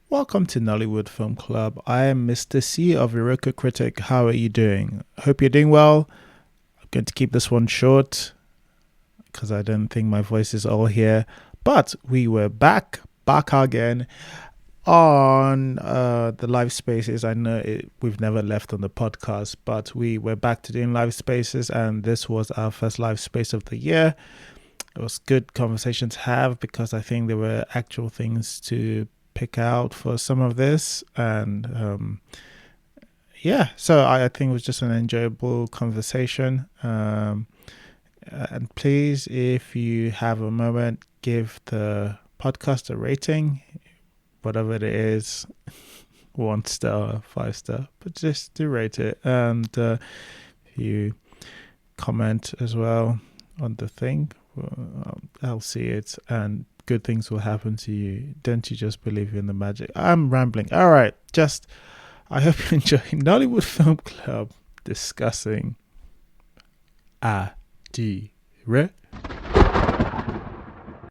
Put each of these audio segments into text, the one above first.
Welcome to Nollywood Film Club. I am Mr. C of Iroko Critic. How are you doing? Hope you're doing well. I'm going to keep this one short because I don't think my voice is all here. But we were back again on the live spaces. I know we've never left on the podcast, but we were back to doing live spaces, and this was our first live space of the year. It was good conversation to have because I think there were actual things to pick out for some of this, and so I think it was just an enjoyable conversation. And please, if you have a moment, give the podcast a rating, whatever it is, 1 star, 5 star, but just do rate it. And if you comment as well on the thing, I'll see it, and good things will happen to you. Don't you just believe in the magic? I'm rambling. All right, I hope you enjoy Nollywood Film Club discussing Adire.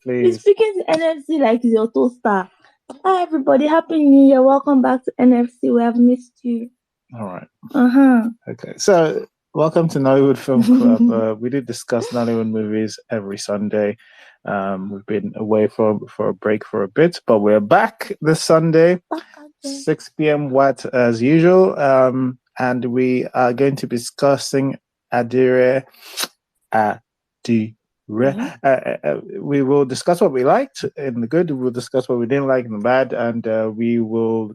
You're speaking to NFC like it's your toaster. Hi everybody, Happy New Year. Welcome back to NFC. We have missed you. All right. Okay, so welcome to Nollywood Film Club. We do discuss Nollywood movies every Sunday. We've been away for a break for a bit, but we're back this Sunday, 6 p.m. Watt as usual. And we are going to be discussing Adire. We will discuss what we liked in the good. We'll discuss what we didn't like in the bad, and we will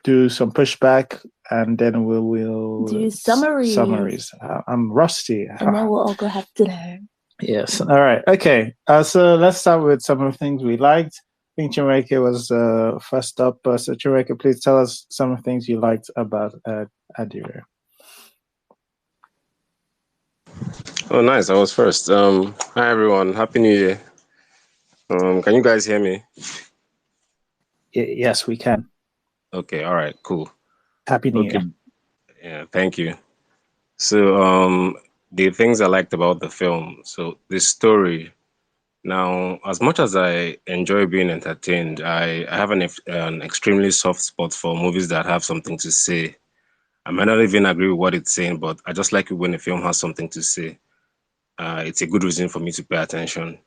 do some pushback, and then we'll do summaries. I'm rusty. And then we'll all go have dinner. Yes. All right. Okay. So let's start with some of the things we liked. I think Chinweke was first up. So Chinweke, please tell us some of the things you liked about Adire. Oh, nice. I was first. Hi, everyone. Happy New Year. Can you guys hear me? Yes, we can. Okay. All right. Cool. Happy New Year. Yeah. Thank you. So, the things I liked about the film. So, the story. Now, as much as I enjoy being entertained, I have an extremely soft spot for movies that have something to say. I might not even agree with what it's saying, but I just like it when a film has something to say. It's a good reason for me to pay attention.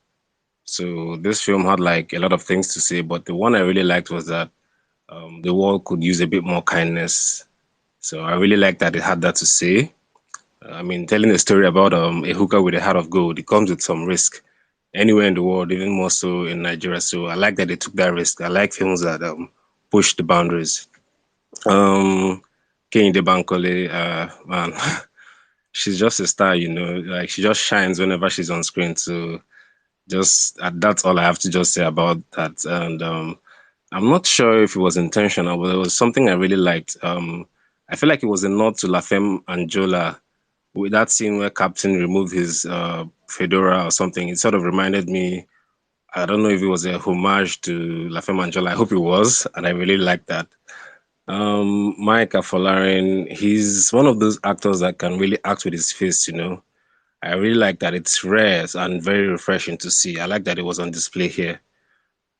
So this film had like a lot of things to say, but the one I really liked was that the world could use a bit more kindness. So I really liked that it had that to say. I mean, telling a story about a hooker with a heart of gold, it comes with some risk anywhere in the world, even more so in Nigeria. So I like that they took that risk. I like films that push the boundaries. Kehinde Bankole, man, she's just a star, like she just shines whenever she's on screen. So that's all I have to just say about that. And I'm not sure if it was intentional, but it was something I really liked. I feel like it was a nod to Lafemme Anjola with that scene where Captain removed his fedora or something. It sort of reminded me. I don't know if it was a homage to Lafemme Anjola. I hope it was, and I really liked that. Mike Afolarin, he's one of those actors that can really act with his face. I really like that. It's rare and very refreshing to see. I like that it was on display here.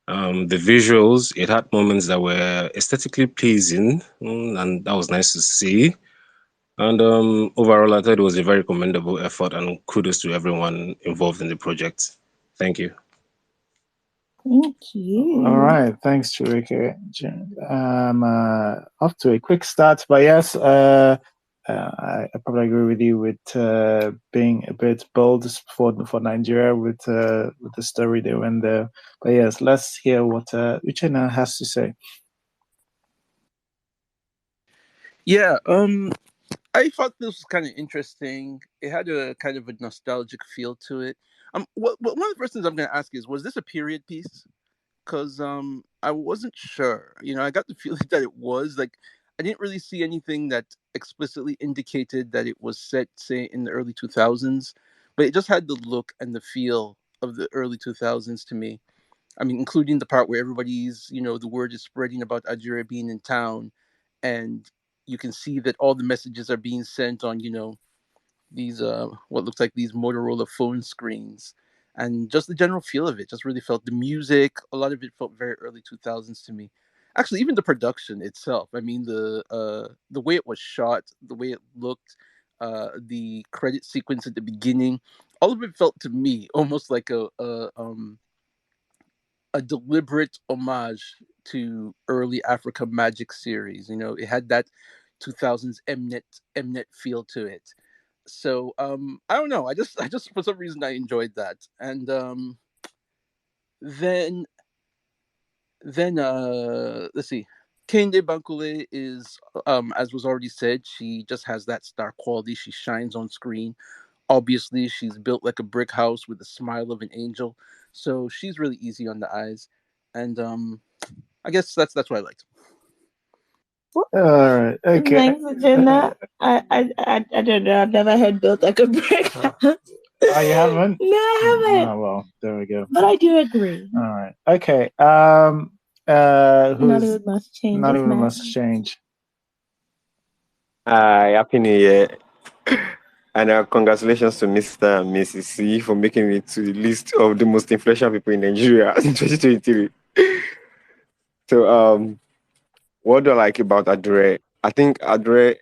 The visuals, it had moments that were aesthetically pleasing, and that was nice to see. And overall, I thought it was a very commendable effort, and kudos to everyone involved in the project. Thank you. Thank you. All right. Thanks, Chirike. Off to a quick start, but yes, I probably agree with you with being a bit bold for Nigeria with the story they went there. But yes, let's hear what Uchenna has to say. Yeah, I thought this was kind of interesting. It had a kind of a nostalgic feel to it. One of the first things I'm going to ask is, was this a period piece? Because I wasn't sure. I got the feeling that it was. Like, I didn't really see anything that explicitly indicated that it was set, say, in the early 2000s, but it just had the look and the feel of the early 2000s to me. I mean, including the part where everybody's, the word is spreading about Adire being in town, and you can see that all the messages are being sent on, these what looks like these Motorola phone screens, and just the general feel of it just really felt the music. A lot of it felt very early 2000s to me. actually even the production itself. I mean, the way it was shot, the way it looked, the credit sequence at the beginning, all of it felt to me almost like a deliberate homage to early Africa Magic series. You know, it had that 2000s Mnet feel to it. So I don't know. I just for some reason I enjoyed that. And then let's see. Kende Bankole is as was already said, she just has that star quality. She shines on screen. Obviously, she's built like a brick house with the smile of an angel. So she's really easy on the eyes. And I guess that's what I liked. All right. Okay. Thanks, Jenna. I don't know. I've never heard built like a brick house. Oh, you haven't? No, I haven't. Oh, well, there we go. But I do agree. All right. Okay. Who's Nollywood must change. Nollywood must change. Hi, Happy New Year. And congratulations to Mr. and Mrs. C for making it to the list of the most influential people in Nigeria in 2023. So, what do I like about Adire? I think Adire,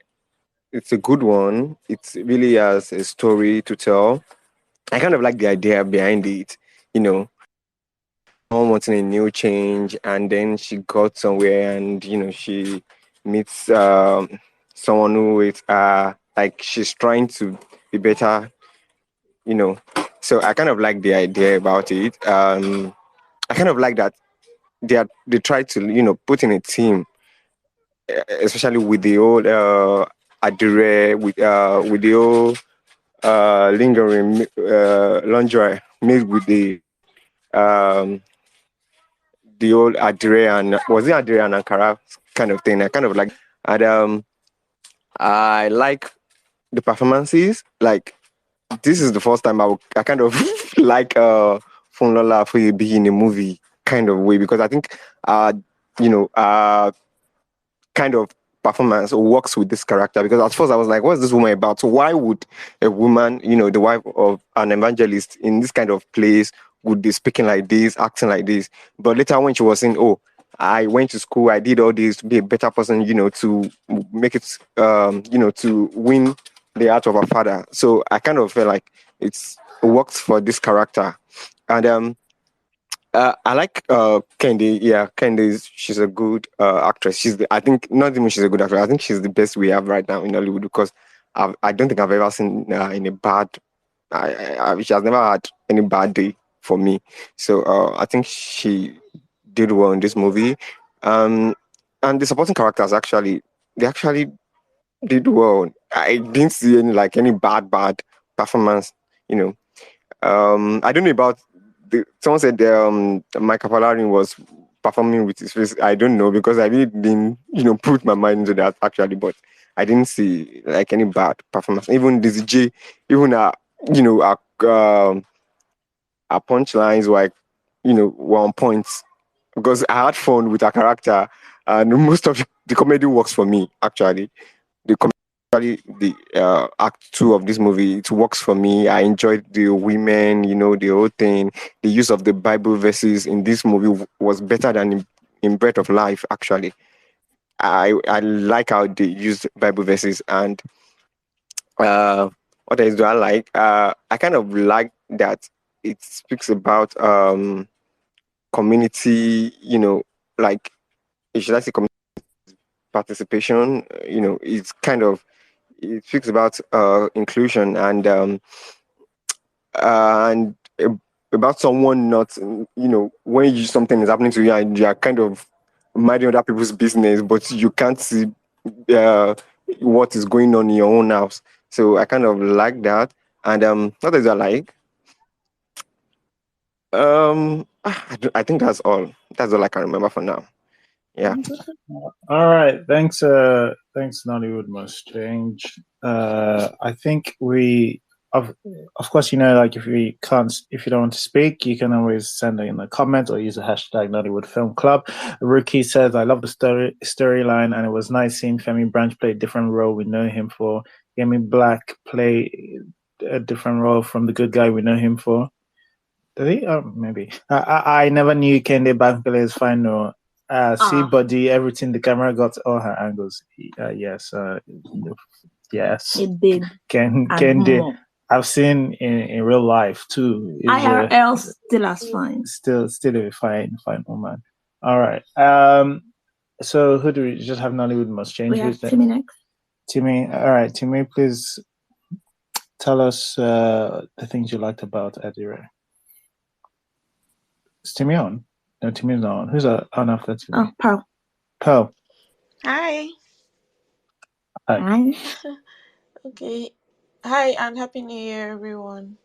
it's a good one. It really has a story to tell. I kind of like the idea behind it, you know, someone wanting a new change, and then she got somewhere, and she meets someone who is like she's trying to be better, you know. So I kind of like the idea about it. I kind of like that they try to put in a team, especially with the old Adire, with the old lingerie made with the old Adire, and was it Adire and Ankara kind of thing. I kind of like, and I like the performances. Like, this is the first time I kind of like Funlola Afoyebi in a movie kind of way, because I think kind of performance works with this character, because at first I was like, what's this woman about? So why would a woman, the wife of an evangelist in this kind of place, would be speaking like this, acting like this? But later when she was saying, oh, I went to school, I did all this to be a better person, to make it, to win the heart of her father. So I kind of felt like it works for this character. And I like Kendi. Yeah, Kendi she's a good actress. I think not even she's a good actress. I think she's the best we have right now in Hollywood, because I don't think I've ever seen in a bad. She has never had any bad day for me. So I think she did well in this movie. And the supporting characters they actually did well. I didn't see any bad performance. I don't know about someone said Mike Apalarin was performing with his face. I don't know, because I really didn't put my mind into that actually, but I didn't see any bad performance. Even Dizzy J, even our punchlines were on points, because I had fun with her character, and most of the comedy works for me actually. The act 2 of this movie, it works for me. I enjoyed the women, the whole thing. The use of the Bible verses in this movie was better than in Breath of Life actually. I like how they used Bible verses. And what else do I like? I kind of like that it speaks about community, like, should I say community participation? It's kind of, it speaks about inclusion, and about someone not, when something is happening to you and you are kind of minding other people's business, but you can't see what is going on in your own house. So I kind of like that. And what else I like? I think that's all. That's all I can remember for now. Yeah. All right. Thanks. Thanks. Nollywood must change. I think of course, like if you don't want to speak, you can always send it in the comments or use the hashtag Nollywood Film Club. Rookie says, I love the storyline, and it was nice seeing Femi Branch play a different role we know him for. Yemi Black play a different role from the good guy we know him for. Did he? Maybe. I never knew Kende Bankole is fine. No, See body, everything. The camera got all her angles. Yes, yes. It did. Can And did. more. I've seen in real life too. IRL still as fine. Still a fine woman. All right. So who do we just have? Nollywood Must Change. We have Timmy next. Timmy. All right, Timmy. Please tell us the things you liked about Adire. Is Timmy on? No, Timmy's not on. Who's on after Timmy? Oh, Pearl. Pearl. Hi. Hi. Okay. Hi and happy new year, everyone.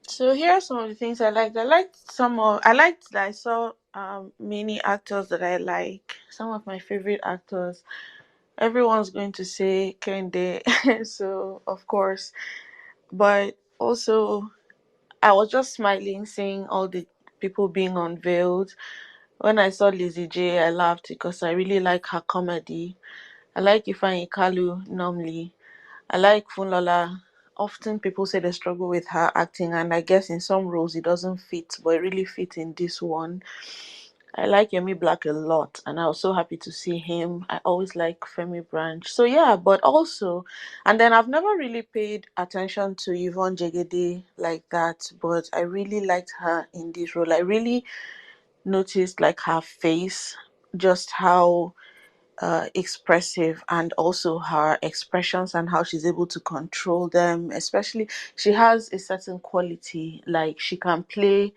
So here are some of the things I liked. I liked that I saw many actors that I like. Some of my favorite actors. Everyone's going to say Kende, so of course. But also I was just smiling seeing all the people being unveiled. When I saw Lizzie J, I laughed because I really like her comedy. I like Ifeanyi Kalu normally. I like Funlola. Often people say they struggle with her acting, and I guess in some roles it doesn't fit, but it really fit in this one. I like Yemi Black a lot, and I was so happy to see him. I always like Femi Branch. So yeah, but also, and then I've never really paid attention to Yvonne Jegede like that, but I really liked her in this role. I really noticed like her face, just how expressive, and also her expressions and how she's able to control them. Especially, she has a certain quality, like she can play,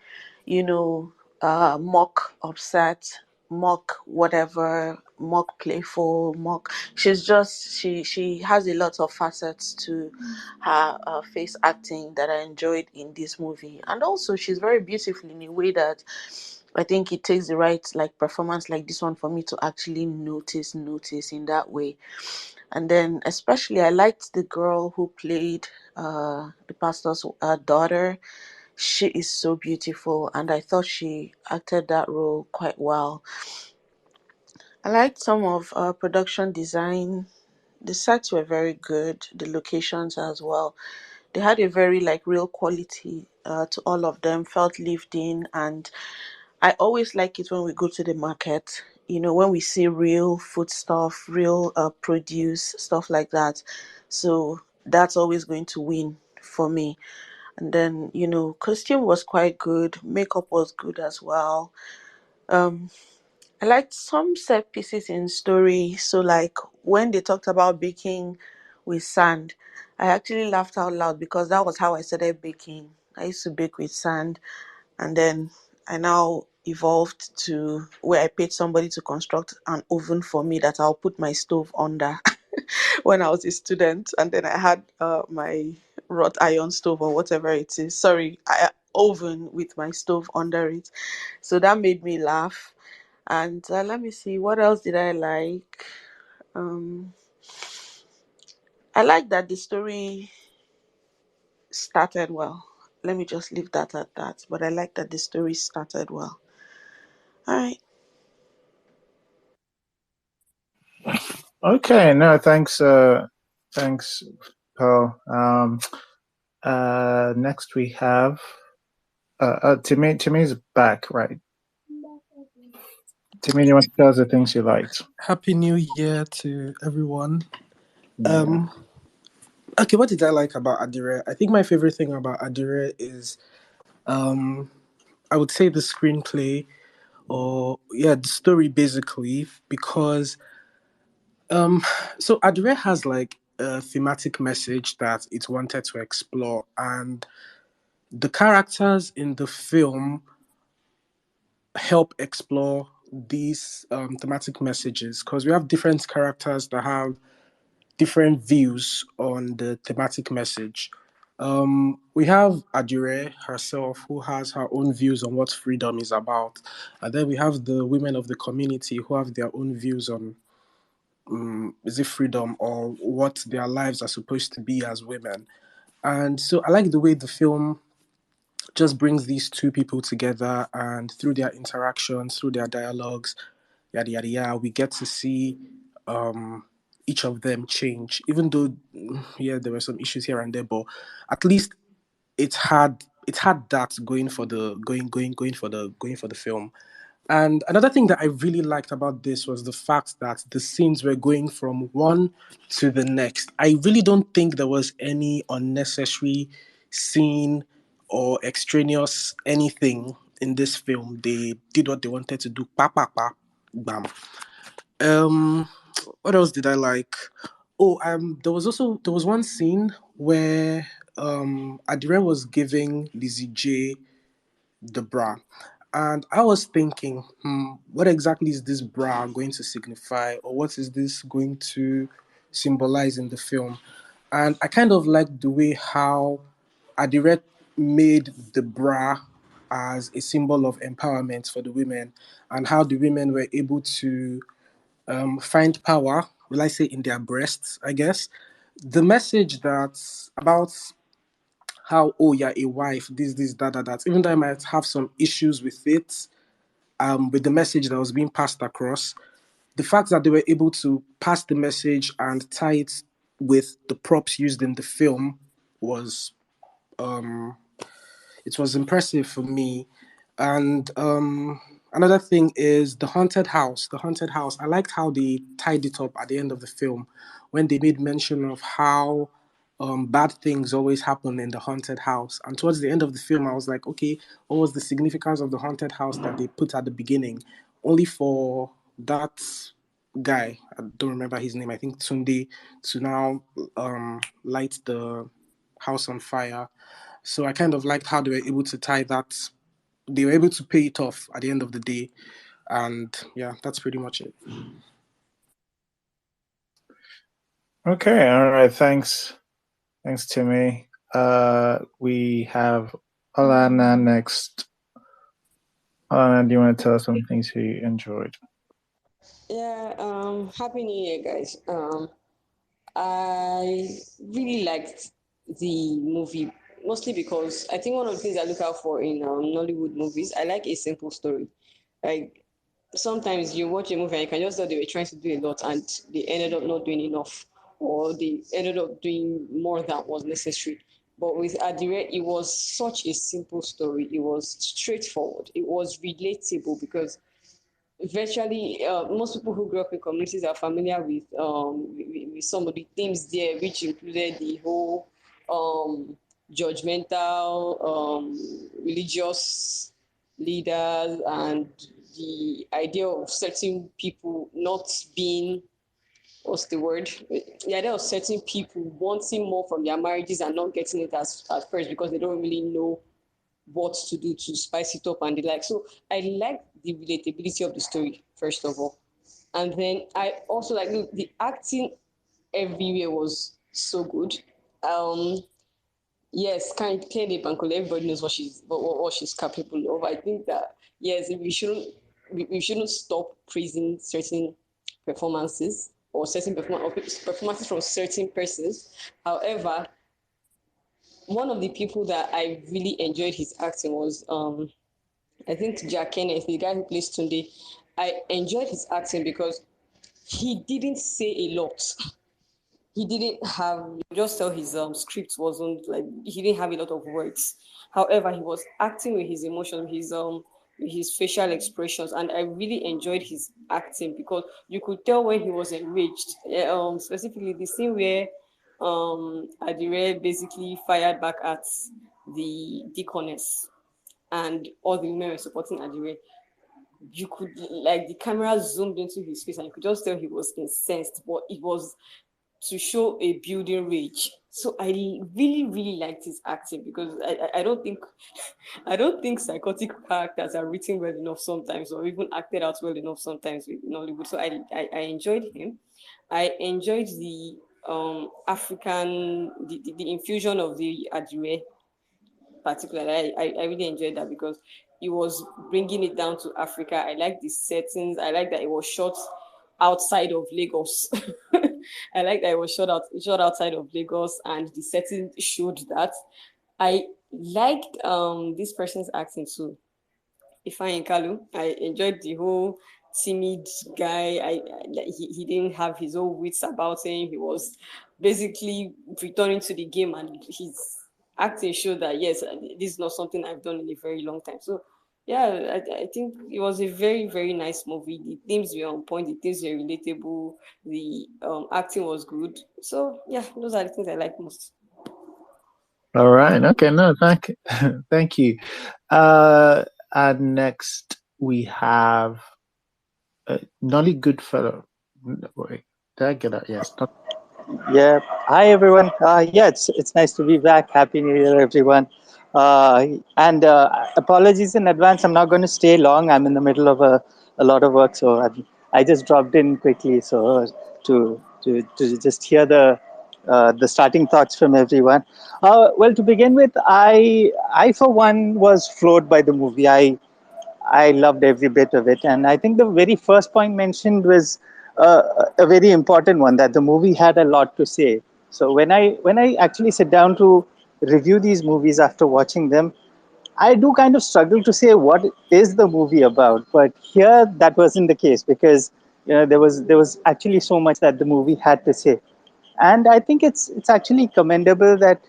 you know, mock upset, mock whatever, mock playful, mock. She has a lot of facets to her face acting that I enjoyed in this movie, and also she's very beautiful in a way that I think it takes the right like performance like this one for me to actually notice in that way. And then especially I liked the girl who played the pastor's daughter. She is so beautiful, and I thought she acted that role quite well. I liked some of production design. The sets were very good, the locations as well. They had a very like real quality to all of them, felt lived in. And I always like it when we go to the market, when we see real food stuff, real produce, stuff like that. So that's always going to win for me. And then, costume was quite good, makeup was good as well. Um, I liked some set pieces in story. So, like when they talked about baking with sand, I actually laughed out loud because that was how I started baking. I used to bake with sand, and then I now evolved to where I paid somebody to construct an oven for me that I'll put my stove under when I was a student, and then I had my wrought iron stove or whatever it is. Sorry, oven with my stove under it. So that made me laugh. And let me see, what else did I like? Um, I like that the story started well. Let me just leave that at that. But I like that the story started well. All right. Okay, no, thanks, Pearl. Next we have Timmy's back, right? Timmy, you want to tell us the things you liked? Happy New Year to everyone. Okay, what did I like about Adire? I think my favorite thing about Adire is, I would say the screenplay, or the story basically, because so Adire has like a thematic message that it wanted to explore, and the characters in the film help explore these thematic messages, because we have different characters that have different views on the thematic message. We have Adire herself, who has her own views on what freedom is about. And then we have the women of the community who have their own views on, is it freedom or what their lives are supposed to be as women. And so I like the way the film just brings these two people together, and through their interactions, through their dialogues, yada yada yada, we get to see each of them change. Even though, there were some issues here and there, but at least it had that going for the film. And another thing that I really liked about this was the fact that the scenes were going from one to the next. I really don't think there was any unnecessary scene or extraneous anything in this film. They did what they wanted to do. Pa pa pa, bam. Um, what else did I like? Oh, there was one scene where Adire was giving Lizzie J the bra. And I was thinking, what exactly is this bra going to signify, or what is this going to symbolize in the film? And I kind of liked the way how Adire made the bra as a symbol of empowerment for the women, and how the women were able to find power, will I say, in their breasts, I guess. The message that's about how, oh, you're a wife, this, that. Even though I might have some issues with it, with the message that was being passed across, the fact that they were able to pass the message and tie it with the props used in the film was it was impressive for me. And another thing is the haunted house. The haunted house. I liked how they tied it up at the end of the film when they made mention of how bad things always happen in the haunted house. And towards the end of the film, I was like, okay, what was the significance of the haunted house that they put at the beginning? Only for that guy, I don't remember his name, I think Tunde, to now light the house on fire. So I kind of liked how they were able to tie that. They were able to pay it off at the end of the day. And yeah, that's pretty much it. Okay, all right. Thanks, Timmy. We have Alana next. Alana, do you want to tell us some things you enjoyed? Yeah, happy new year, guys. I really liked the movie, mostly because I think one of the things I look out for in Nollywood movies, I like a simple story. Like sometimes you watch a movie and you can just tell they were trying to do a lot and they ended up not doing enough, or they ended up doing more than was necessary. But with Adire, it was such a simple story. It was straightforward. It was relatable because virtually most people who grew up in communities are familiar with some of the themes there, which included the whole judgmental religious leaders and the idea of certain people not being, what's the word? The idea of certain people wanting more from their marriages and not getting it as at first because they don't really know what to do to spice it up and the like. So I like the relatability of the story, first of all. And then I also like the acting everywhere was so good. Um, yes, kind Kennedy Bankole, everybody knows what she's capable of. I think that yes, we shouldn't stop praising certain performances or performances from certain persons. However, one of the people that I really enjoyed his acting was I think Jack'enneth, the guy who plays Tunde. I enjoyed his acting because he didn't say a lot. He didn't have, just tell his script wasn't like, he didn't have a lot of words. However, he was acting with his emotions, with his facial expressions, and I really enjoyed his acting because you could tell when he was enraged. Specifically the scene where Adire basically fired back at the deaconess and all the women were supporting Adire. You could, like, the camera zoomed into his face and you could just tell he was incensed, but it was to show a building rage. So I really, really liked his acting because I don't think I don't think psychotic characters are written well enough sometimes, or even acted out well enough sometimes with Nollywood. So I enjoyed him. I enjoyed the the infusion of the Adire particularly. I really enjoyed that because it was bringing it down to Africa. I like the settings. I like that it was shot outside of Lagos. I like that it was shot outside of Lagos, and the setting showed that. I liked this person's acting too. Ifeanyi Kalu. I enjoyed the whole timid guy. He didn't have his own wits about him. He was basically returning to the game, and his acting showed that yes, this is not something I've done in a very long time. So yeah, I think it was a very, very nice movie. The themes were on point, the themes were relatable, the acting was good. So yeah, those are the things I like most. All right. Okay. No, thank you. And next we have Nolly Goodfellow. Wait, did I get that? Yes. Yeah. Hi, everyone. Yeah, it's nice to be back. Happy New Year, everyone. And apologies in advance. I'm not going to stay long. I'm in the middle of a lot of work, so I just dropped in quickly, so to just hear the starting thoughts from everyone. Well, to begin with, I for one was floored by the movie. I loved every bit of it. And I think the very first point mentioned was a very important one, that the movie had a lot to say. So when I actually sit down to review these movies after watching them, I do kind of struggle to say what is the movie about. But here that wasn't the case, because there was actually so much that the movie had to say. And I think it's actually commendable that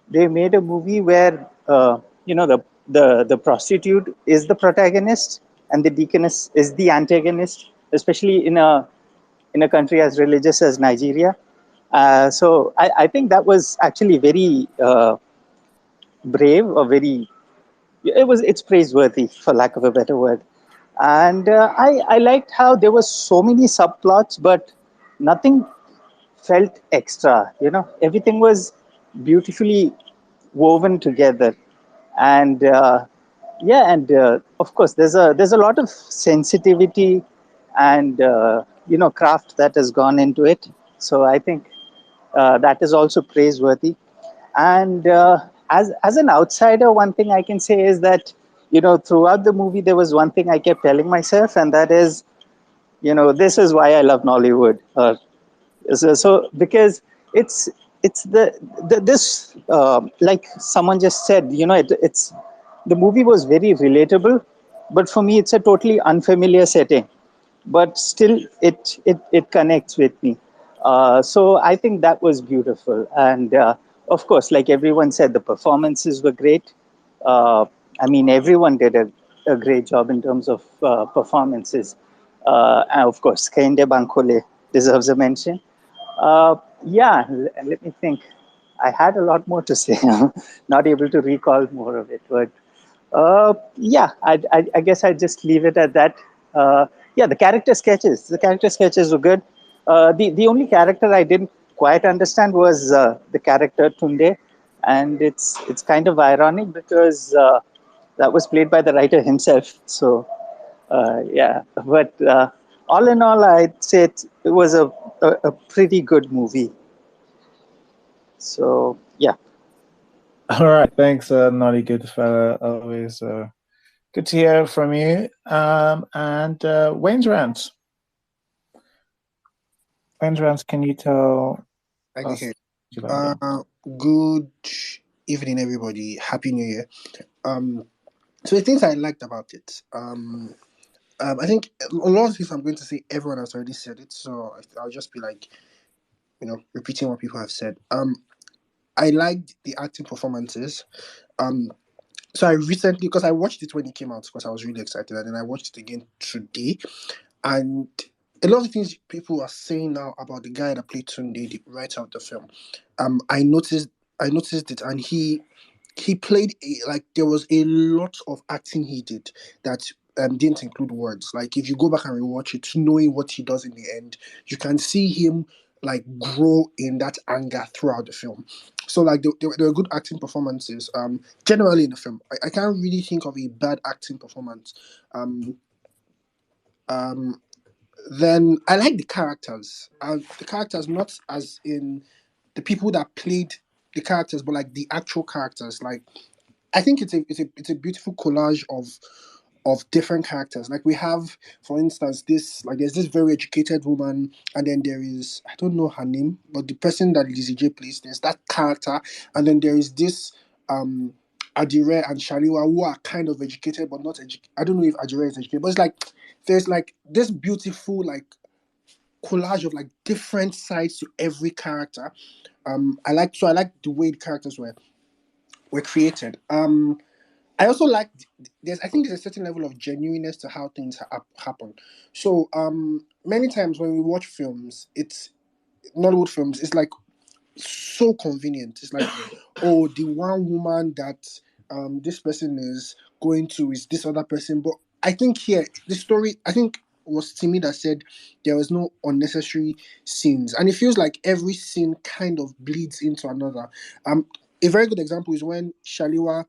they made a movie where the prostitute is the protagonist and the deaconess is the antagonist, especially in a country as religious as Nigeria. So I think that was actually very brave, or very, it's praiseworthy, for lack of a better word. And I liked how there were so many subplots, but nothing felt extra. Everything was beautifully woven together. And yeah, and of course there's a lot of sensitivity and craft that has gone into it. So I think that is also praiseworthy. And as an outsider, one thing I can say is that throughout the movie there was one thing I kept telling myself, and that is, this is why I love Nollywood. So because it's this like someone just said, it's the movie was very relatable, but for me it's a totally unfamiliar setting, but still it connects with me. So I think that was beautiful. And of course, like everyone said, the performances were great. uh, I mean, everyone did a great job in terms of performances. And of course, Kehinde Bankole deserves a mention. Yeah, let me think. I had a lot more to say. Not able to recall more of it, but yeah, I guess I'd just leave it at that. Yeah, the character sketches were good. The only character I didn't quite understand was the character Tunde, and it's kind of ironic because that was played by the writer himself. So yeah, but all in all, I'd say it was a pretty good movie. So yeah. All right. Thanks, Nolly Goodfellow. Always good to hear from you. And Wayne's Rants. Wayne's Rants, can you tell I can us hear. what you like? Good evening, everybody. Happy New Year. So the things I liked about it. I think a lot of things I'm going to say, everyone has already said it, so I'll just be like, repeating what people have said. I liked the acting performances. Um, so I recently, because I watched it when it came out, because I was really excited, and then I watched it again today, and a lot of things people are saying now about the guy that played Tunde, the writer of the film. I noticed it, and he played like there was a lot of acting he did that didn't include words. Like if you go back and rewatch it, knowing what he does in the end, you can see him like grow in that anger throughout the film. So like there were good acting performances. Generally in the film, I can't really think of a bad acting performance. Um, um, then I like the characters. The characters, not as in the people that played the characters, but like the actual characters. Like I think it's a beautiful collage of different characters. Like we have, for instance, there's this very educated woman, and then there is, I don't know her name, but the person that Lizzie J plays, there's that character, and then there is this Adire and Shaliwa who are kind of educated but not educated. I don't know if Adire is educated, but it's like there's like this beautiful like collage of like different sides to every character. I like the way the characters were created. I also like I think there's a certain level of genuineness to how things happen. So many times when we watch films, it's Nollywood films, it's like so convenient. It's like, oh, the one woman that this person is going to is this other person. But I think here the story, I think was Timmy that said there was no unnecessary scenes, and it feels like every scene kind of bleeds into another. A very good example is when Shaliwa,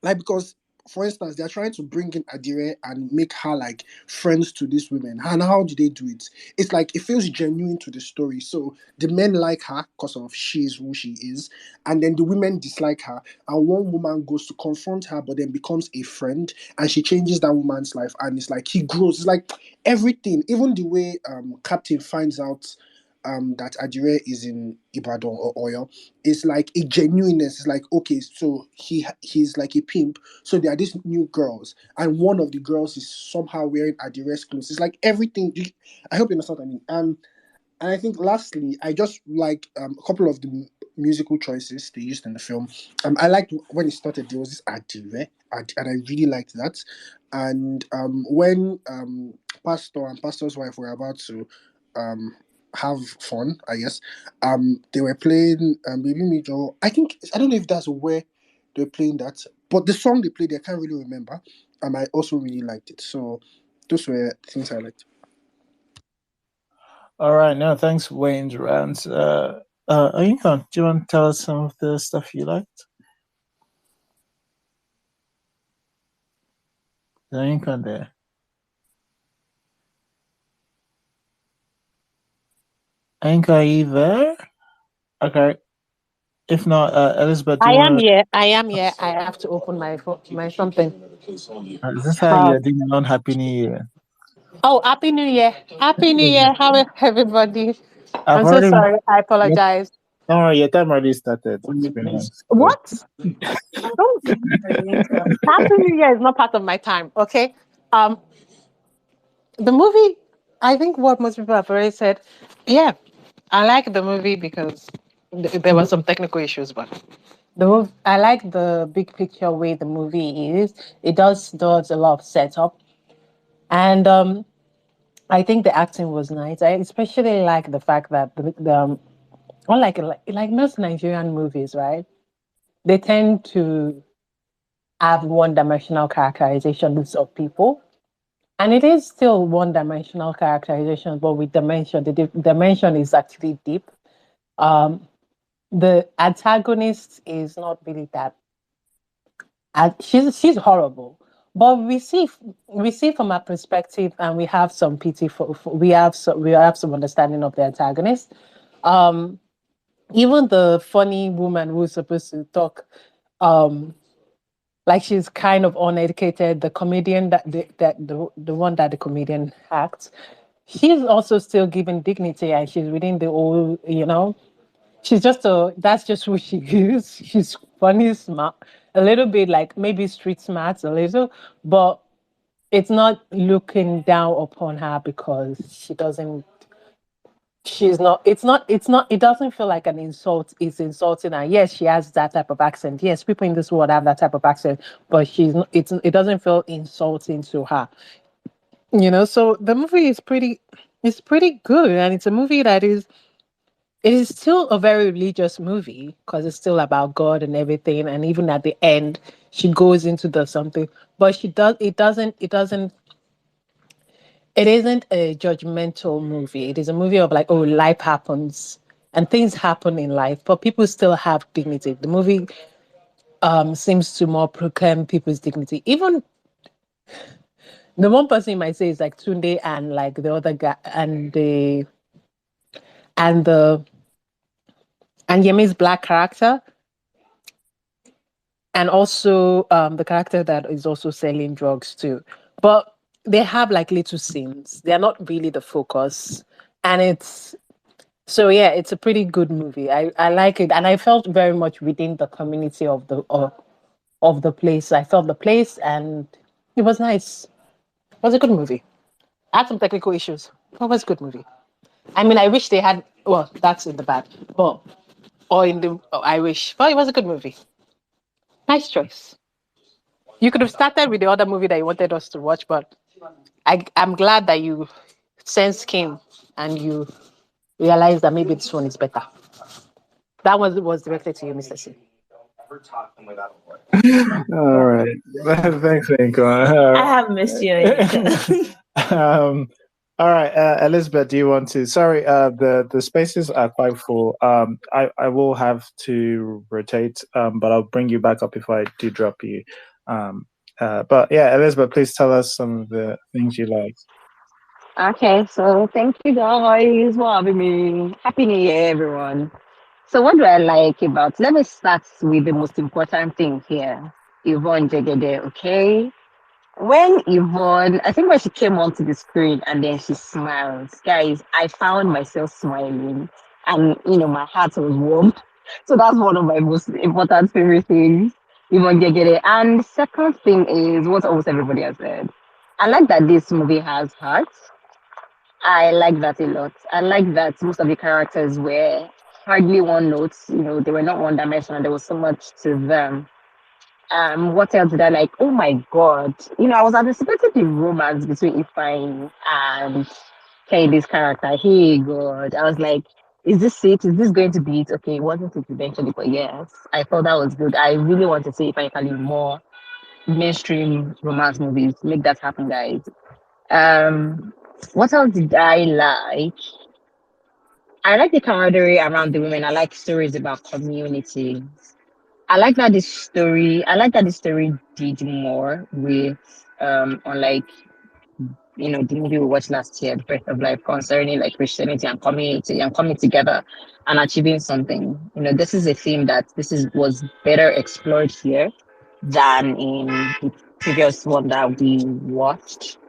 like, because for instance they're trying to bring in Adire and make her like friends to these women, and how do they do it? It's like it feels genuine to the story. So the men like her because of she is who she is, and then the women dislike her, and one woman goes to confront her but then becomes a friend, and she changes that woman's life, and it's like he grows. It's like everything, even the way Captain finds out that Adire is in Ibadan or Oyo, it's like a genuineness. It's like, okay, so he's like a pimp. So there are these new girls, and one of the girls is somehow wearing Adire's clothes. It's like everything. I hope you understand what I mean. And I think lastly, I just like a couple of the musical choices they used in the film. I liked when it started, there was this Adire, and I really liked that. And when Pastor and Pastor's wife were about to um, have fun, I guess, they were playing Baby Me Joe. I don't know if that's where they were playing that, but the song they played, I can't really remember. I also really liked it. So those were things I liked. All right, no, thanks, Wayne's rants. Ayinkan, do you want to tell us some of the stuff you liked? Is Ayinkan there? Ayinkan, are you there? Okay. If not, Elizabeth, do I you am want here. I am here. I have to open my something. to? Is this how Uh, you're doing on Happy New Year? oh, Happy New Year! Happy New Year! How is everybody? I've I'm so already. sorry. I Yep, apologize. don't worry, your time already started. It's been nice. So. What? Don't. Happy New Year is not part of my time. Okay. Um, the movie. I think what most people have already said. Yeah, I like the movie because there were some technical issues, but I like the big picture way the movie is. It does a lot of setup, and I think the acting was nice. I especially like the fact that unlike most Nigerian movies, right? They tend to have one-dimensional characterizations of people, and it is still one-dimensional characterization, but with dimension. The dimension is actually deep. Um, the antagonist is not really that. And she's horrible, but we see from her perspective, and we have some pity for we have some understanding of the antagonist. Um, Even the funny woman who's supposed to talk, um, like she's kind of uneducated. The comedian the one that the comedian acts, she's also still given dignity, and she's within the old, she's that's just who she is. She's funny, smart, a little bit like maybe street smart, a little, but it's not looking down upon her because she's not, it doesn't feel like an insult. It's insulting her. Yes, she has that type of accent. Yes, people in this world have that type of accent, but she's not, it doesn't feel insulting to her. So the movie is pretty good, and it's a movie that it is still a very religious movie because it's still about God and everything. And even at the end, she goes into the something, but it isn't a judgmental movie. It is a movie of like, oh, life happens and things happen in life, but people still have dignity. The movie seems to more proclaim people's dignity. Even the one person you might say is like Tunde and like the other guy and the and Yemi's black character, and also the character that is also selling drugs too. But they have like little scenes. They are not really the focus, and it's a pretty good movie. I like it, and I felt very much within the community of the place. I felt the place, and it was nice. It was a good movie. I had some technical issues, but it was a good movie. I mean, I wish they had. Well, that's in the bad, but or in the. Oh, I wish, but it was a good movie. Nice choice. You could have started with the other movie that you wanted us to watch, but I'm glad that you sense came and you realized that maybe this one is better. That one was directed to you, Mr. C. All right. Thanks, I Inko. have missed you, Anika. All right, Elizabeth, do you want to? Sorry, the spaces are quite full. I will have to rotate, but I'll bring you back up if I do drop you. But yeah, Elizabeth, please tell us some of the things you like. Okay, so thank you guys for having me. Happy New Year, everyone. So, what do I like about? Let me start with the most important thing here. Yvonne Jegede, okay? When Yvonne, I think when she came onto the screen and then she smiles, guys, I found myself smiling and, my heart was warmed. So, that's one of my most important favorite things, Yvonne Jegede. And the second thing is what almost everybody has said. I like that this movie has heart. I like that a lot. I like that most of the characters were hardly one note. They were not one dimensional. There was so much to them. What else did I like? Oh my god! I was anticipating the romance between Ifeanyi and Kennedy's character. Hey god, I was like, is this it? Is this going to be it? Okay, it wasn't it eventually, but yes, I thought that was good. I really want to see Ifeanyi can do more mainstream romance movies. Make that happen, guys. Um, what else did I like? I like the camaraderie around the women. I like stories about community. I like that the story did more with unlike the movie we watched last year, The Breath of Life, concerning like Christianity and community and coming together and achieving something. This is a theme that was better explored here than in the previous one that we watched.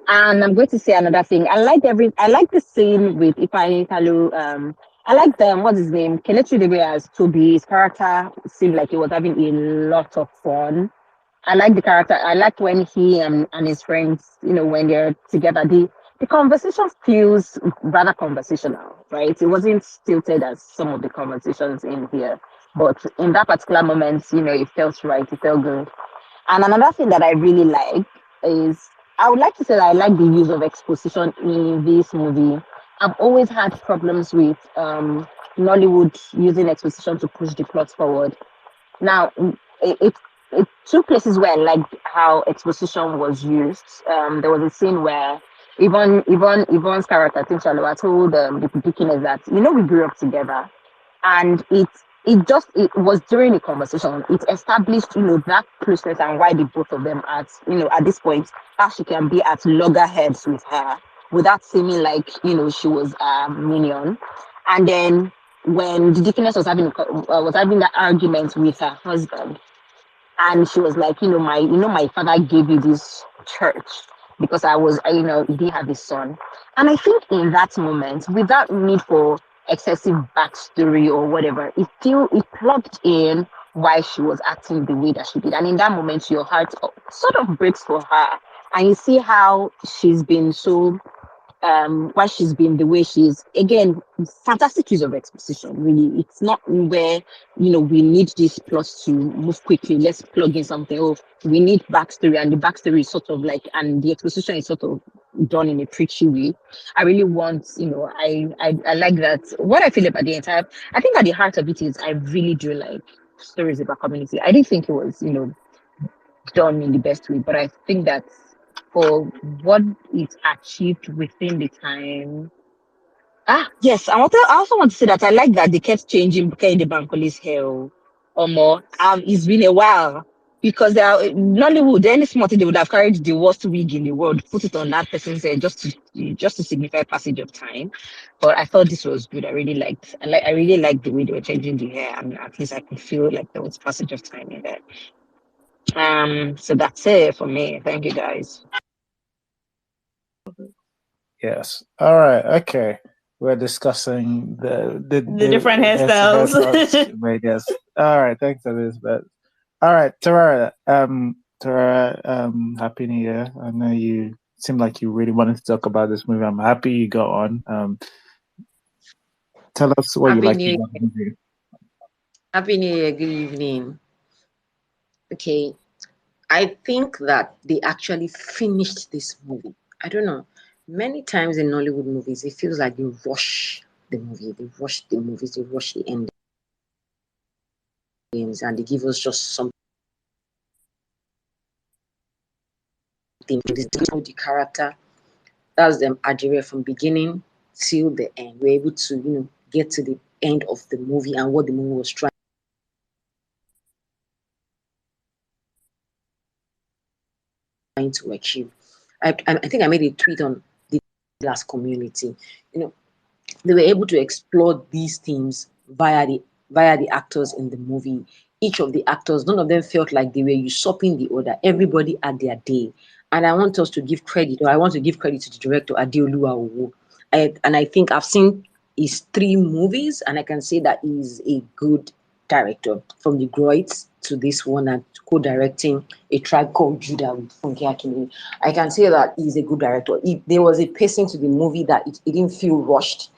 And I'm going to say another thing. I like the scene with Ifeanyi Kalu. I like them. What's his name? Kelechi Debe as Toby. His character seemed like he was having a lot of fun. I like the character. I like when he and his friends, when they're together. The conversation feels rather conversational, right? It wasn't stilted as some of the conversations in here, but in that particular moment, it felt right. It felt good. And another thing that I really like is I would like to say that I like the use of exposition in this movie. I've always had problems with Nollywood using exposition to push the plot forward. Now, it two places where I liked how exposition was used. There was a scene where Yvonne's character, Tim Shalwa, told the Pidgin that, we grew up together. And it was during the conversation, it established, that closeness and why the both of them at this point, how she can be at loggerheads with her without seeming like, she was a minion. And then when the deaconess was having that argument with her husband, and she was like, my father gave you this church because he didn't have a son. And I think in that moment, without need for excessive backstory or whatever, it plugged in why she was acting the way that she did. And in that moment, your heart sort of breaks for her. And you see how she's been so why she's been the way she is. Again, fantastic use of exposition, really. It's not where, we need this plot to move quickly. Let's plug in something. Oh, we need backstory, and the backstory is sort of like, and the exposition is sort of done in a preachy way. I really want, I like that. What I feel about the entire, I think at the heart of it is, I really do like stories about community. I didn't think it was, done in the best way, but I think that for what it achieved within the time. Yes, I also want to say that I like that they kept changing Kehinde Bankoli's hair or more. It's been a while because they are Nollywood. Any small thing they would have carried the worst wig in the world, put it on that person's head just to signify passage of time. But I thought this was good. I really liked the way they were changing the hair, and at least I could feel like there was passage of time in there. So that's it for me. Thank you guys. Yes. All right. Okay. We're discussing the different hairstyles. Yes. All right. Thanks, Elizabeth. All right, Tarara. Happy New Year. I know you seem like you really wanted to talk about this movie. I'm happy you got on. Tell us what you like about the movie. Happy New Year. Good evening. Okay. I think that they actually finished this movie. I don't know. Many times in Nollywood movies, it feels like they rush the movie, they rush the movies, they rush the endings, and they give us just something. They know the character. That's them Adire from beginning till the end. We're able to, get to the end of the movie and what the movie was trying to achieve. I think I made a tweet on the glass community. You know, they were able to explore these themes via the actors in the movie. Each of the actors, none of them felt like they were usurping the other. Everybody had their day. And I want us to give credit, or I want to give credit to the director, Adeoluwa Owu. And I think I've seen his 3 movies, and I can say that he's a good director. From the Groits to this one, and co-directing A Tribe Called Judah with Funke Akindele. I can say that he's a good director. There was a pacing to the movie that it didn't feel rushed.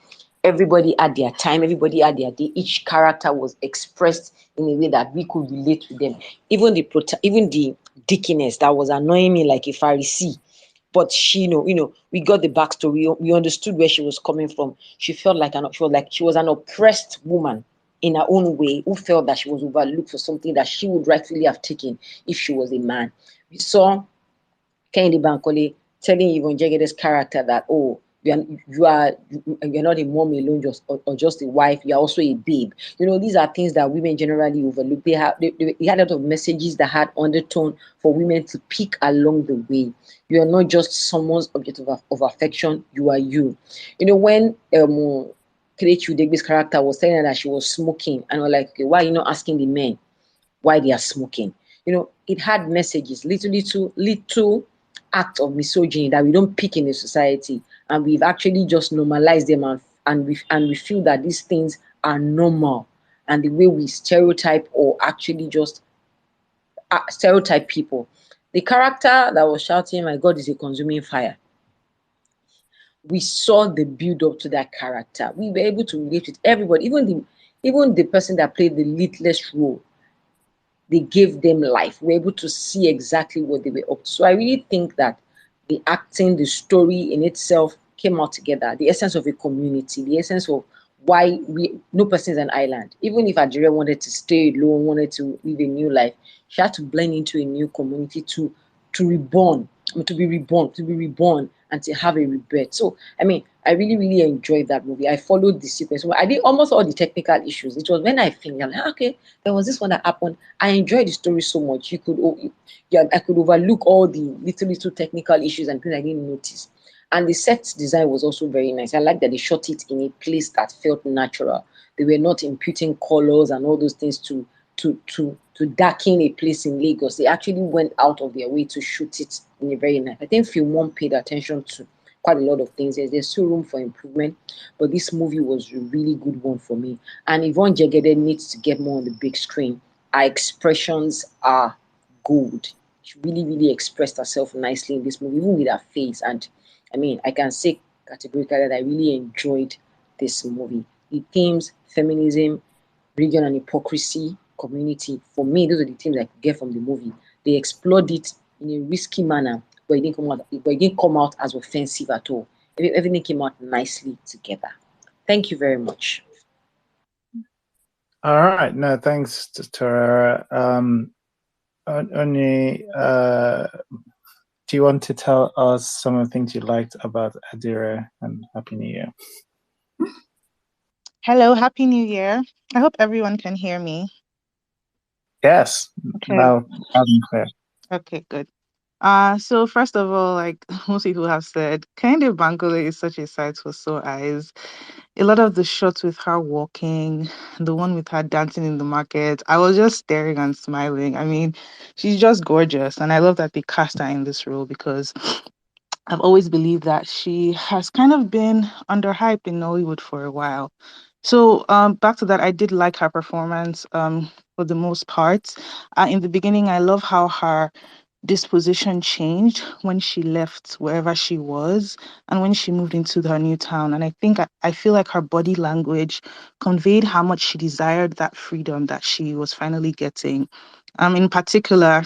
Everybody had their time, everybody had their day. Each character was expressed in a way that we could relate to them. Even the Dickiness that was annoying me like a Pharisee, but she, we got the backstory. We understood where she was coming from. She felt like she was an oppressed woman in her own way, who felt that she was overlooked for something that she would rightfully have taken if she was a man. We saw Kehinde Bankole telling Yvonne Jegede's character that, oh, you're not a mom alone, or just a wife, you're also a babe. These are things that women generally overlook. They had a lot of messages that had undertone for women to pick along the way. You are not just someone's object of affection, you are you. When Kelechi Udegbe's character was telling her that she was smoking, and we're like, okay, why are you not asking the men why they are smoking? It had messages, little act of misogyny that we don't pick in a society, and we've actually just normalized them, and we feel that these things are normal, and the way we stereotype or actually just stereotype people. The character that was shouting, "My God is a consuming fire," we saw the build up to that character. We were able to relate with everybody, even the person that played the leadless role. They gave them life. We're able to see exactly what they were up to. So I really think that the acting, the story in itself came out together. The essence of a community, the essence of why no person is an island. Even if Adire wanted to stay alone, wanted to live a new life, she had to blend into a new community to reborn, to be reborn, and to have a rebirth. So I really, really enjoyed that movie. I followed the sequence. I did almost all the technical issues. It was when I finished, I'm like, okay, there was this one that happened. I enjoyed the story so much. I could overlook all the little technical issues and things I didn't notice. And the set design was also very nice. I like that they shot it in a place that felt natural. They were not imputing colors and all those things to darken a place in Lagos. They actually went out of their way to shoot it in a very nice. I think Film One paid attention to quite a lot of things. There's still room for improvement, but this movie was a really good one for me. And Yvonne Jegede needs to get more on the big screen. Her expressions are good. She really, really expressed herself nicely in this movie, even with her face. And I can say categorically that I really enjoyed this movie. The themes, feminism, religion and hypocrisy, community, for me, those are the things I could get from the movie. They explored it in a risky manner, but it didn't come out as offensive at all. Everything came out nicely together. Thank you very much. All right. No, thanks, Torara. Only, do you want to tell us some of the things you liked about Adire, and Happy New Year? Hello, Happy New Year. I hope everyone can hear me. Yes, Okay. loud and clear. Okay, good. So first of all, like most people have said, Kehinde Bankole is such a sight for sore eyes. A lot of the shots with her walking, the one with her dancing in the market, I was just staring and smiling. She's just gorgeous, and I love that they cast her in this role because I've always believed that she has kind of been underhyped in Nollywood for a while. So back to that, I did like her performance for the most part. In the beginning, I love how her disposition changed when she left wherever she was and when she moved into her new town. And I feel like her body language conveyed how much she desired that freedom that she was finally getting. In particular,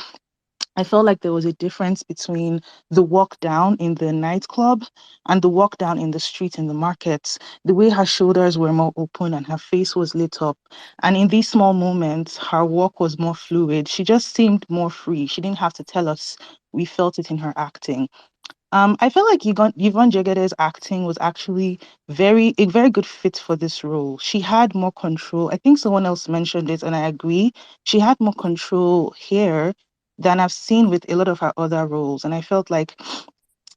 I felt like there was a difference between the walk down in the nightclub and the walk down in the street in the markets. The way her shoulders were more open and her face was lit up. And in these small moments, her walk was more fluid. She just seemed more free. She didn't have to tell us. We felt it in her acting. I feel like Yvonne Jagede's acting was actually a very good fit for this role. She had more control. I think someone else mentioned it, and I agree. She had more control here than I've seen with a lot of her other roles, and I felt like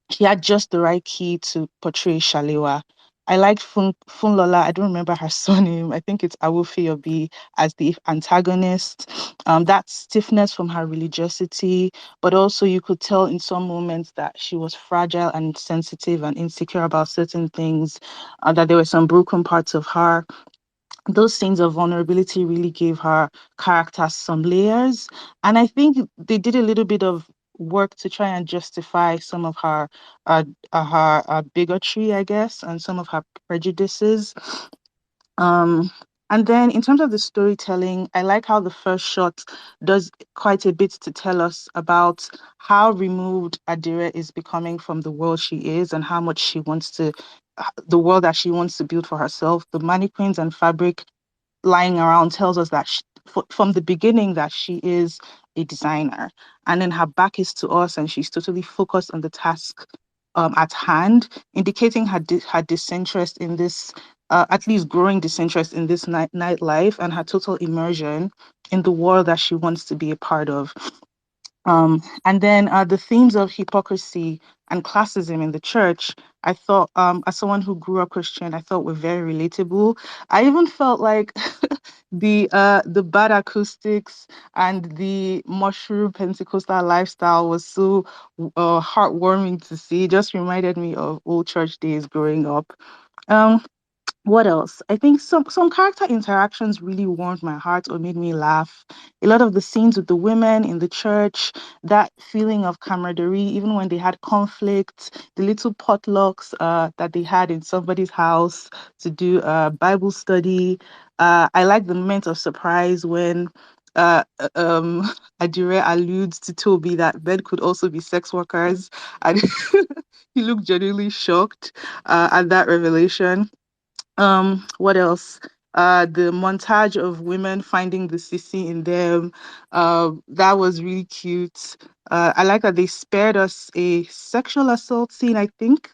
she had just the right key to portray Shalewa. I liked Funlola. I don't remember her surname. I think it's Awofiobi as the antagonist. That stiffness from her religiosity, but also you could tell in some moments that she was fragile and sensitive and insecure about certain things, that there were some broken parts of her. Those scenes of vulnerability really gave her character some layers. And I think they did a little bit of work to try and justify some of her bigotry, I guess, and some of her prejudices. Um, and then in terms of the storytelling, I like how the first shot does quite a bit to tell us about how removed Adire is becoming from the world she is and how much she wants to, the world that she wants to build for herself. The mannequins and fabric lying around tells us that from the beginning that she is a designer, and then her back is to us and she's totally focused on the task at hand, indicating her disinterest in this, at least growing disinterest in this nightlife, and her total immersion in the world that she wants to be a part of. And then the themes of hypocrisy and classism in the church, I thought, as someone who grew up Christian, I thought were very relatable. I even felt like the bad acoustics and the mushroom Pentecostal lifestyle was so heartwarming to see. It just reminded me of old church days growing up. Um, what else? I think some character interactions really warmed my heart or made me laugh. A lot of the scenes with the women in the church, that feeling of camaraderie, even when they had conflicts, the little potlucks that they had in somebody's house to do Bible study. I like the moment of surprise when uh, uh, um, Adire alludes to Toby that men could also be sex workers, and he looked genuinely shocked at that revelation. What else? The montage of women finding the sissy in them. That was really cute. I like that they spared us a sexual assault scene, I think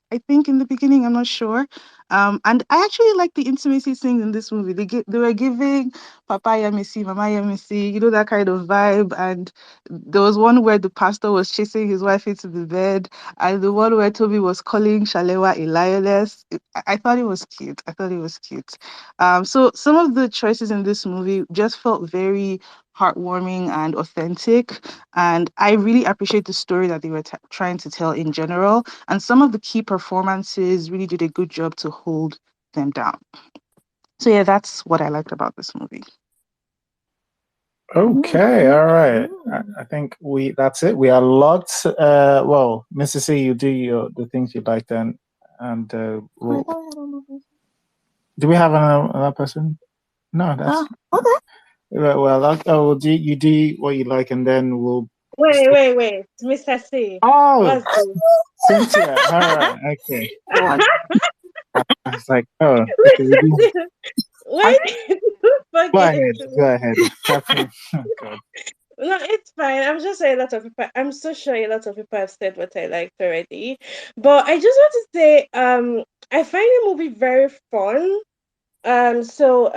in the beginning, I'm not sure. And I actually like the intimacy scenes in this movie. They were giving Papa Missy, Mama Missy, that kind of vibe. And there was one where the pastor was chasing his wife into the bed, and the one where Toby was calling Shalewa a lioness. I thought it was cute. I thought it was cute. So some of the choices in this movie just felt very heartwarming and authentic. And I really appreciate the story that they were trying to tell in general. And some of the key performances really did a good job to hold them down. So yeah, that's what I liked about this movie. Okay, all right. I think that's it. We are locked. Well, Mr. C, you do the things you like then, and we'll. Do we have another person? No, that's Okay. well. Well, you do what you like, and then we'll. Wait, Mr. C. Oh, What's this? Cynthia. All right, okay. I was like, oh, okay. Why did you forget Go me? ahead. Oh, God. No, it's fine. I'm just saying a lot of people. I'm so sure a lot of people have said what I liked already. But I just want to say, I find the movie very fun. So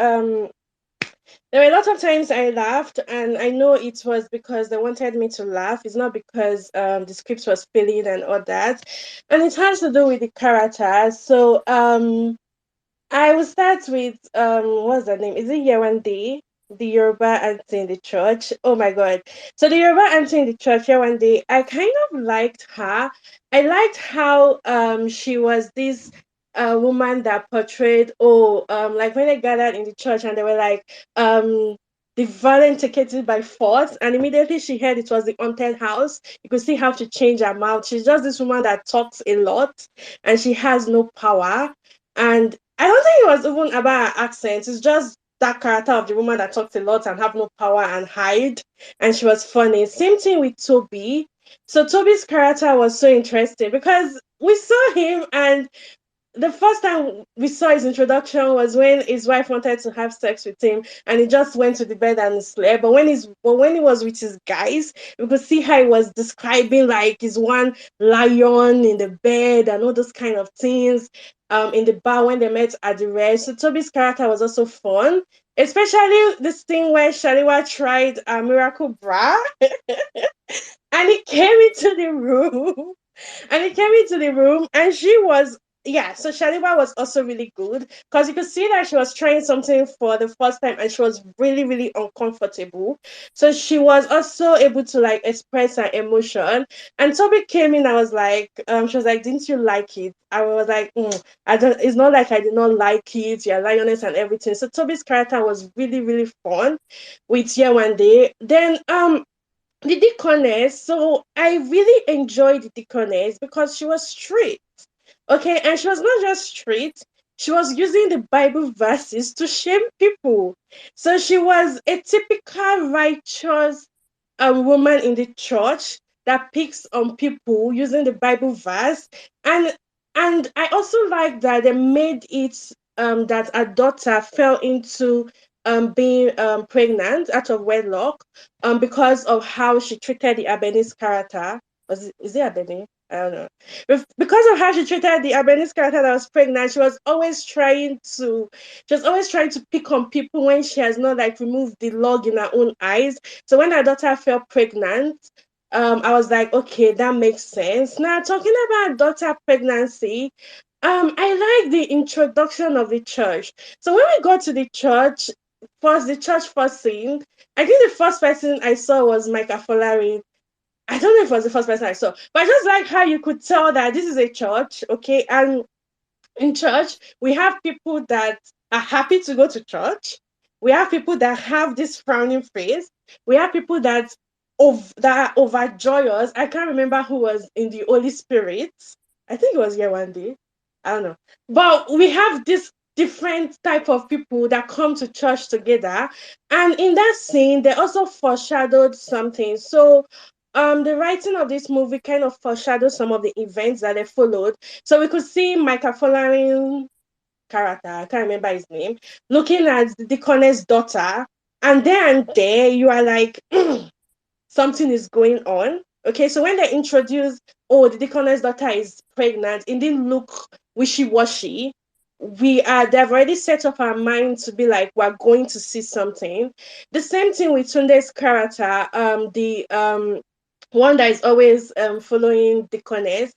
there were a lot of times I laughed, and I know it was because they wanted me to laugh. It's not because the script was failing and all that. And it has to do with the characters. So I will start with what's the name? Is it Yewande? The Yoruba auntie in the church. Oh my god. So the Yoruba auntie in the church, Yewande, I kind of liked her. I liked how she was this woman that portrayed, like when they gathered in the church and they were like the violent took it by force, and immediately she heard it was the haunted house. You could see how she changed her mouth. She's just this woman that talks a lot and she has no power. And I don't think it was even about her accent. It's just that character of the woman that talks a lot and have no power and hide, and she was funny. Same thing with Toby. So Toby's character was so interesting because we saw him, and the first time we saw his introduction was when his wife wanted to have sex with him, and he just went to the bed and slept. But when he was with his guys, we could see how he was describing like his one lion in the bed and all those kind of things. In the bar when they met Adire. So Toby's character was also fun, especially this thing where Shaliwa tried a miracle bra, and he came into the room. And he came into the room, and she was, yeah, so Shaliba was also really good because you could see that she was trying something for the first time and she was really, really uncomfortable. So she was also able to like express her emotion. And Toby came in, I was like, she was like, didn't you like it? I was like, I don't, it's not like I did not like it, yeah, lioness and everything. So Toby's character was really, really fun with Yeah One Day. Then the deaconess, so I really enjoyed the deaconess because she was strict. Okay, and she was not just strict, she was using the Bible verses to shame people. So she was a typical righteous woman in the church that picks on people using the Bible verse. And I also like that they made it that a daughter fell into being pregnant out of wedlock because of how she treated the Abenis character. Is it Abeni? I don't know. Because of how she treated the Abenis character that was pregnant, she was always trying to pick on people when she has not like removed the log in her own eyes. So when her daughter fell pregnant, I was like, okay, that makes sense. Now talking about daughter pregnancy, I like the introduction of the church. So when we got to the church, the church first scene, I think the first person I saw was Micah Folari. I don't know if it was the first person I saw, but I just like how you could tell that this is a church, okay? And in church, we have people that are happy to go to church. We have people that have this frowning face. We have people that are overjoyous. I can't remember who was in the Holy Spirit. I think it was here one day. I don't know. But we have this different type of people that come to church together. And in that scene, they also foreshadowed something. So the writing of this movie kind of foreshadowed some of the events that they followed. So we could see Micah Following character, I can't remember his name, looking at the deaconess daughter, and there you are like, something is going on. Okay, so when they introduced, oh, the deaconess daughter is pregnant, it didn't look wishy-washy. They've already set up our mind to be like, we're going to see something. The same thing with Tunde's character, the one that is always following deaconess,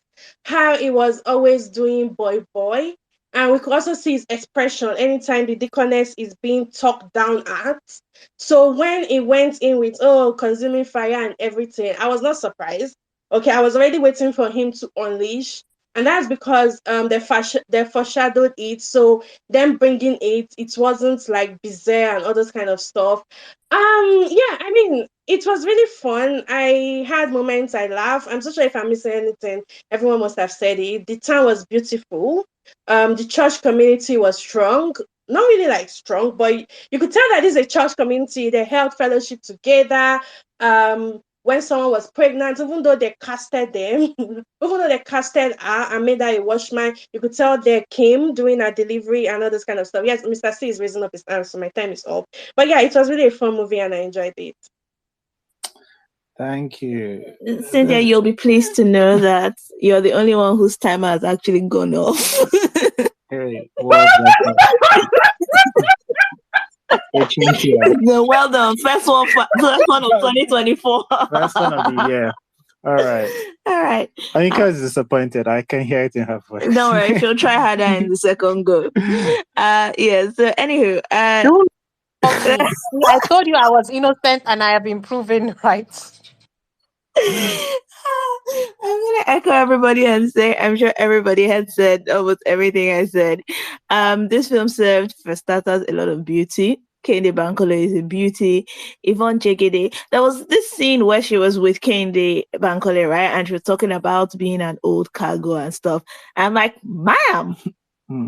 how he was always doing boy boy. And we could also see his expression anytime the deaconess is being talked down at. So when it went in with, oh, consuming fire and everything, I was not surprised. Okay, I was already waiting for him to unleash. And that's because they foreshadowed it. So them bringing it wasn't like bizarre and all those kind of stuff. Yeah, I mean, it was really fun. I had moments I laughed. I'm so sure if I'm missing anything, everyone must have said it. The town was beautiful. The church community was strong. Not really like strong, but you could tell that this is a church community. They held fellowship together. When someone was pregnant, even though they casted them, even though they casted her and made her a watchman, you could tell they came doing a delivery and all this kind of stuff. Yes, Mr. C is raising up his hand, so my time is up. But yeah, it was really a fun movie and I enjoyed it. Thank you. Cynthia, you'll be pleased to know that you're the only one whose timer has actually gone off. Hey, well No, well done. First one of 2024. First one of the year. All right. Anika is disappointed. I can hear it in her voice. Don't worry, she'll try harder in the second go. Yeah. So, anywho, I told you I was innocent, and I have been proven right. I'm gonna echo everybody and say I'm sure everybody had said almost everything I said. This film served for starters a lot of beauty. Kehinde Bankole is a beauty. Yvonne Jegede. There was this scene where she was with Kehinde Bankole, right? And she was talking about being an old cargo and stuff. I'm like, ma'am,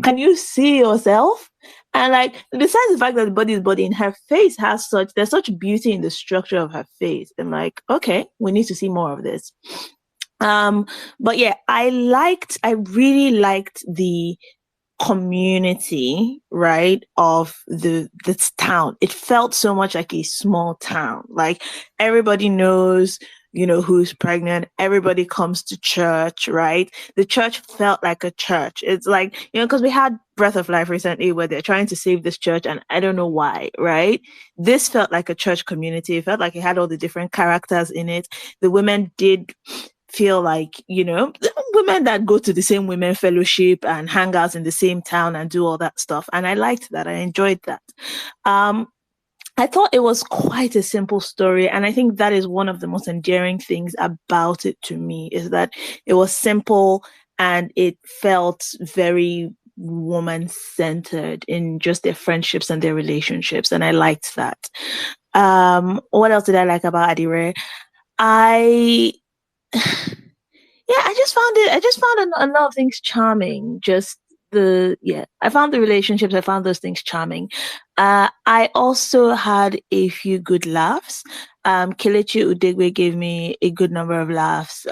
can you see yourself? And like, besides the fact that the body is body, in her face there's such beauty in the structure of her face. I'm like, okay, we need to see more of this. But yeah, I really liked the community, right, of this town. It felt so much like a small town. Like, everybody knows, who's pregnant. Everybody comes to church, right? The church felt like a church. It's like, because we had Breath of Life recently where they're trying to save this church, and I don't know why, right? This felt like a church community. It felt like it had all the different characters in it. The women did feel like, women that go to the same women fellowship and hang out in the same town and do all that stuff. And I liked that. I enjoyed that. I thought it was quite a simple story. And I think that is one of the most endearing things about it to me, is that it was simple and it felt very woman-centered in just their friendships and their relationships. And I liked that. What else did I like about Adire? I just found a lot of things charming. I found the relationships, I found those things charming. I also had a few good laughs. Kelechi Udegbe gave me a good number of laughs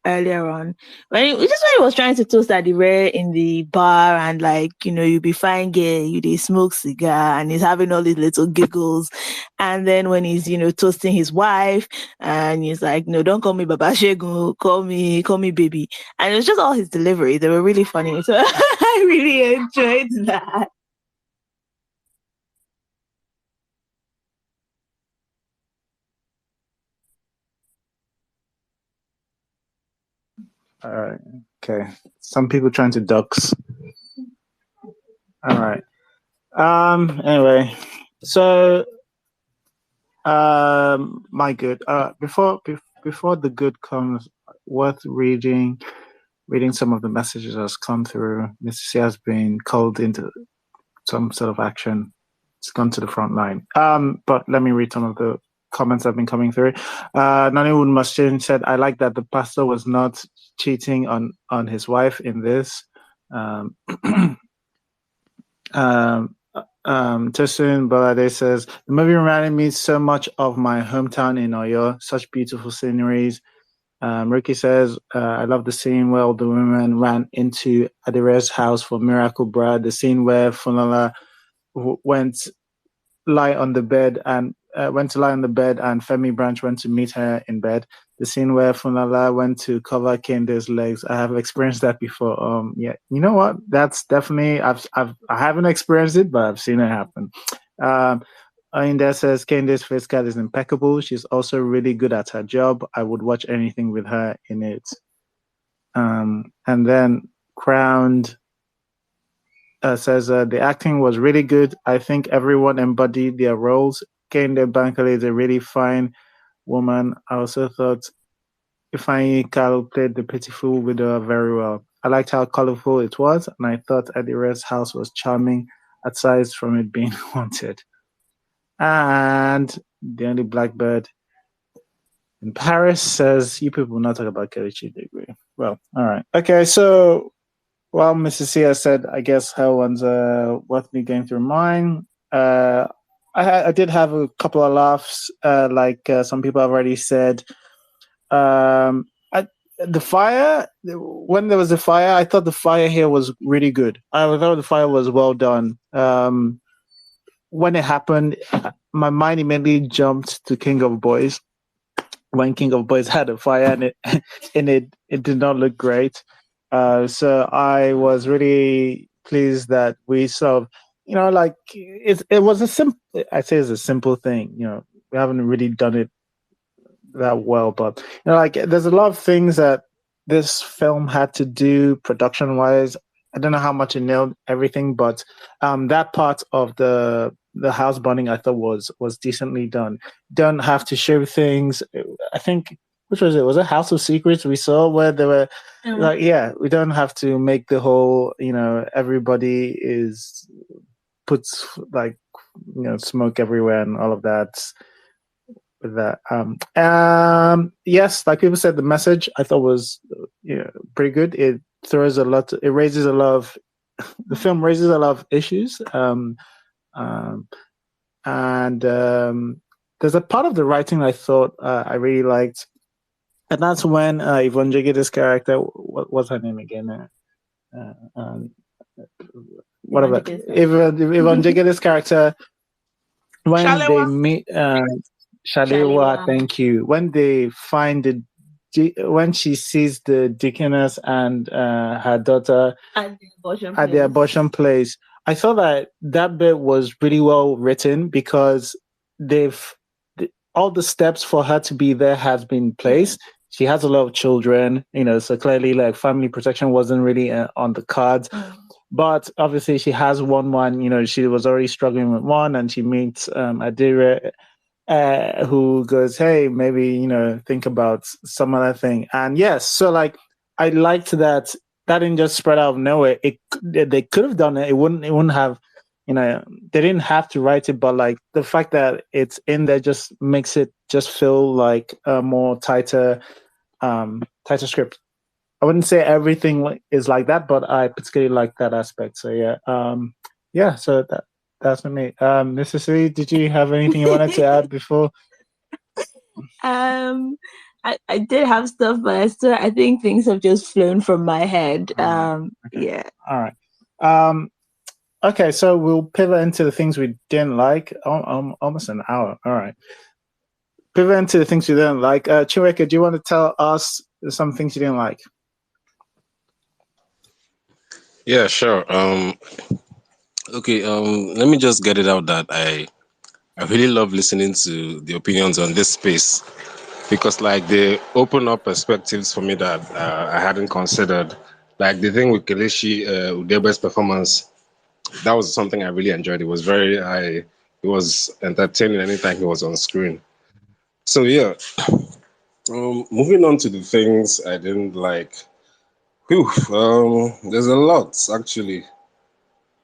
earlier on when he was trying to toast Adire in the bar, and like, you be fine girl, you they smoke cigar, and he's having all these little giggles. And then when he's toasting his wife, and he's like, no, don't call me Baba Shegun, call me baby. And it was just all his delivery. They were really funny. So I really enjoyed that. All right. Okay. Some people trying to ducks. All right. Anyway, so my good. Before the good comes, worth reading some of the messages that's come through. Mrs. C has been called into some sort of action. It's gone to the front line. But let me read some of the comments that have been coming through. Nollywood Machine said, I like that the pastor was not cheating on his wife in this. Tosin Balade says, the movie reminded me so much of my hometown in Oyo, such beautiful sceneries. Ricky says, I love the scene where the women ran into Adire's house for Miracle Bread, the scene where Funala went to lie on the bed and Femi Branch went to meet her in bed. The scene where Funala went to cover Kende's legs. I have experienced that before. Yeah, you know what? That's definitely I haven't experienced it, but I've seen it happen. Inda says Kende's face card is impeccable. She's also really good at her job. I would watch anything with her in it. And then Crowned says the acting was really good. I think everyone embodied their roles. Kende Bankole is a really fine woman. I also thought Ifeanyi Kalu played the pitiful widow very well. I liked how colorful it was, and I thought Adire's house was charming, aside from it being haunted. And the only blackbird in Paris says, you people will not talk about Kelechi Degree. Well, all right. Okay, so while Mrs. Sia said, I guess her one's worth me going through mine. I did have a couple of laughs, like some people have already said. The fire, when there was a fire, I thought the fire here was really good. I thought the fire was well done. When it happened, my mind immediately jumped to King of Boys. When King of Boys had a fire and it did not look great. So I was really pleased that we sort of, like it was I'd say it's a simple thing. We haven't really done it that well, but like there's a lot of things that this film had to do production wise. I don't know how much it nailed everything, but that part of the house burning I thought was decently done. Don't have to show things. I think, which was it? Was it House of Secrets we saw where there were we don't have to make the whole, everybody puts like, smoke everywhere and all of that. With that. Yes, like people said, the message I thought was pretty good. It raises a lot of the film raises a lot of issues. And there's a part of the writing I thought I really liked, and that's when Yvonne Jigida's character, what was her name again? Whatever. Yvonne Jigida's character, when Shalewa. they meet Shalewa, thank you. When they find when she sees the deaconess and her daughter At the abortion place, I thought that bit was really well written because all the steps for her to be there has been placed. Yeah. She has a lot of children, so clearly like family protection wasn't really on the cards. But obviously she has one, she was already struggling with one, and she meets Adire, who goes, hey, maybe, think about some other thing. And yes, so like, I liked that didn't just spread out of nowhere. They could have done it. It wouldn't have, they didn't have to write it, but like the fact that it's in there just makes it just feel like a more tighter script. I wouldn't say everything is like that, but I particularly like that aspect. So yeah. So that's for me. Mrs. C, did you have anything you wanted to add before? I did have stuff, but I think things have just flown from my head. Okay. Yeah. All right. Okay, so we'll pivot into the things we didn't like. Almost an hour. All right. Pivot into the things we didn't like. Chiweke, do you want to tell us some things you didn't like? Yeah, sure. Okay, let me just get it out that I really love listening to the opinions on this space, because like they open up perspectives for me that I hadn't considered. Like the thing with Kelechi Udebe's performance, that was something I really enjoyed. It was it was entertaining anytime he was on screen. So yeah, moving on to the things I didn't like. Whew, there's a lot actually.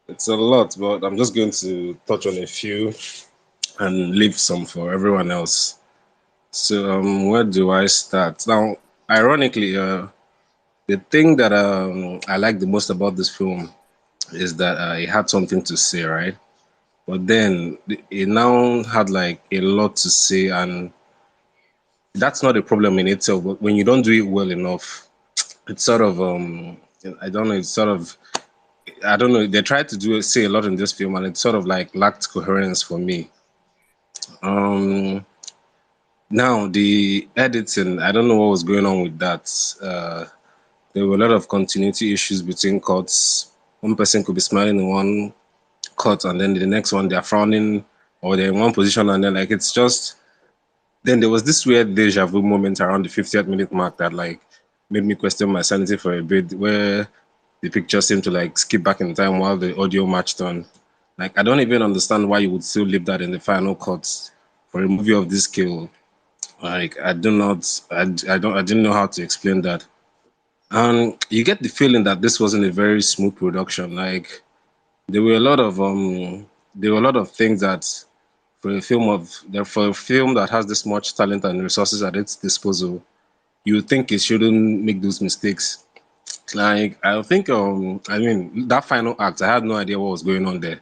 It's a lot, but I'm just going to touch on a few and leave some for everyone else. So where do I start? Now, ironically, the thing that I like the most about this film is that it had something to say, right? But then it now had like a lot to say, and that's not a problem in itself. But when you don't do it well enough, it's sort of I don't know. It's sort of I don't know. They tried to say a lot in this film, and it sort of like lacked coherence for me. Now the editing, I don't know what was going on with that. There were a lot of continuity issues between cuts. One person could be smiling in one cut, and then the next one they're frowning, or they're in one position, and then like it's just. Then there was this weird deja vu moment around the 50th minute mark that like made me question my sanity for a bit, where the picture seemed to like skip back in time while the audio matched on. Like I don't even understand why you would still leave that in the final cut for a movie of this scale. Like I didn't know how to explain that. And you get the feeling that this wasn't a very smooth production. Like there were a lot of things that for a film that has this much talent and resources at its disposal, you would think it shouldn't make those mistakes. Like I think that final act, I had no idea what was going on there.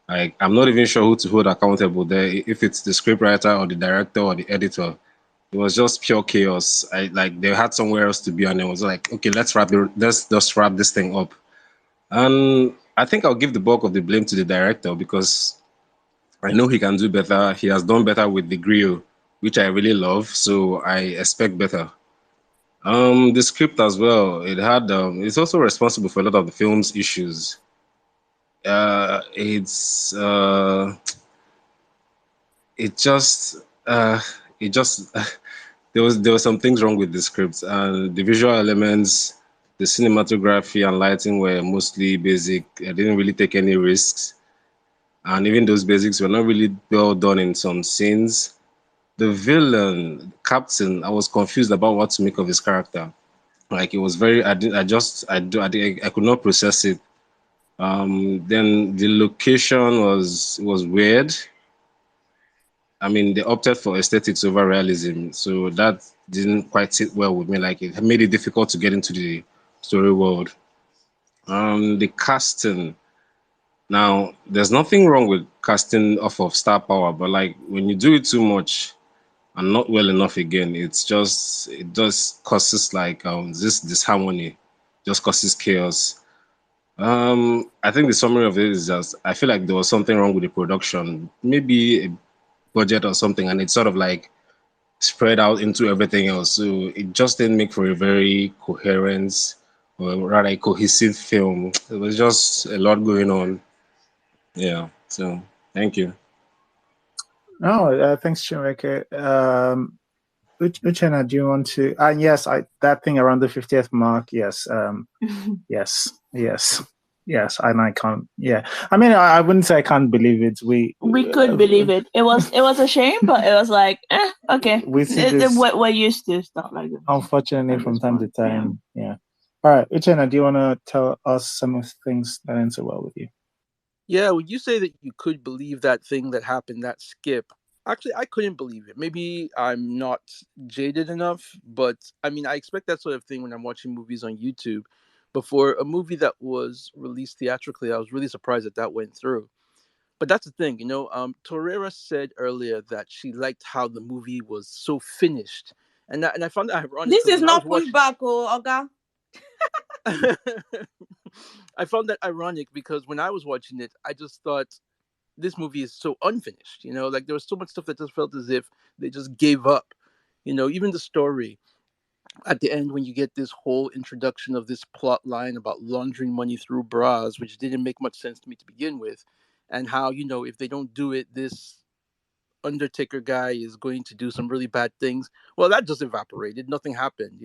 Like I'm not even sure who to hold accountable there, if it's the scriptwriter or the director or the editor. It was just pure chaos. They had somewhere else to be, and it was like, okay, let's just wrap this thing up. And I think I'll give the bulk of the blame to the director, because I know he can do better. He has done better with the grill, which I really love, so I expect better. The script as well, it's also responsible for a lot of the film's issues. It just there were some things wrong with the script, and the visual elements, the cinematography and lighting were mostly basic. I didn't really take any risks, and even those basics were not really well done in some scenes. The villain, Captain, I was confused about what to make of his character. Like it was very, I could not process it. Then the location was weird. I mean, they opted for aesthetics over realism, so that didn't quite sit well with me. Like it made it difficult to get into the story world. The casting. Now, there's nothing wrong with casting off of star power, but like when you do it too much and not well enough again, it just causes like this disharmony, just causes chaos. I think the summary of it is just I feel like there was something wrong with the production, maybe a budget or something, and it's sort of like spread out into everything else. So it just didn't make for a very coherent or rather a cohesive film. It was just a lot going on. Yeah. So thank you. Oh, thanks, Chinweke. Uchenna, do you want to? And yes, that thing around the 50th mark. Yes, yes. And I can't. Yeah, I mean, I wouldn't say I can't believe it. We could believe it. It was a shame, but it was like, okay. We see this. We're used to stuff like this. Unfortunately, from time to time. Yeah. All right, Uchenna, do you want to tell us some of the things that didn't so well with you? Yeah, when you say that you could believe that thing that happened, that skip, actually, I couldn't believe it. Maybe I'm not jaded enough, but I mean, I expect that sort of thing when I'm watching movies on YouTube. But for a movie that was released theatrically, I was really surprised that went through. But that's the thing, Torreira said earlier that she liked how the movie was so finished. And I found that ironic. This is not pushback, Oga. I found that ironic because when I was watching it, I just thought this movie is so unfinished. Like there was so much stuff that just felt as if they just gave up. Even the story at the end when you get this whole introduction of this plot line about laundering money through bras, which didn't make much sense to me to begin with, and how if they don't do it, this Undertaker guy is going to do some really bad things. Well, that just evaporated. Nothing happened.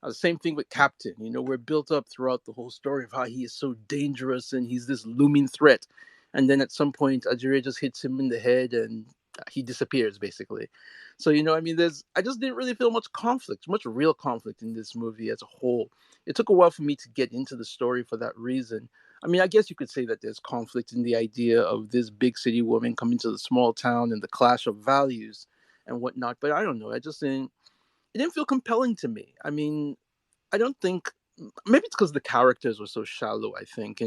The same thing with Captain. We're built up throughout the whole story of how he is so dangerous and he's this looming threat. And then at some point, Adire just hits him in the head and he disappears, basically. So, I just didn't really feel much conflict, much real conflict in this movie as a whole. It took a while for me to get into the story for that reason. I mean, I guess you could say that there's conflict in the idea of this big city woman coming to the small town and the clash of values and whatnot. But I don't know. It didn't feel compelling to me. I mean, I don't think maybe it's because the characters were so shallow. I think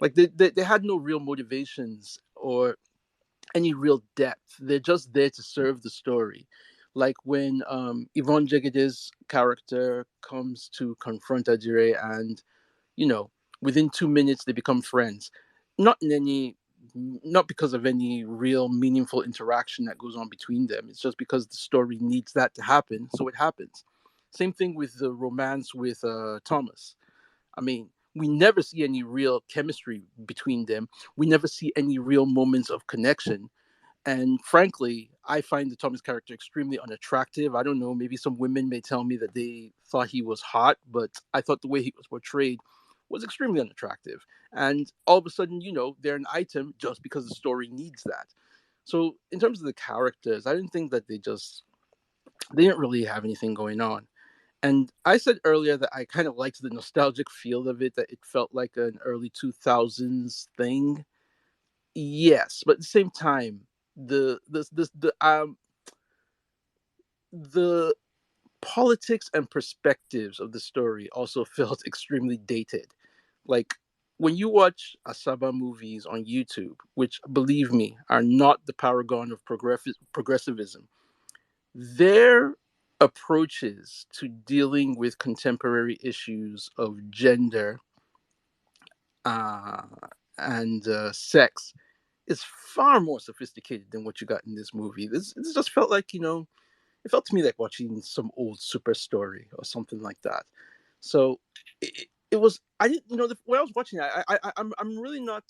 like they had no real motivations or any real depth. They're just there to serve the story. Like when Yvonne Jeged's character comes to confront Adire and within 2 minutes they become friends. Not because of any real meaningful interaction that goes on between them. It's just because the story needs that to happen, so it happens. Same thing with the romance with Thomas. I mean, we never see any real chemistry between them. We never see any real moments of connection. And frankly, I find the Thomas character extremely unattractive. I don't know, maybe some women may tell me that they thought he was hot, but I thought the way he was portrayed was extremely unattractive. And all of a sudden, they're an item just because the story needs that. So in terms of the characters, I didn't think that they didn't really have anything going on. And I said earlier that I kind of liked the nostalgic feel of it, that it felt like an early 2000s thing. Yes, but at the same time, the politics and perspectives of the story also felt extremely dated. Like when you watch Asaba movies on YouTube, which believe me are not the paragon of progressivism, their approaches to dealing with contemporary issues of gender uh, and sex is far more sophisticated than what you got in this movie. This just felt like it felt to me like watching some old super story or something like that. So it was. I didn't. When I was watching it, I'm really not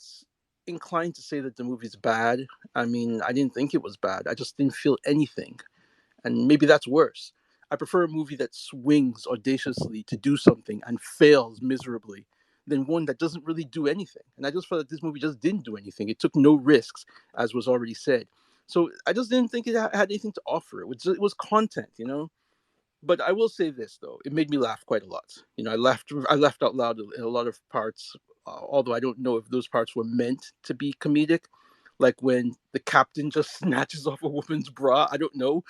inclined to say that the movie's bad. I mean, I didn't think it was bad. I just didn't feel anything, and maybe that's worse. I prefer a movie that swings audaciously to do something and fails miserably than one that doesn't really do anything. And I just felt that this movie just didn't do anything. It took no risks, as was already said. So I just didn't think it had anything to offer. It was content. But I will say this though, it made me laugh quite a lot. I laughed out loud in a lot of parts, although I don't know if those parts were meant to be comedic. Like when the captain just snatches off a woman's bra. I don't know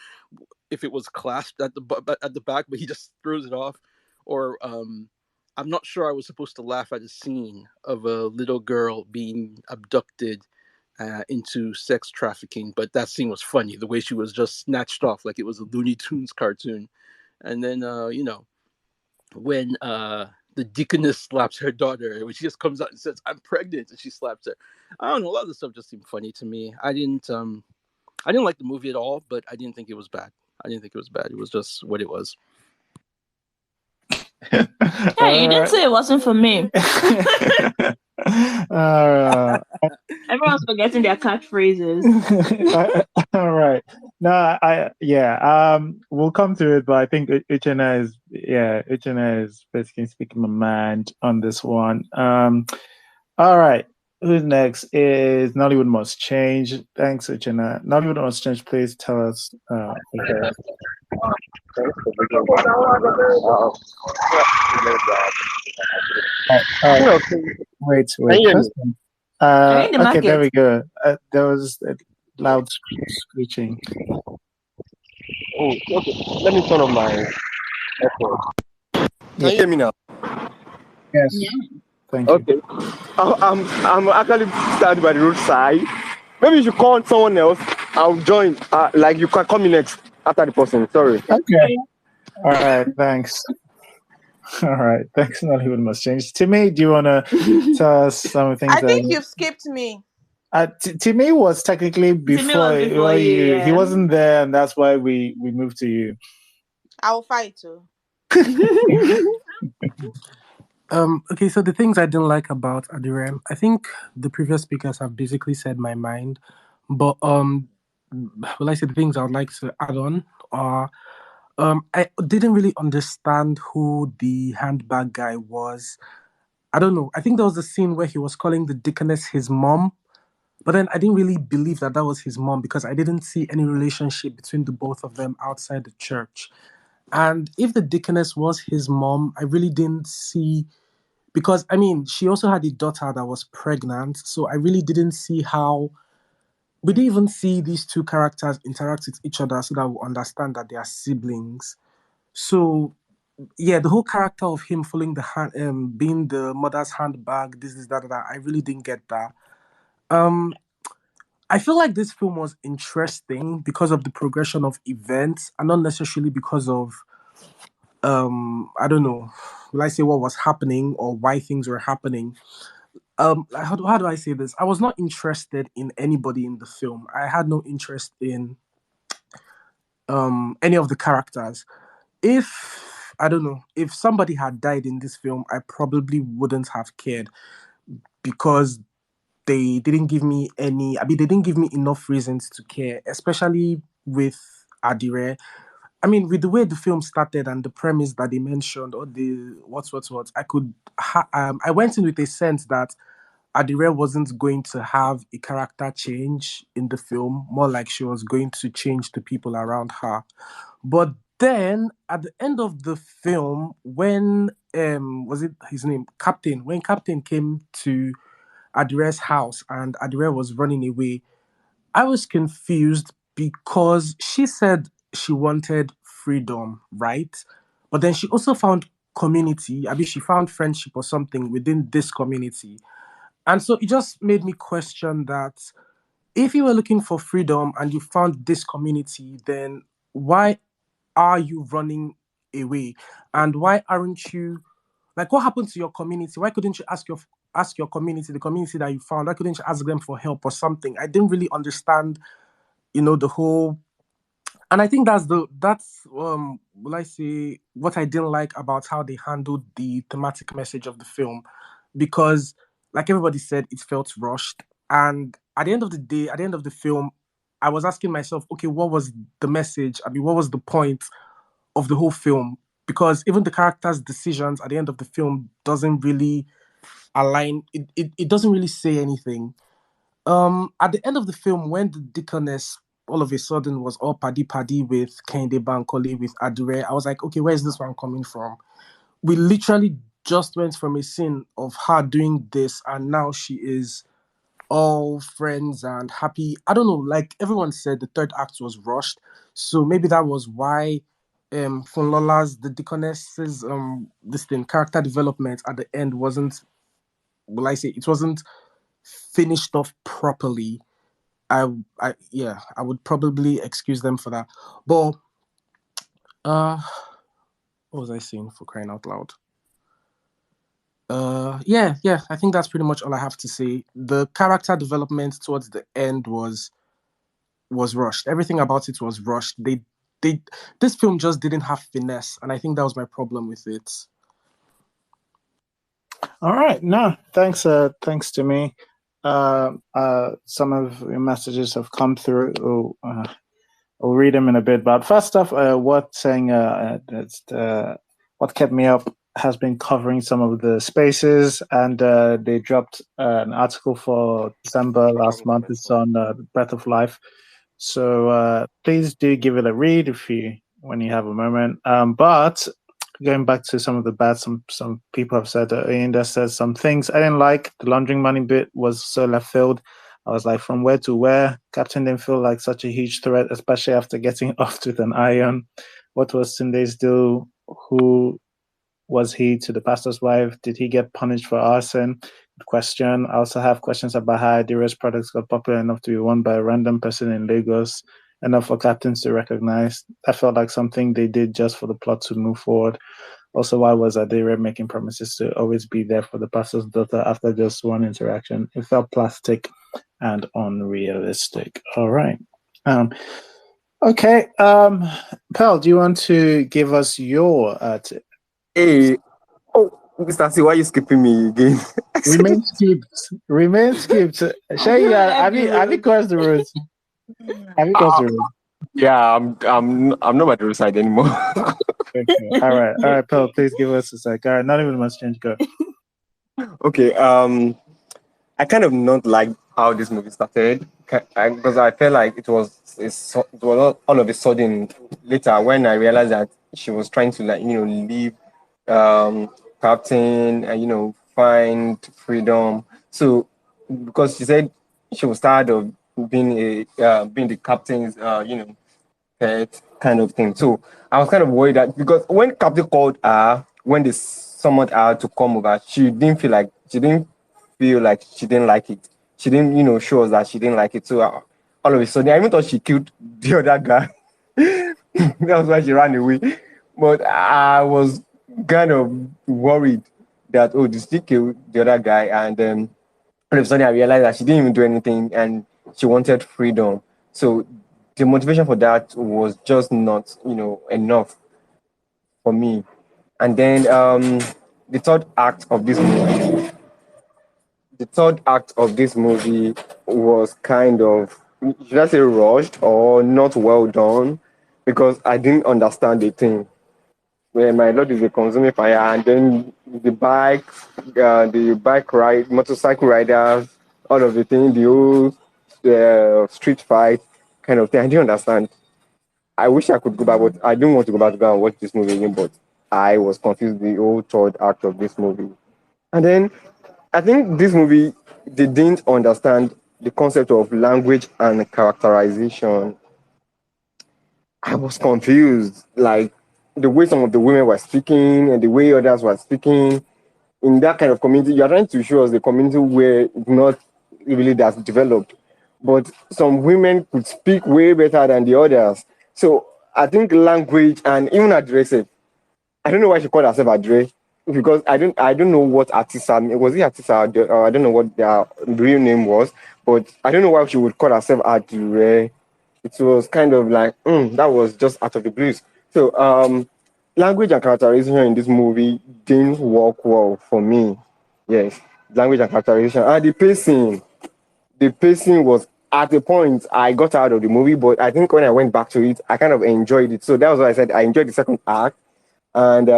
if it was clasped at the back, but he just throws it off. Or I'm not sure I was supposed to laugh at a scene of a little girl being abducted into sex trafficking, but that scene was funny. The way she was just snatched off like it was a Looney Tunes cartoon. And then, when the deaconess slaps her daughter, when she just comes out and says, "I'm pregnant," and she slaps her. I don't know. A lot of the stuff just seemed funny to me. I didn't like the movie at all, but I didn't think it was bad. It was just what it was. Hey, you didn't say it wasn't for me. Everyone's forgetting their catchphrases. All right. No, we'll come to it, but I think Uchenna is basically speaking my mind on this one. All right. Who's next is Nollywood Must Change. Thanks, Uchenna. Nollywood Must Change, please tell us. Okay. Wait. Okay, there we go. There was a loud screeching. Oh, okay. Let me turn on my echo. Can you hear me now? Yes. Yeah. Thank you. Okay. I'm actually standing by the roadside. Maybe you should call someone else. I'll join. Like you can call me next after the person. Sorry. Okay. All right. Thanks. All right. Thanks. Nollywood Must Change. Timmy, do you want to tell us some things? I think you've skipped me. Timmy was technically before you. Yeah. He wasn't there, and that's why we moved to you. I'll fight too. Okay, so the things I didn't like about Adire, I think the previous speakers have basically said my mind, but will I say the things I would like to add on are I didn't really understand who the handbag guy was. I don't know. I think there was a scene where he was calling the deaconess his mom, but then I didn't really believe that was his mom because I didn't see any relationship between the both of them outside the church. And if the deaconess was his mom, I really didn't see, because I mean, she also had a daughter that was pregnant, so I really didn't see how we didn't even see these two characters interact with each other so that we understand that they are siblings. So yeah, the whole character of him following the hand, being the mother's handbag, this is that. I really didn't get that. I feel like this film was interesting because of the progression of events, and not necessarily because of I don't know, will I say what was happening or why things were happening. How do I say this? I was not interested in anybody in the film. I had no interest in any of the characters. If I don't know, if somebody had died in this film, I probably wouldn't have cared because they didn't give me they didn't give me enough reasons to care, especially with Adire. I mean, with the way the film started and the premise that they mentioned, or the what, I went in with a sense that Adire wasn't going to have a character change in the film, more like she was going to change the people around her. But then at the end of the film, when was it his name? Captain, when Captain came to Adire's house and Adire was running away, I was confused because she said she wanted freedom, right? But then she also found community. I mean, she found friendship or something within this community. And so it just made me question that if you were looking for freedom and you found this community, then why are you running away? And why aren't you, like, what happened to your community? Why couldn't you ask your community, the community that you found, why couldn't you ask them for help or something? I didn't really understand, the whole. And I think that's will I say what I didn't like about how they handled the thematic message of the film, because like everybody said, it felt rushed. And at the end of the day, at the end of the film, I was asking myself, okay, what was the message? I mean, what was the point of the whole film? Because even the characters' decisions at the end of the film doesn't really align. It doesn't really say anything. At the end of the film, when the deaconess all of a sudden was all paddy with Kende Bankole, with Adire, I was like, okay, where is this one coming from? We literally just went from a scene of her doing this, and now she is all friends and happy. I don't know, like everyone said, the third act was rushed. So maybe that was why Funlola's, the deaconess's this thing, character development at the end wasn't, will I say, it wasn't finished off properly. I would probably excuse them for that. But what was I saying, for crying out loud? Yeah, I think that's pretty much all I have to say. The character development towards the end was rushed. Everything about it was rushed. This film just didn't have finesse, and I think that was my problem with it. All right, no, thanks. Thanks to me. Some of your messages have come through. I'll read them in a bit. But first off, what kept me up has been covering some of the spaces, and they dropped an article for December last month. It's on Breath of Life. So please do give it a read when you have a moment. But going back to some of the bad, some people have said, Inda said some things I didn't like. The laundering money bit was so left field. I was like, from where to where? Captain didn't feel like such a huge threat, especially after getting off with an iron. What was Tunde's deal? Who was he to the pastor's wife? Did he get punished for arson? Good question. I also have questions about how Adire's products got popular enough to be worn by a random person in Lagos, enough for captains to recognize. That felt like something they did just for the plot to move forward. Also, why was Adire making promises to always be there for the pastor's daughter after just one interaction? It felt plastic and unrealistic. All right. Okay. Pearl, do you want to give us your Hey, Mr. C, why are you skipping me again? Remain skipped. Shay, have you crossed the road? Have you crossed the road? Yeah, I'm not by the roadside anymore. Okay. All right, Pearl, please give us a sec. All right, not even much change. Go. Okay. I kind of not like how this movie started because I felt like it was all of a sudden later when I realized that she was trying to leave Captain and find freedom. So because she said she was tired of being the captain's pet kind of thing. So I was kind of worried that because when Captain called her, when they summoned her to come over, she didn't feel like she didn't like it. She didn't, show us that she didn't like it. So all of a sudden, I even thought she killed the other guy. That was why she ran away. But I was kind of worried that, did she kill the other guy? And then all of a sudden, I realized that she didn't even do anything and she wanted freedom. So the motivation for that was just not, enough for me. And then the third act of this movie was kind of, should I say, rushed or not well done, because I didn't understand the thing. Where my lord is a consuming fire, and then the bike ride, motorcycle riders, all of the thing, the whole street fight kind of thing. I didn't understand. I wish I could go back, but I didn't want to go back to go and watch this movie again. But I was confused the whole third act of this movie. And then I think this movie, they didn't understand the concept of language and characterization. I was confused, like the way some of the women were speaking and the way others were speaking in that kind of community. You're trying to show us the community where it's not really that developed, but some women could speak way better than the others. So I think language and even address it. I don't know why she called herself Adire, because I don't know what Atisa was. It Atisa? Or I don't know what their real name was, but I don't know why she would call herself Adire. It was kind of like that was just out of the blues. So language and characterization in this movie didn't work well for me. Yes, language and characterization and the pacing. The pacing was at the point I got out of the movie, but I think when I went back to it, I kind of enjoyed it. So that was why I said I enjoyed the second act, and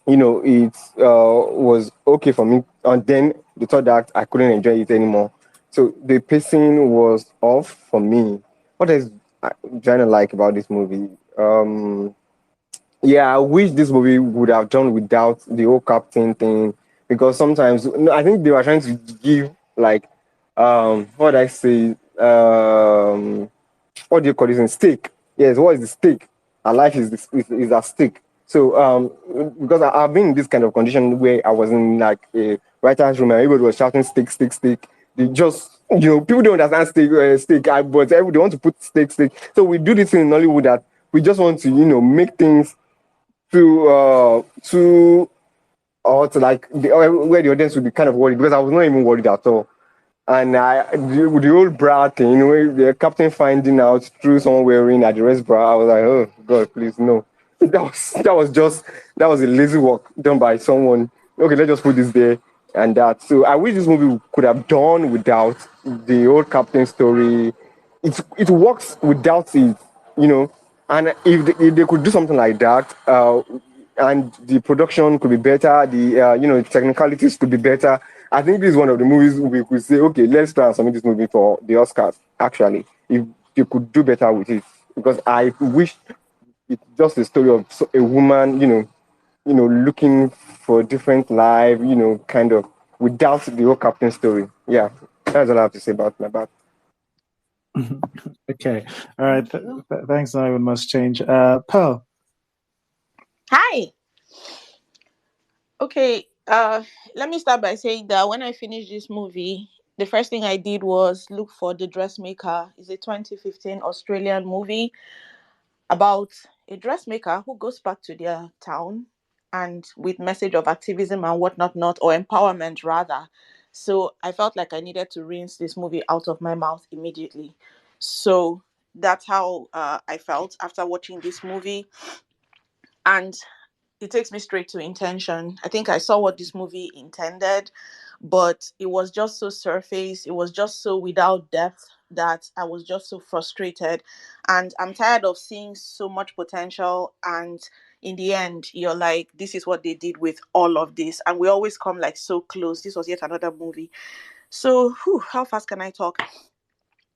it was okay for me. And then the third act, I couldn't enjoy it anymore. So the pacing was off for me. What is I'm trying to like about this movie? Yeah, I wish this movie would have done without the whole captain thing, because sometimes no, I think they were trying to give like what I say what do you call this in stake? Yes, what is the stake? Her life is at stake. So because I've been in this kind of condition where I was in like a writer's room and everybody was shouting stake, stake, stake. They just, people don't understand stake, stake, but everybody want to put stake, stake. So we do this in Nollywood that we just want to, make things to or to like where the audience would be kind of worried, because I was not even worried at all. And with the old bra thing, the captain finding out through someone wearing Adire's bra, I was like, oh God, please no. That was a lazy work done by someone. Okay, let's just put this there and that. So I wish this movie could have done without the old captain story. It works without it, you know. And if they could do something like that, and the production could be better, the technicalities could be better. I think this is one of the movies we could say, okay, let's try and submit this movie for the Oscars. Actually, if they could do better with it, because I wish it's just a story of a woman, looking for a different life, kind of without the whole captain story. Yeah, that's all I have to say about. Okay, all right. Thanks. I must change. Pearl. Hi. Okay, let me start by saying that when I finished this movie, the first thing I did was look for The Dressmaker. It's a 2015 Australian movie about a dressmaker who goes back to their town and with message of activism and whatnot, not or empowerment rather. So I felt like I needed to rinse this movie out of my mouth immediately. So that's how I felt after watching this movie. And it takes me straight to intention. I think I saw what this movie intended, but it was just so surface. It was just so without depth that I was just so frustrated. And I'm tired of seeing so much potential. And in the end, you're like, this is what they did with all of this. And we always come like so close. This was yet another movie. So, how fast can I talk?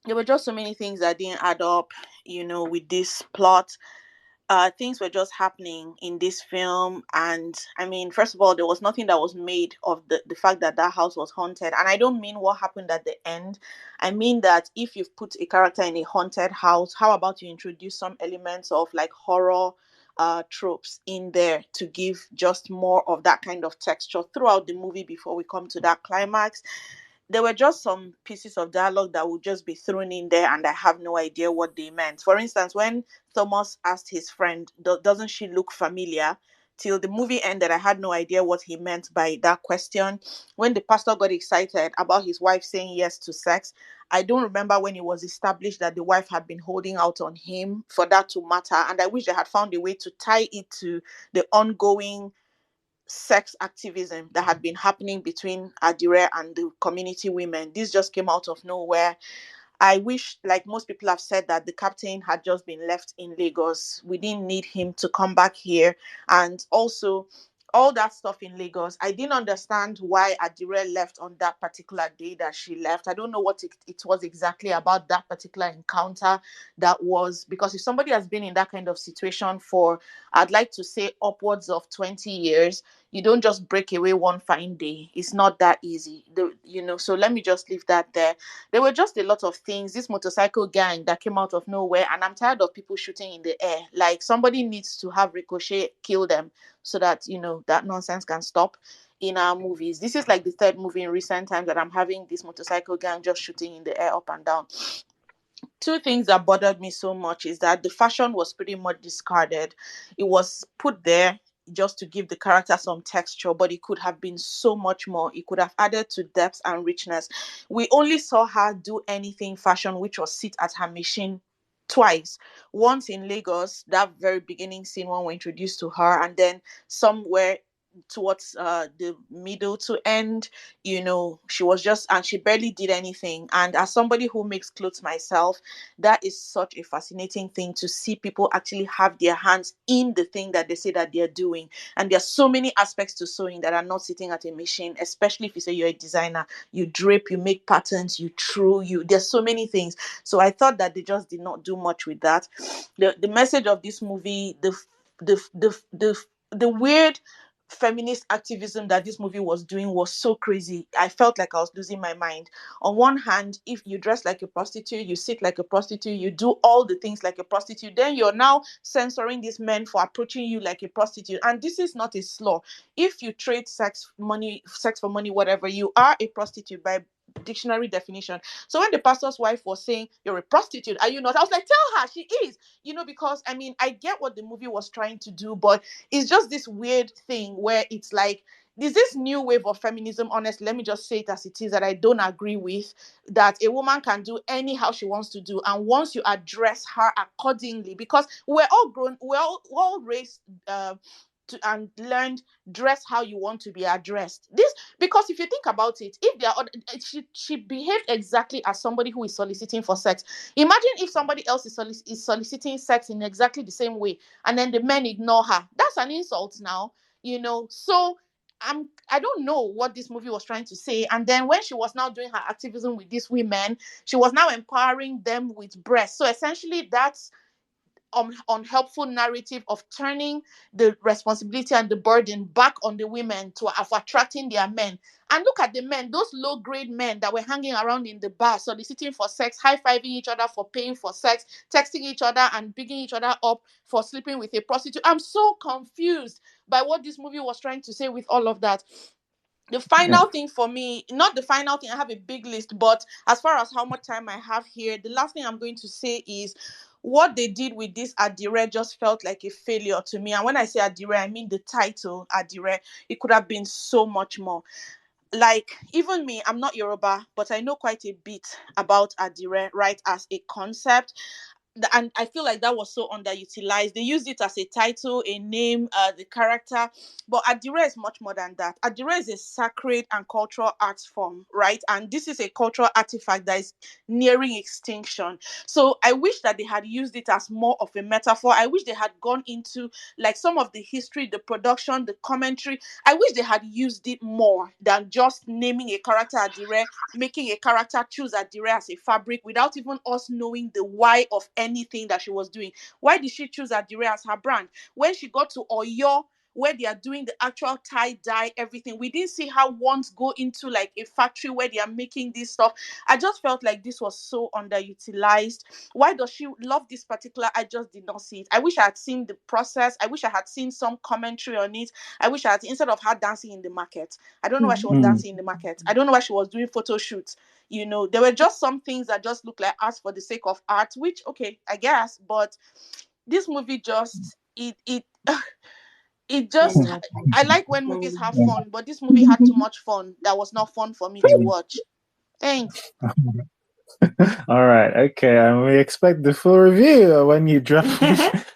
There were just so many things that didn't add up, with this plot. Things were just happening in this film. And I mean, first of all, there was nothing that was made of the fact that that house was haunted. And I don't mean what happened at the end. I mean that if you've put a character in a haunted house, how about you introduce some elements of like horror tropes in there to give just more of that kind of texture throughout the movie before we come to that climax. There were just some pieces of dialogue that would just be thrown in there and I have no idea what they meant. For instance, when Thomas asked his friend, doesn't she look familiar? Till the movie ended, I had no idea what he meant by that question. When the pastor got excited about his wife saying yes to sex, I don't remember when it was established that the wife had been holding out on him for that to matter. And I wish they had found a way to tie it to the ongoing sex activism that had been happening between Adire and the community women. This just came out of nowhere. I wish, like most people have said, that the captain had just been left in Lagos. We didn't need him to come back here. And also, all that stuff in Lagos, I didn't understand why Adire left on that particular day that she left. I don't know what it was exactly about that particular encounter that was, because if somebody has been in that kind of situation for, I'd like to say, upwards of 20 years, you don't just break away one fine day. It's not that easy. So let me just leave that there. There were just a lot of things. This motorcycle gang that came out of nowhere, and I'm tired of people shooting in the air. Like, somebody needs to have Ricochet kill them so that that nonsense can stop in our movies. This is like the third movie in recent times that I'm having this motorcycle gang just shooting in the air up and down. Two things that bothered me so much is that the fashion was pretty much discarded. It was put there just to give the character some texture, but it could have been so much more. It could have added to depth and richness. We only saw her do anything fashion, which was sit at her machine twice. Once in Lagos, that very beginning scene when we're introduced to her, and then somewhere towards the middle to end, she was just, and she barely did anything. And as somebody who makes clothes myself, that is such a fascinating thing to see people actually have their hands in the thing that they say that they're doing. And there's so many aspects to sewing that are not sitting at a machine, especially if you say you're a designer. You drape, you make patterns, you there's so many things. So I thought that they just did not do much with that. The message of this movie, the weird feminist activism that this movie was doing was so crazy. I felt like I was losing my mind. On one hand, if you dress like a prostitute, you sit like a prostitute, you do all the things like a prostitute, then you're now censoring these men for approaching you like a prostitute. And this is not a slaw. If you trade sex for money, whatever, you are a prostitute by dictionary definition. So when the pastor's wife was saying, "You're a prostitute, are you not?" I was like, tell her she is, because I mean, I get what the movie was trying to do, but it's just this weird thing where it's like, is this new wave of feminism, honestly, let me just say it as it is, that I don't agree with, that a woman can do anyhow she wants to do, and once you address her accordingly, because we're all grown, we're all raised and learned, dress how you want to be addressed. This, because if you think about it, if they are, she behaved exactly as somebody who is soliciting for sex. Imagine if somebody else is soliciting sex in exactly the same way, and then the men ignore her. That's an insult now, So I don't know what this movie was trying to say. And then when she was now doing her activism with these women, she was now empowering them with breasts. So essentially, that's unhelpful narrative of turning the responsibility and the burden back on the women of attracting their men. And look at the men, those low-grade men that were hanging around in the bar, soliciting for sex, high-fiving each other for paying for sex, texting each other and bigging each other up for sleeping with a prostitute. I'm so confused by what this movie was trying to say with all of that. The final thing for me, not the final thing, I have a big list, but as far as how much time I have here, the last thing I'm going to say is what they did with this Adire just felt like a failure to me. And when I say Adire, I mean the title Adire. It could have been so much more. Like, even me, I'm not Yoruba, but I know quite a bit about Adire, right, as a concept. And I feel like that was so underutilized. They used it as a title, a name, the character, but Adire is much more than that. Adire is a sacred and cultural art form, right? And this is a cultural artifact that is nearing extinction. So I wish that they had used it as more of a metaphor. I wish they had gone into like some of the history, the production, the commentary. I wish they had used it more than just naming a character Adire, making a character choose Adire as a fabric without even us knowing the why of anything that she was doing. Why did she choose Adire as her brand? When she got to Oyo, where they are doing the actual tie-dye, everything, we didn't see her once go into like a factory where they are making this stuff. I just felt like this was so underutilized. Why does she love this particular? I just did not see it. I wish I had seen the process. I wish I had seen some commentary on it. I wish I had, instead of her dancing in the market. I don't know why she was dancing in the market. I don't know why she was doing photo shoots. There were just some things that just look like art for the sake of art, which, okay, I guess, but this movie just, it just, I like when movies have fun, but this movie had too much fun that was not fun for me to watch. Thanks. All right, okay, and we expect the full review when you drop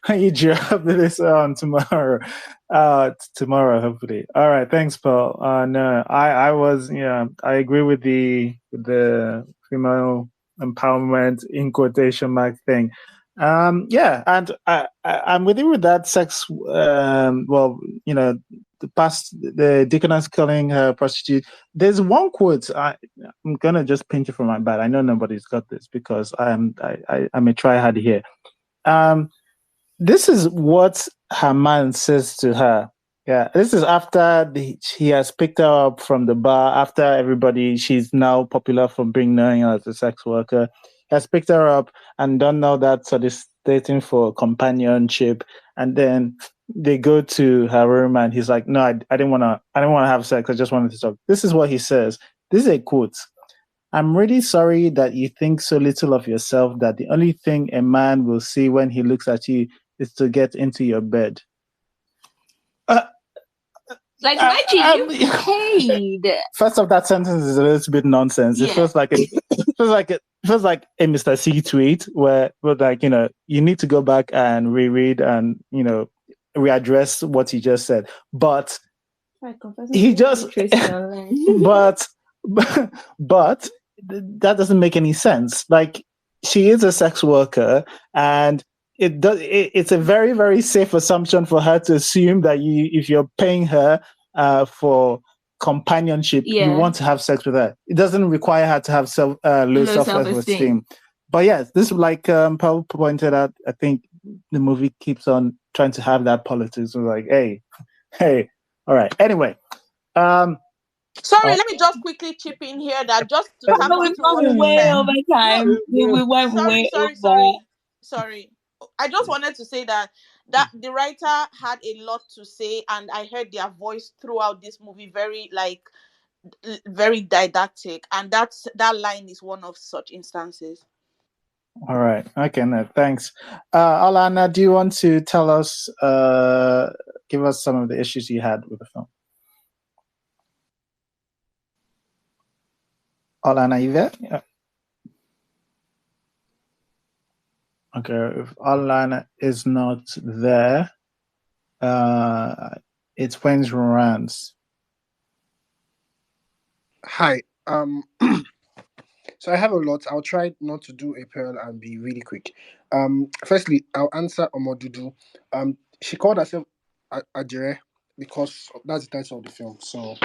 this on tomorrow. Tomorrow, hopefully. All right, thanks, Paul. No, I was, I agree with the female empowerment in quotation mark thing. And I'm with you with that sex. The deaconess calling her prostitute. There's one quote. I'm gonna just pinch it from my bad. I know nobody's got this because I'm a tryhard here. This is what her man says to her. Yeah, this is after he has picked her up from the bar. After everybody, she's now popular for being known as a sex worker. He has picked her up and done now that soliciting for companionship, and then they go to her room and he's like, "No, I didn't want to have sex. I just wanted to talk." This is what he says. This is a quote. "I'm really sorry that you think so little of yourself that the only thing a man will see when he looks at you is to get into your bed." Like, imagine you paid. First off, that sentence is a little bit nonsense. Yeah. It feels like a Mr. C tweet where like, you need to go back and reread and, readdress what he just said. But he just, but that doesn't make any sense. Like, she is a sex worker, and it's a very, very safe assumption for her to assume that if you're paying her for companionship, you want to have sex with her. It doesn't require her to have low self-esteem. But yes, this, like Paul pointed out, I think the movie keeps on trying to have that politics of like, hey, All right. Anyway, Sorry, let me just quickly chip in here that just to tap No, we've onto gone what you way said. over No, time. We went way over. sorry. I just wanted to say that the writer had a lot to say, and I heard their voice throughout this movie, very very didactic, and that line is one of such instances. all right. Okay, no, thanks. Alana, do you want to tell us, give us some of the issues you had with the film? Alana, you there? Yeah. Okay, if Alana is not there, it's Wayne's Rants. Hi. So I have a lot. I'll try not to do a pearl and be really quick. Firstly, I'll answer Omodudu. She called herself Adire because that's the title of the film. So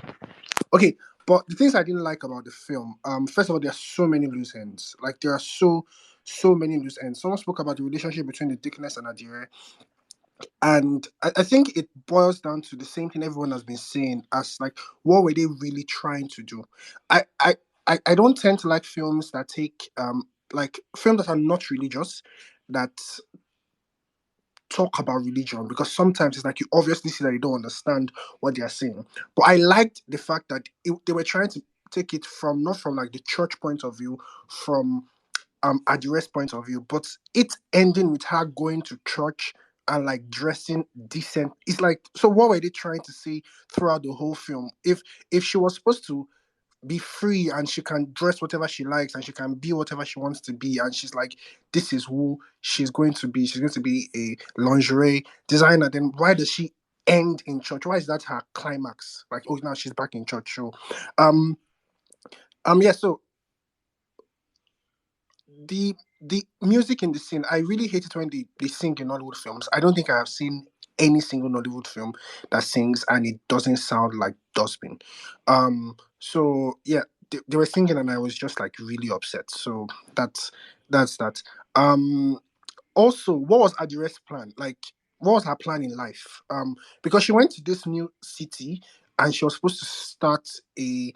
okay, but the things I didn't like about the film, first of all, there are so many loose ends. Like there are so many loose ends. Someone spoke about the relationship between the Dickness and Adire, and I think it boils down to the same thing everyone has been saying as like what were they really trying to do. I don't tend to like films that take like films that are not religious, that talk about religion, because sometimes it's like you obviously see that you don't understand what they are saying. But I liked the fact that they were trying to take it from not from like the church point of view, from Adire's point of view, but it ending with her going to church and like dressing decent. It's like, so what were they trying to say throughout the whole film? If she was supposed to be free and she can dress whatever she likes and she can be whatever she wants to be, and she's like, this is who she's going to be. She's going to be a lingerie designer. Then why does she end in church? Why is that her climax? Like, oh, now she's back in church. So, yeah. So the music in the scene, I really hate it when they sing in Nollywood films. I don't think I have seen any single Nollywood film that sings and it doesn't sound like dustbin. So yeah, they were singing and I was just like really upset. So that's that. Also, what was Adire's plan? Like, what was her plan in life? Because she went to this new city and she was supposed to start a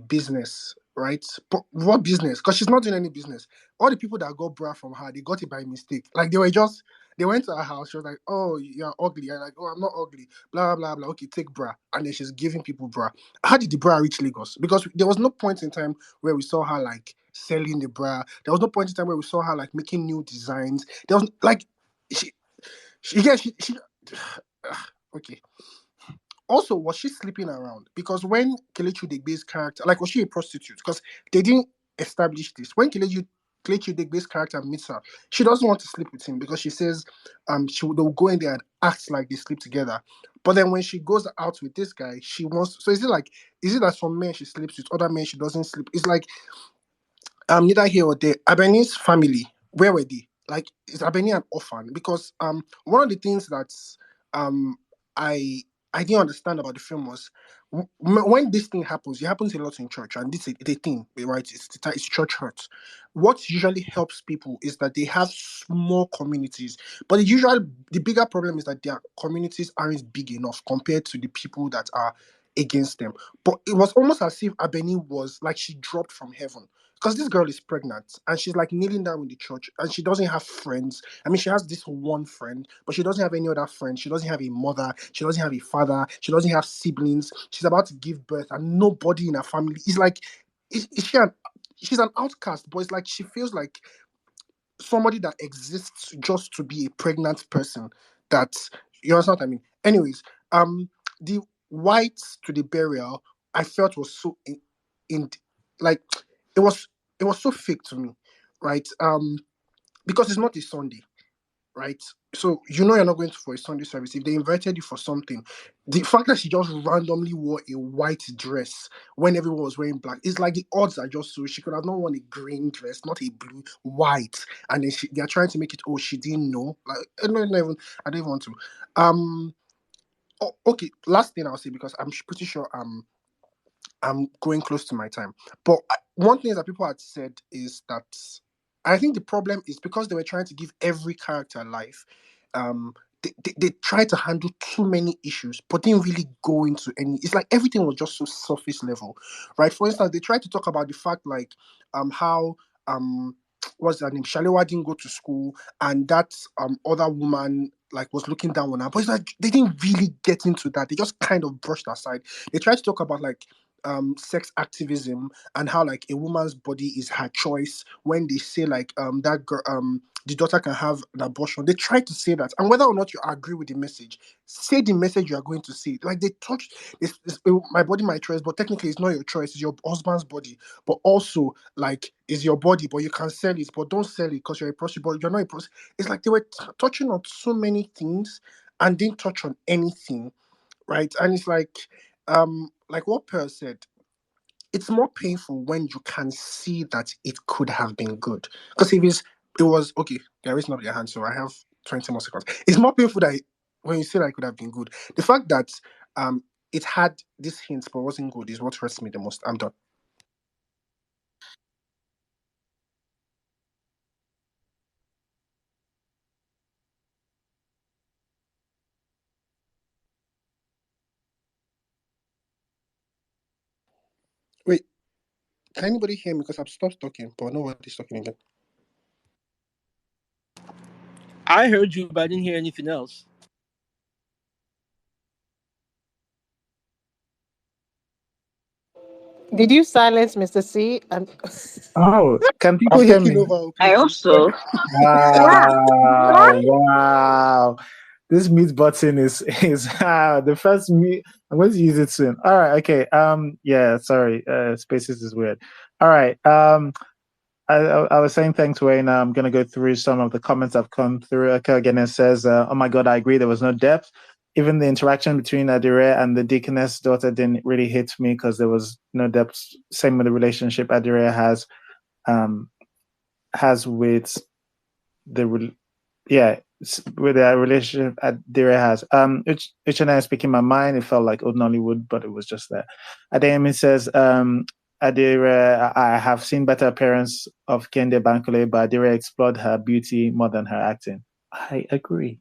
business, right? But what business? Because she's not doing any business. All the people that got bra from her, they got it by mistake. Like they went to her house. She was like, "Oh, you're ugly." I'm like, "Oh, I'm not ugly." Blah blah blah. Okay, take bra, and then she's giving people bra. How did the bra reach Lagos? Because there was no point in time where we saw her like selling the bra. There was no point in time where we saw her like making new designs. There was like she okay. Also, was she sleeping around? Because when Kelechi Udegbe's character, like, was she a prostitute? Because they didn't establish this. When Kelechi Udegbe's character meets her, she doesn't want to sleep with him because she says, they'll go in there and act like they sleep together. But then when she goes out with this guy, she wants. So is it that some men she sleeps with, other men she doesn't sleep? It's like neither here or there. Abeni's family, where were they? Like, is Abeni an orphan? Because one of the things that um I I didn't understand about the film was when this thing happens, it happens a lot in church, and this is the thing, right? It's church hurt. What usually helps people is that they have small communities, but the bigger problem is that their communities aren't big enough compared to the people that are against them. But it was almost as if Abeni was like she dropped from heaven, because this girl is pregnant and she's like kneeling down in the church and she doesn't have friends. I mean, she has this one friend, but she doesn't have any other friends. She doesn't have a mother. She doesn't have a father. She doesn't have siblings. She's about to give birth and nobody in her family is like, is she she's an outcast, but it's like she feels like somebody that exists just to be a pregnant person. That, you understand what I mean? Anyways, the whites to the burial, I felt was so in like it was it was so fake to me, right? Because it's not a Sunday, right? So you're not going for a Sunday service. If they invited you for something, the fact that she just randomly wore a white dress when everyone was wearing black, it's like the odds are just so, she could have not worn a green dress, not a blue, white, and then they're trying to make it, oh, she didn't know. Like, I don't even want to. Okay, last thing I'll say, because I'm pretty sure I'm going close to my time. But one thing that people had said is that I think the problem is because they were trying to give every character life. they tried to handle too many issues, but didn't really go into any. It's like everything was just so surface level, right? For instance, they tried to talk about the fact like how what's her name? Shalewa didn't go to school, and that other woman like was looking down on her. But it's like they didn't really get into that. They just kind of brushed aside. They tried to talk about like sex activism and how like a woman's body is her choice when they say like that girl the daughter can have an abortion. They try to say that, and whether or not you agree with the message, say the message you are going to say. Like they touch my body, my choice, but technically it's not your choice. It's your husband's body, but also like it's your body, but you can sell it, but don't sell it because you're a prostitute. But you're not a prostitute. It's like they were touching on so many things and didn't touch on anything, right? And it's like what Pearl said, it's more painful when you can see that it could have been good. Because if it was okay, they're raising up their hand, so I have 20 more seconds. It's more painful that when you say that it could have been good. The fact that it had these hints but wasn't good is what hurts me the most. I'm done. Wait, can anybody hear me? Because I've stopped talking, but nobody's talking again. I heard you, but I didn't hear anything else. Did you silence Mr. C? Oh, can people I'm hear taking me? over. I hope so. Wow, wow. This mute button is the first mute. I'm going to use it soon. All right, okay. Yeah, sorry. Spaces is weird. All right. I was saying thanks, Wayne. I'm going to go through some of the comments I've come through. Again, says, "Oh my God, I agree. There was no depth. Even the interaction between Adire and the deaconess daughter didn't really hit me because there was no depth. Same with the relationship Adire has with the with the relationship Adire has. Uchenna speaking my mind. It felt like old Nollywood, but it was just there. Adeyemi says, Adire, I have seen better appearance of Kende Bankole, but Adire explored her beauty more than her acting. I agree.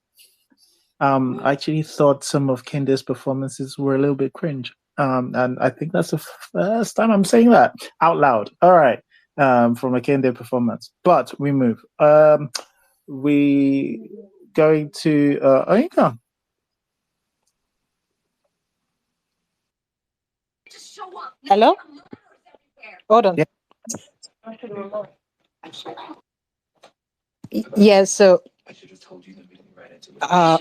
I actually thought some of Kende's performances were a little bit cringe. And I think that's the first time I'm saying that out loud. All right. From a Kende performance. But we move. We going to Oyinka. Hello? Hold on. Yeah. Yeah, so I'm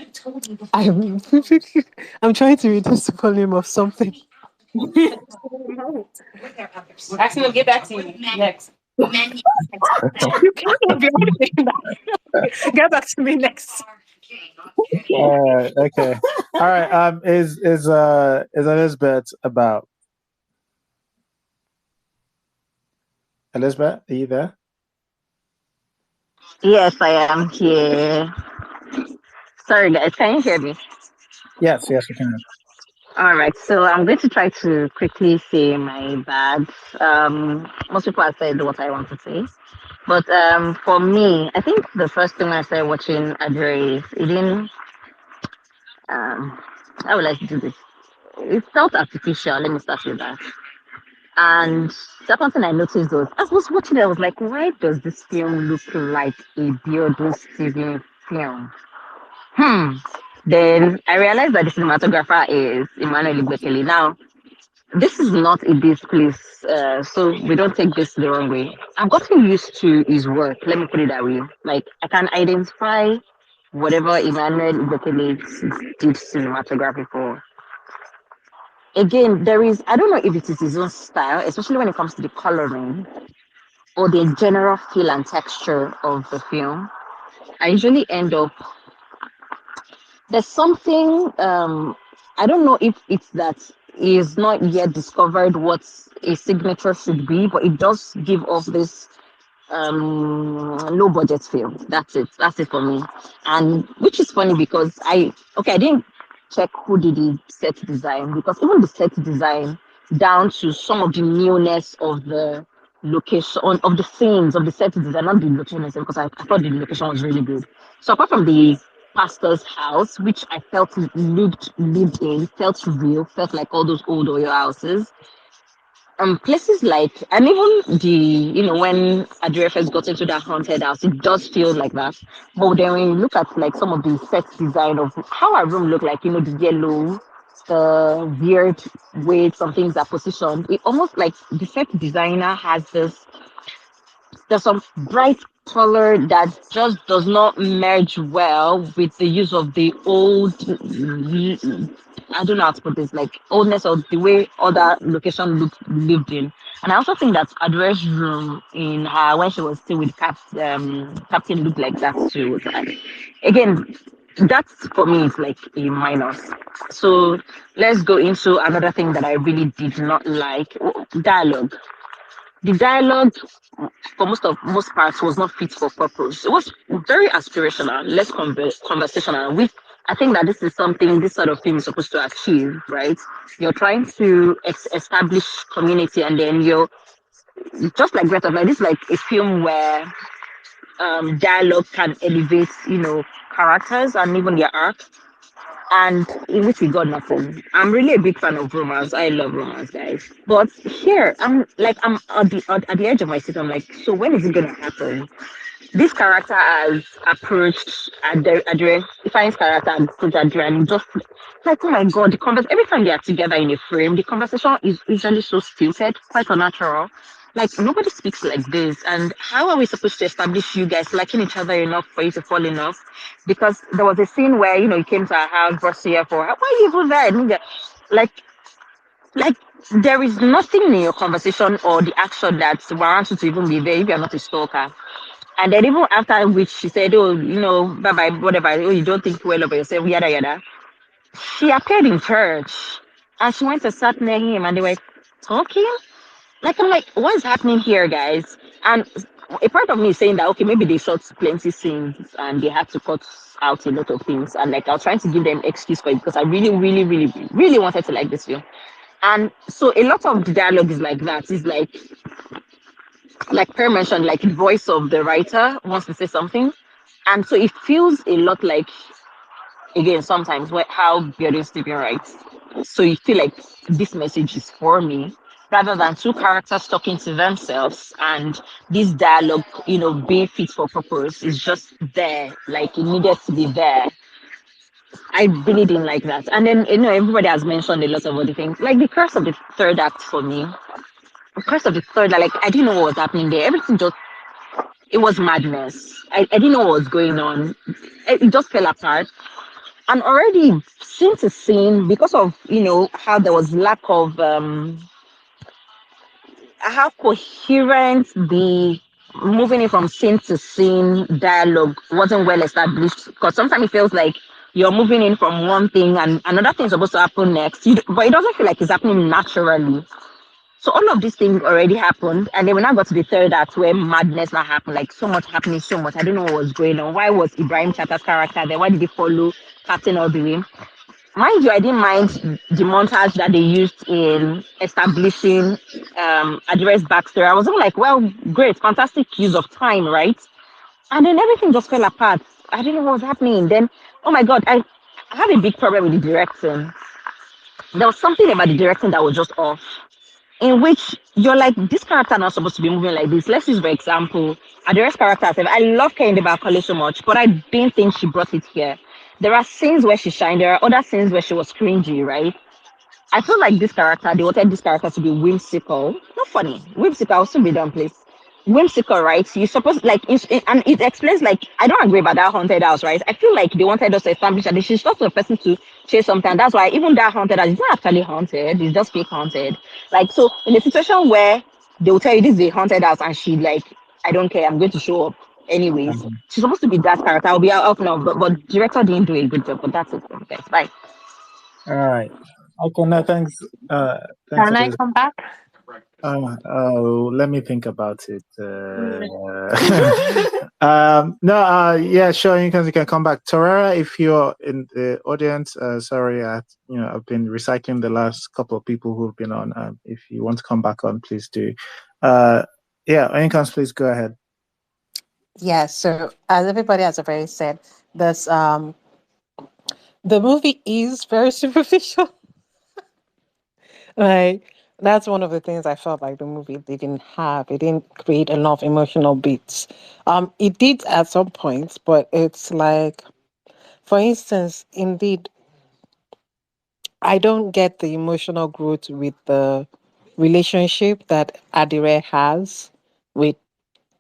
I'm trying to reduce the volume of something. Asking them get back to you next. You can't be saying that. Get back to me next. Okay. All right. Is Elizabeth about? Elizabeth, are you there? Yes, I am here. Sorry, guys. Can you hear me? Yes, we can. All right. So I'm going to try to quickly say my bad. Most people have said what I want to say. But for me, I think the first thing I started watching Adire is it didn't. How would I do this? It felt artificial. Let me start with that. And second thing I noticed was as I was watching it, I was like, why does this film look like a Biodo Steven film? Then I realized that the cinematographer is Emmanuel Igbekele. Now, this is not a base place, so we don't take this the wrong way. I've gotten used to his work. Let me put it that way. Like I can identify whatever Emmanuel Igbekele did cinematography for. Again, there is I don't know if it is his own style, especially when it comes to the coloring or the general feel and texture of the film. I usually end up there's something I don't know if it's that is not yet discovered what a signature should be, but it does give off this low budget feel. That's it for me. And which is funny because I didn't check who did the set design, because even the set design down to some of the newness of the location of the scenes of the set design, not the location itself, because I thought the location was really good. So apart from the pastor's house, which I felt lived in, felt real, felt like all those old oil houses. Places like, and even when Adire first got into that haunted house, it does feel like that. But then when you look at like some of the set design of how our room looked like, the yellow, the weird way some things are positioned, it almost like the set designer has this, there's some bright color that just does not merge well with the use of the old, I don't know how to put this, like oldness of the way other location lived in. And I also think that Adre's room in her when she was still with Captain looked like that too. Again, that's for me is like a minus. So let's go into another thing that I really did not like. Dialogue. The dialogue for most parts was not fit for purpose. It was very aspirational, less conversational. Which I think that this is something this sort of film is supposed to achieve, right? You're trying to establish community, and then you're just like Greta. Like this, is like a film where dialogue can elevate, characters and even their arc, and in which we got nothing. I'm really a big fan of romance. I love romance, guys. But here, I'm at the edge of my seat. I'm like, so when is it gonna happen? This character has approached Adire, Ifeanyi's character has approached Adire, and just like, oh my god, the every time they are together in a frame, the conversation is usually so stilted, quite unnatural. Like nobody speaks like this, and how are we supposed to establish you guys liking each other enough for you to fall in love? Because there was a scene where you came to our house, brought here for why are you even there? Nigga? Like like there is nothing in your conversation or the action that warrants you to even be there if you're not a stalker. And then even after which she said, oh, bye bye, whatever, oh, you don't think well of yourself, yada yada. She appeared in church and she went to sat near him and they were talking. Like I'm like, what's happening here, guys? And a part of me is saying that okay, maybe they shot plenty scenes and they had to cut out a lot of things. And like I was trying to give them excuse for it because I really, really, really, really wanted to like this film. And so a lot of the dialogue is like that. It's like Per mentioned, like the voice of the writer wants to say something. And so it feels a lot like, again, sometimes how Beyonce Stephen writes. So you feel like this message is for me, rather than two characters talking to themselves and this dialogue, being fit for purpose is just there, like it needed to be there. I really didn't like that. And then, everybody has mentioned a lot of other things. Like the curse of the third act for me. The curse of the third act, like I didn't know what was happening there. Everything just it was madness. I didn't know what was going on. It just fell apart. And already scene to scene, because of how there was lack of how coherent the moving it from scene to scene dialogue wasn't well established. Because sometimes it feels like you're moving in from one thing and another thing is supposed to happen next. But it doesn't feel like it's happening naturally. So all of these things already happened, and then when I got to the third act where madness now happened, like so much happening, so much. I don't know what was going on. Why was Ibrahim Chatta's character there? Why did he follow Captain all the way? Mind you, I didn't mind the montage that they used in establishing Adire's backstory. I was all like, well, great, fantastic use of time, right? And then everything just fell apart. I didn't know what was happening. Then, oh my God, I had a big problem with the direction. There was something about the direction that was just off in which you're like, this character not supposed to be moving like this. Let's use, for example, Adire's character. I love Kehinde Bakole so much, but I didn't think she brought it here. There are scenes where she shined. There are other scenes where she was cringy, right? I feel like this character, they wanted this character to be whimsical. Not funny. Whimsical, I'll still be done, please. Whimsical, right? You supposed like and it explains like I don't agree about that haunted house, right? I feel like they wanted us to establish that she's just a person to chase something. That's why even that haunted house is not actually haunted, it's just fake haunted. Like so in a situation where they will tell you this is a haunted house and she like, I don't care, I'm going to show up anyways. She's supposed to be that character. I'll be out now, but director didn't do a good job, but that's it. Okay, bye. All right. Okay, no, thanks. Thanks Can for I this. come back? Let me think about it. Yeah, sure. You can come back. Torera, if you're in the audience, sorry, I've been recycling the last couple of people who've been on. If you want to come back on, please do. Yeah, Onyekans, please go ahead. Yeah, so as everybody has already said, there's The movie is very superficial. Like that's one of the things I felt like the movie didn't have. It didn't create enough emotional beats. It did at some points, but it's like, for instance, indeed, I don't get the emotional growth with the relationship that Adire has with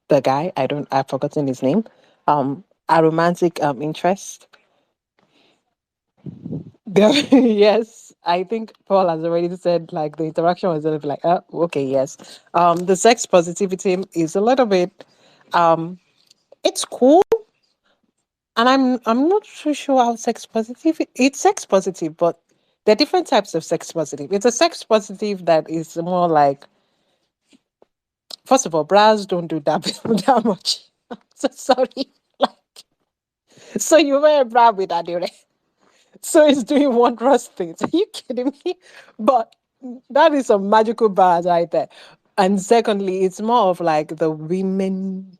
the guy. I've forgotten his name. A romantic interest. Yes, I think Paul has already said like the interaction was a little bit like, oh, okay, yes. The sex positivity is a little bit, um, it's cool, and I'm not too sure how sex positive. It's sex positive, but there are different types of sex positive. It's a sex positive that is more like, first of all, bras don't do that that much. So sorry. Like, so you wear a bra with Adire. So it's doing wondrous things. Are you kidding me? But that is some magical bars right there. And secondly, it's more of like the women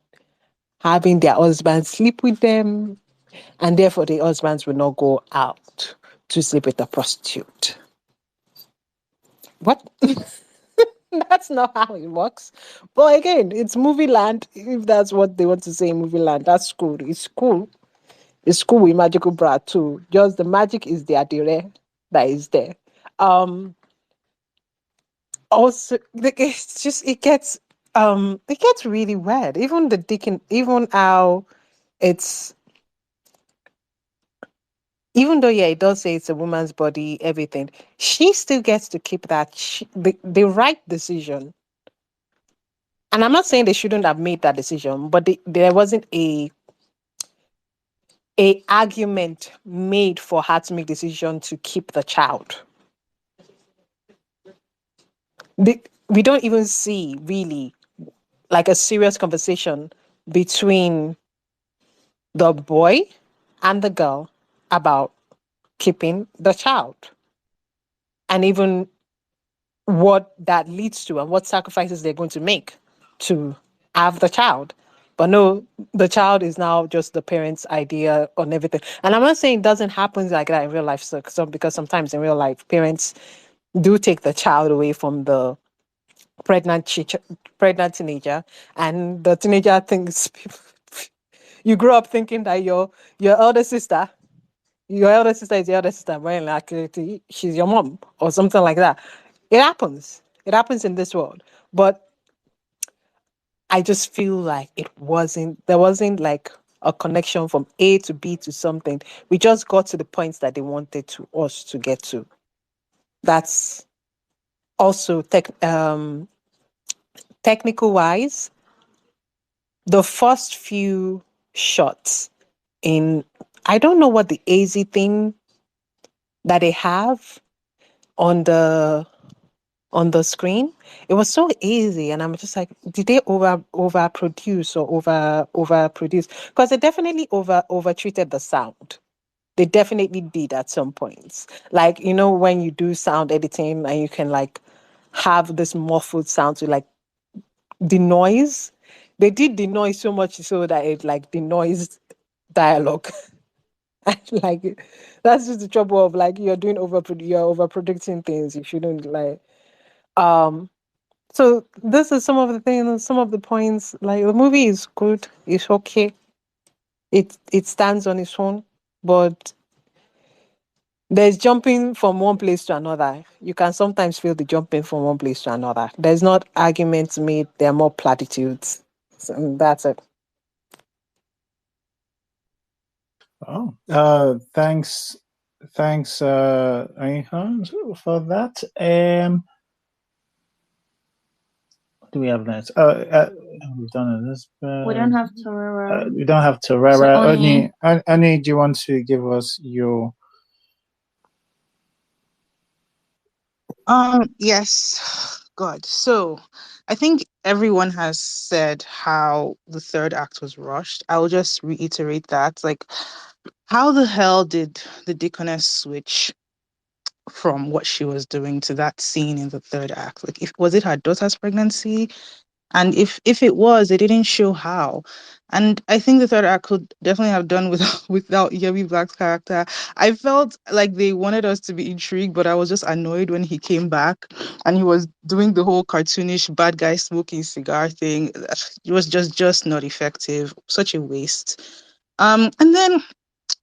having their husbands sleep with them, and therefore the husbands will not go out to sleep with a prostitute. What? That's not how it works. But again, it's movie land. If that's what they want to say in movie land, that's cool. It's cool. It's cool with magical bra too. Just the magic is the Adire that is there. Um Also, it's just it gets really weird. Even the Deacon, even how it's, even though yeah, it does say it's a woman's body, everything, she still gets to keep that the right decision. And I'm not saying they shouldn't have made that decision, but there wasn't a argument made for her to make decision to keep the child. We don't even see really like a serious conversation between the boy and the girl about keeping the child, and even what that leads to and what sacrifices they're going to make to have the child. But no, the child is now just the parents' idea on everything. And I'm not saying it doesn't happen like that in real life, so because sometimes in real life, parents do take the child away from the pregnant pregnant teenager, and the teenager thinks you grow up thinking that your elder sister your elder sister is your elder sister, but in actuality, she's your mom or something like that. It happens. It happens in this world. But I just feel like there wasn't like a connection from A to B to something. We just got to the points that they wanted to us to get to. That's also technical wise. The first few shots in, I don't know what the AZ thing that they have on the screen. It was so easy, and I'm just like, did they overproduce or overproduce? Because they definitely over treated the sound. They definitely did at some points. Like, when you do sound editing and you can like have this muffled sound to like the noise. They did the noise so much so that it like the noise dialogue. And like that's just the trouble of like you're overproducing things. You shouldn't like um so this is some of the things, some of the points. Like the movie is good, it's okay. It stands on its own, but there's jumping from one place to another. You can sometimes feel the jumping from one place to another. There's not arguments made, there are more platitudes. So that's it. Oh, thanks, Reinhardt, for that. What do we have next? We've done Elizabeth. We don't have Torera. We don't have So Torera. Oni. Oni, do you want to give us your? Yes. God. So I think everyone has said how the third act was rushed. I will just reiterate that. Like, how the hell did the Deaconess switch from what she was doing to that scene in the third act? Like, if was it her daughter's pregnancy? And if it was, they didn't show how. And I think the third act could definitely have done without without Yemi Black's character. I felt like they wanted us to be intrigued, but I was just annoyed when he came back and he was doing the whole cartoonish bad guy smoking cigar thing. It was just not effective. Such a waste. And then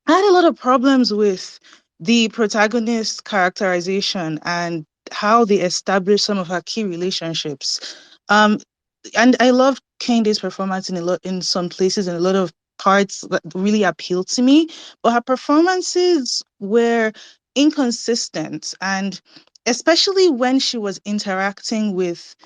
I had a lot of problems with the protagonist's characterization and how they established some of her key relationships. Um, and I loved Kende's performance in a lot in some places and a lot of parts that really appealed to me, but her performances were inconsistent, and especially when she was interacting with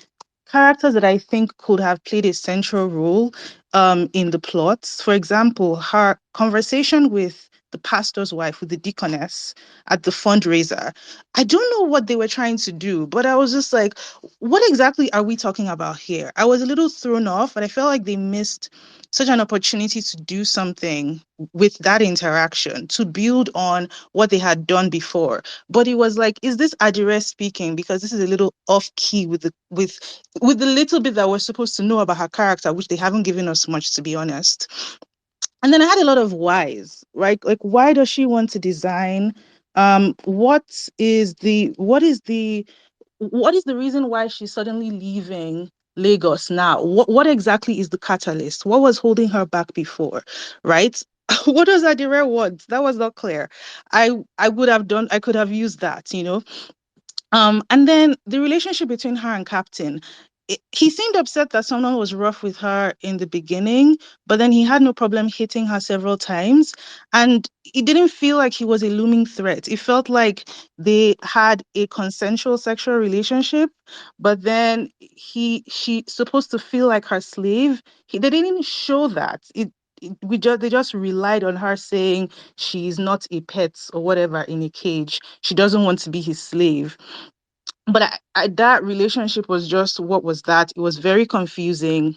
characters that I think could have played a central role in the plots. For example, her conversation with the pastor's wife, with the deaconess at the fundraiser. I don't know what they were trying to do, but I was just like, what exactly are we talking about here? I was a little thrown off, and I felt like they missed such an opportunity to do something with that interaction, to build on what they had done before. But it was like, is this Adire speaking? Because this is a little off key with the little bit that we're supposed to know about her character, which they haven't given us much, to be honest. And then I had a lot of whys, right? Like, why does she want to design? What is the reason why she's suddenly leaving Lagos now? What exactly is the catalyst? What was holding her back before, right? What does Adire want? That was not clear. I could have used that. And then the relationship between her and Captain, he seemed upset that someone was rough with her in the beginning, but then he had no problem hitting her several times. And it didn't feel like he was a looming threat. It felt like they had a consensual sexual relationship, but then she supposed to feel like her slave. They didn't show that. They just relied on her saying she's not a pet or whatever in a cage. She doesn't want to be his slave. But that relationship was just, what was that? It was very confusing.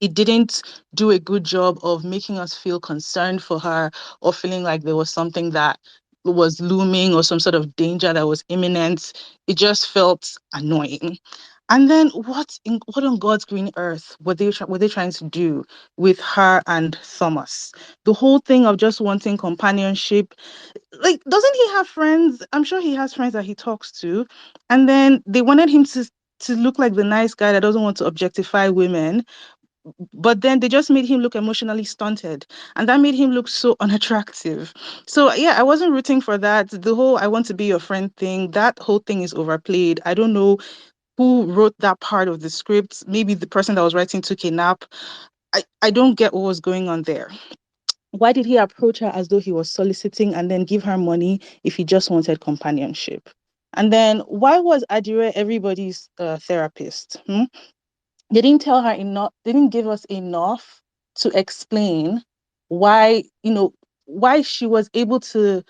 It didn't do a good job of making us feel concerned for her or feeling like there was something that was looming or some sort of danger that was imminent. It just felt annoying. And then what on God's green earth were they trying to do with her and Thomas? The whole thing of just wanting companionship, like, doesn't he have friends? I'm sure he has friends that he talks to. And then they wanted him to look like the nice guy that doesn't want to objectify women, but then they just made him look emotionally stunted, and that made him look so unattractive. So yeah, I wasn't rooting for that. The whole "I want to be your friend" thing, that whole thing is overplayed. I don't know who wrote that part of the script. Maybe the person that was writing took a nap. I don't get what was going on there. Why did he approach her as though he was soliciting and then give her money if he just wanted companionship? And then why was Adire everybody's therapist? They didn't tell her enough. They didn't give us enough to explain why, why she was able to.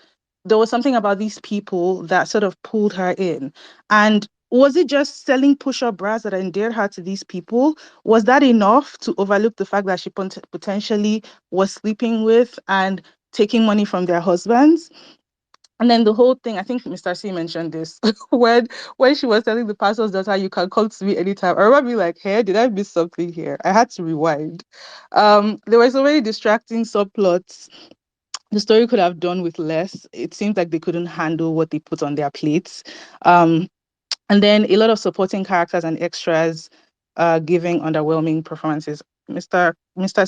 There was something about these people that sort of pulled her in. And was it just selling push-up bras that endeared her to these people? Was that enough to overlook the fact that she potentially was sleeping with and taking money from their husbands? And then the whole thing, I think Mr. C mentioned this when she was telling the pastor's daughter, "You can come to me anytime." I remember being like, "Hey, did I miss something here?" I had to rewind. There were so many distracting subplots. The story could have done with less. It seems like they couldn't handle what they put on their plates. Um, and then a lot of supporting characters and extras giving underwhelming performances. Mr.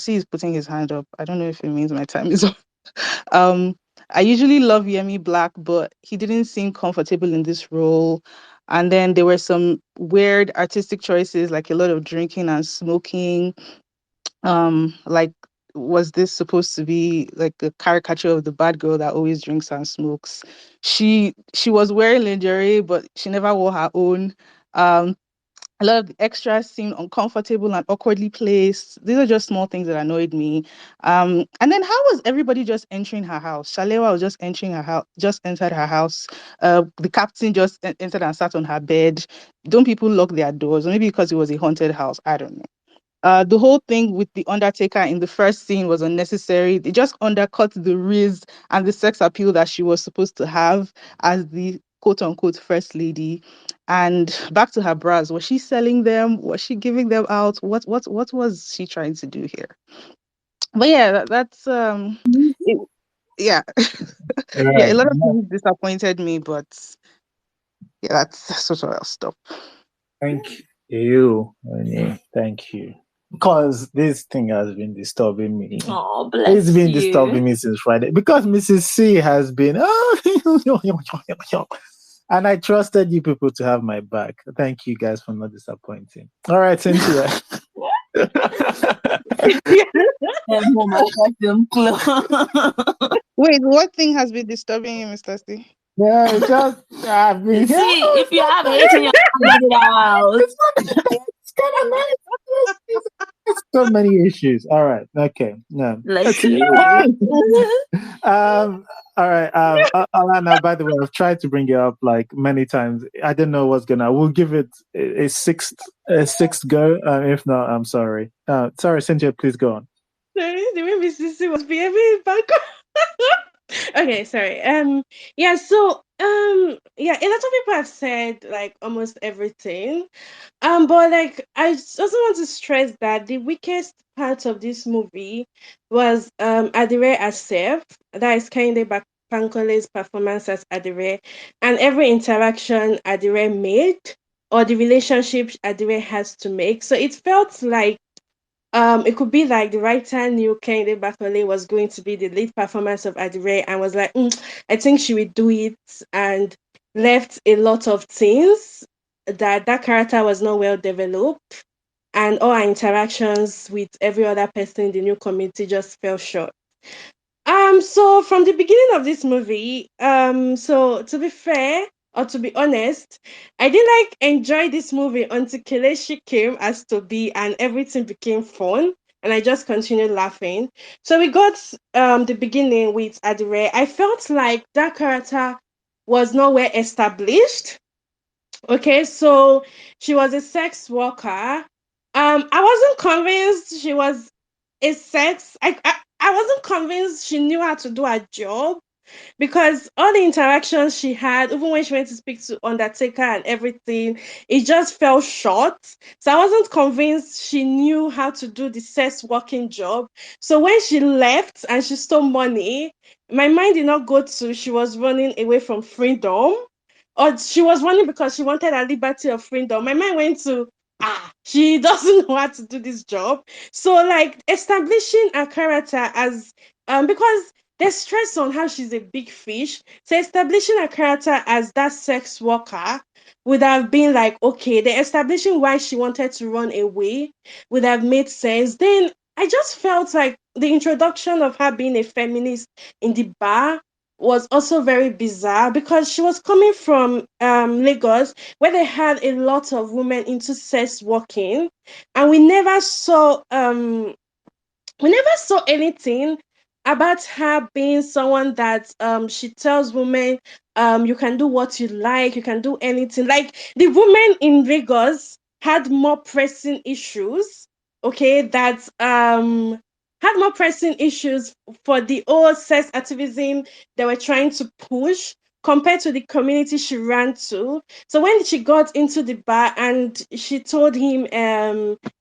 C is putting his hand up. I don't know if it means my time is up. Um, I usually love Yemi Black, but he didn't seem comfortable in this role. And then there were some weird artistic choices, like a lot of drinking and smoking. Like, was this supposed to be like a caricature of the bad girl that always drinks and smokes? She was wearing lingerie, but she never wore her own. Um, a lot of the extras seemed uncomfortable and awkwardly placed. These are just small things that annoyed me. And then how was everybody just entering her house? Shalewa was just entering her house, just entered her house. The captain just entered and sat on her bed. Don't people lock their doors? Or maybe because it was a haunted house. I don't know. The whole thing with the Undertaker in the first scene was unnecessary. They just undercut the riz and the sex appeal that she was supposed to have as the quote unquote first lady. And back to her bras, was she selling them? Was she giving them out? What was she trying to do here? But yeah, that's yeah. Yeah, a Right. lot of things disappointed me, but yeah, that's what I'll stop. Thank you, Oni. Thank you. Because this thing has been disturbing me. Oh, It's bless been you. disturbing me since Friday because Mrs. C has been, and I trusted you people to have my back. Thank you guys for not disappointing. All right, Cynthia. Film Club. Wait, what thing has been disturbing you, Mr. C? Yeah, it's just I've been here. See, if you have anything, you can let it out. It's kind of nice. It's so many issues. All right. Okay. No. Bless you. All right. Alana, by the way, I've tried to bring it up like many times. I don't know what's gonna. We'll give it a sixth go. If not, I'm sorry. Sorry, Cynthia. Please go on. Sorry, the way Mrs. C was behaving in Bangkok. Okay, sorry. Yeah, so yeah, a lot of people have said like almost everything. But like I also want to stress that the weakest part of this movie was Adire herself. That is Kehinde Bankole's performance as Adire, and every interaction Adire made or the relationship Adire has to make. So it felt like it could be like the writer knew Kehinde Bakole was going to be the lead performance of Adire and was like, I think she will do it, and left a lot of things that character was not well developed, and all our interactions with every other person in the new community just fell short. So from the beginning of this movie, so to be fair or to be honest, I didn't like enjoy this movie until Kelechi came as to be and everything became fun and I just continued laughing. So we got the beginning with Adire. I felt like that character was not well established. Okay, so she was a sex worker. I wasn't convinced she was a sex. I wasn't convinced she knew how to do her job because all the interactions she had, even when she went to speak to Undertaker and everything, it just fell short. So I wasn't convinced she knew how to do the sex working job. So when she left and she stole money, my mind did not go to she was running away from freedom or she was running because she wanted a liberty of freedom. My mind went to she doesn't know how to do this job. So like establishing a character as because there's stress on how she's a big fish. So establishing a character as that sex worker would have been like, okay, the establishing why she wanted to run away would have made sense. Then I just felt like the introduction of her being a feminist in the bar was also very bizarre because she was coming from Lagos where they had a lot of women into sex working and we never saw anything about her being someone that she tells women you can do what you like, you can do anything. Like the women in Lagos had more pressing issues, okay, that had more pressing issues for the old sex activism they were trying to push compared to the community she ran to. So when she got into the bar and she told him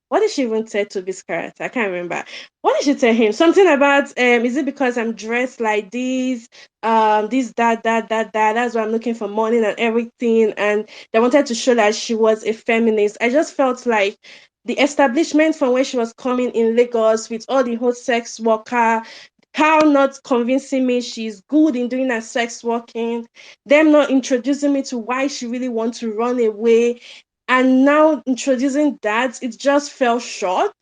what did she even say to this character? I can't remember. What did she tell him? Something about is it because I'm dressed like this? This, that. That's why I'm looking for money and everything. And they wanted to show that she was a feminist. I just felt like the establishment from where she was coming in Lagos with all the whole sex worker, how not convincing me she's good in doing her sex working, them not introducing me to why she really wants to run away, and now introducing that, it just fell short.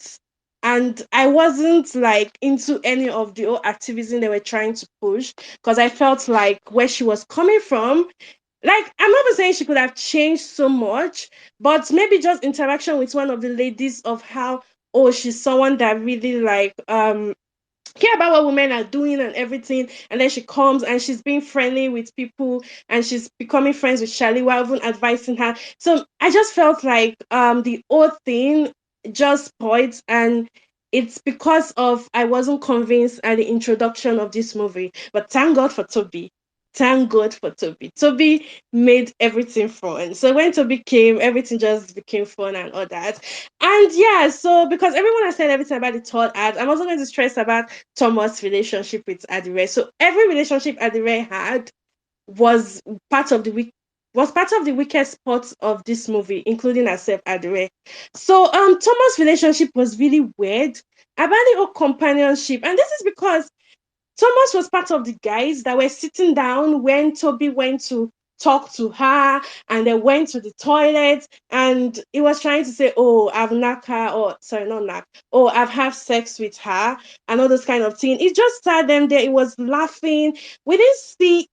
And I wasn't like into any of the old activism they were trying to push because I felt like where she was coming from, like I'm not even saying she could have changed so much, but maybe just interaction with one of the ladies of how, oh, she's someone that really like care about what women are doing and everything, and then she comes and she's being friendly with people and she's becoming friends with Shali while even advising her. So I just felt like the whole thing just spoiled, and it's because of I wasn't convinced at the introduction of this movie. But thank God for Toby. thank God for Toby. Toby made everything fun. So when Toby came, everything just became fun and all that. And yeah, so because everyone has said everything about the third act, I'm also going to stress about Thomas' relationship with Adire. So every relationship Adire had was part of the weak was part of the weakest spots of this movie, including herself, Adire. So Thomas' relationship was really weird about the whole companionship. And this is because Thomas was part of the guys that were sitting down when Toby went to talk to her and they went to the toilet and he was trying to say, oh, I've knocked her, or sorry, not knocked, oh, I've had sex with her and all those kind of things. It just sat them there, it was laughing. We didn't see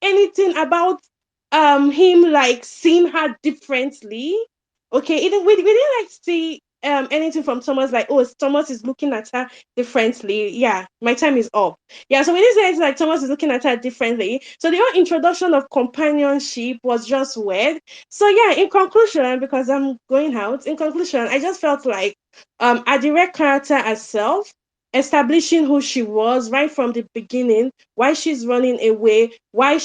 anything about him like seeing her differently. Okay, we didn't like see anything from Thomas like, oh, Thomas is looking at her differently. Yeah, my time is up. Yeah, so we didn't say it's like Thomas is looking at her differently. So the whole introduction of companionship was just weird. So yeah, in conclusion, because I'm going out, in conclusion, I just felt like Adire character herself establishing who she was right from the beginning, why she's running away, why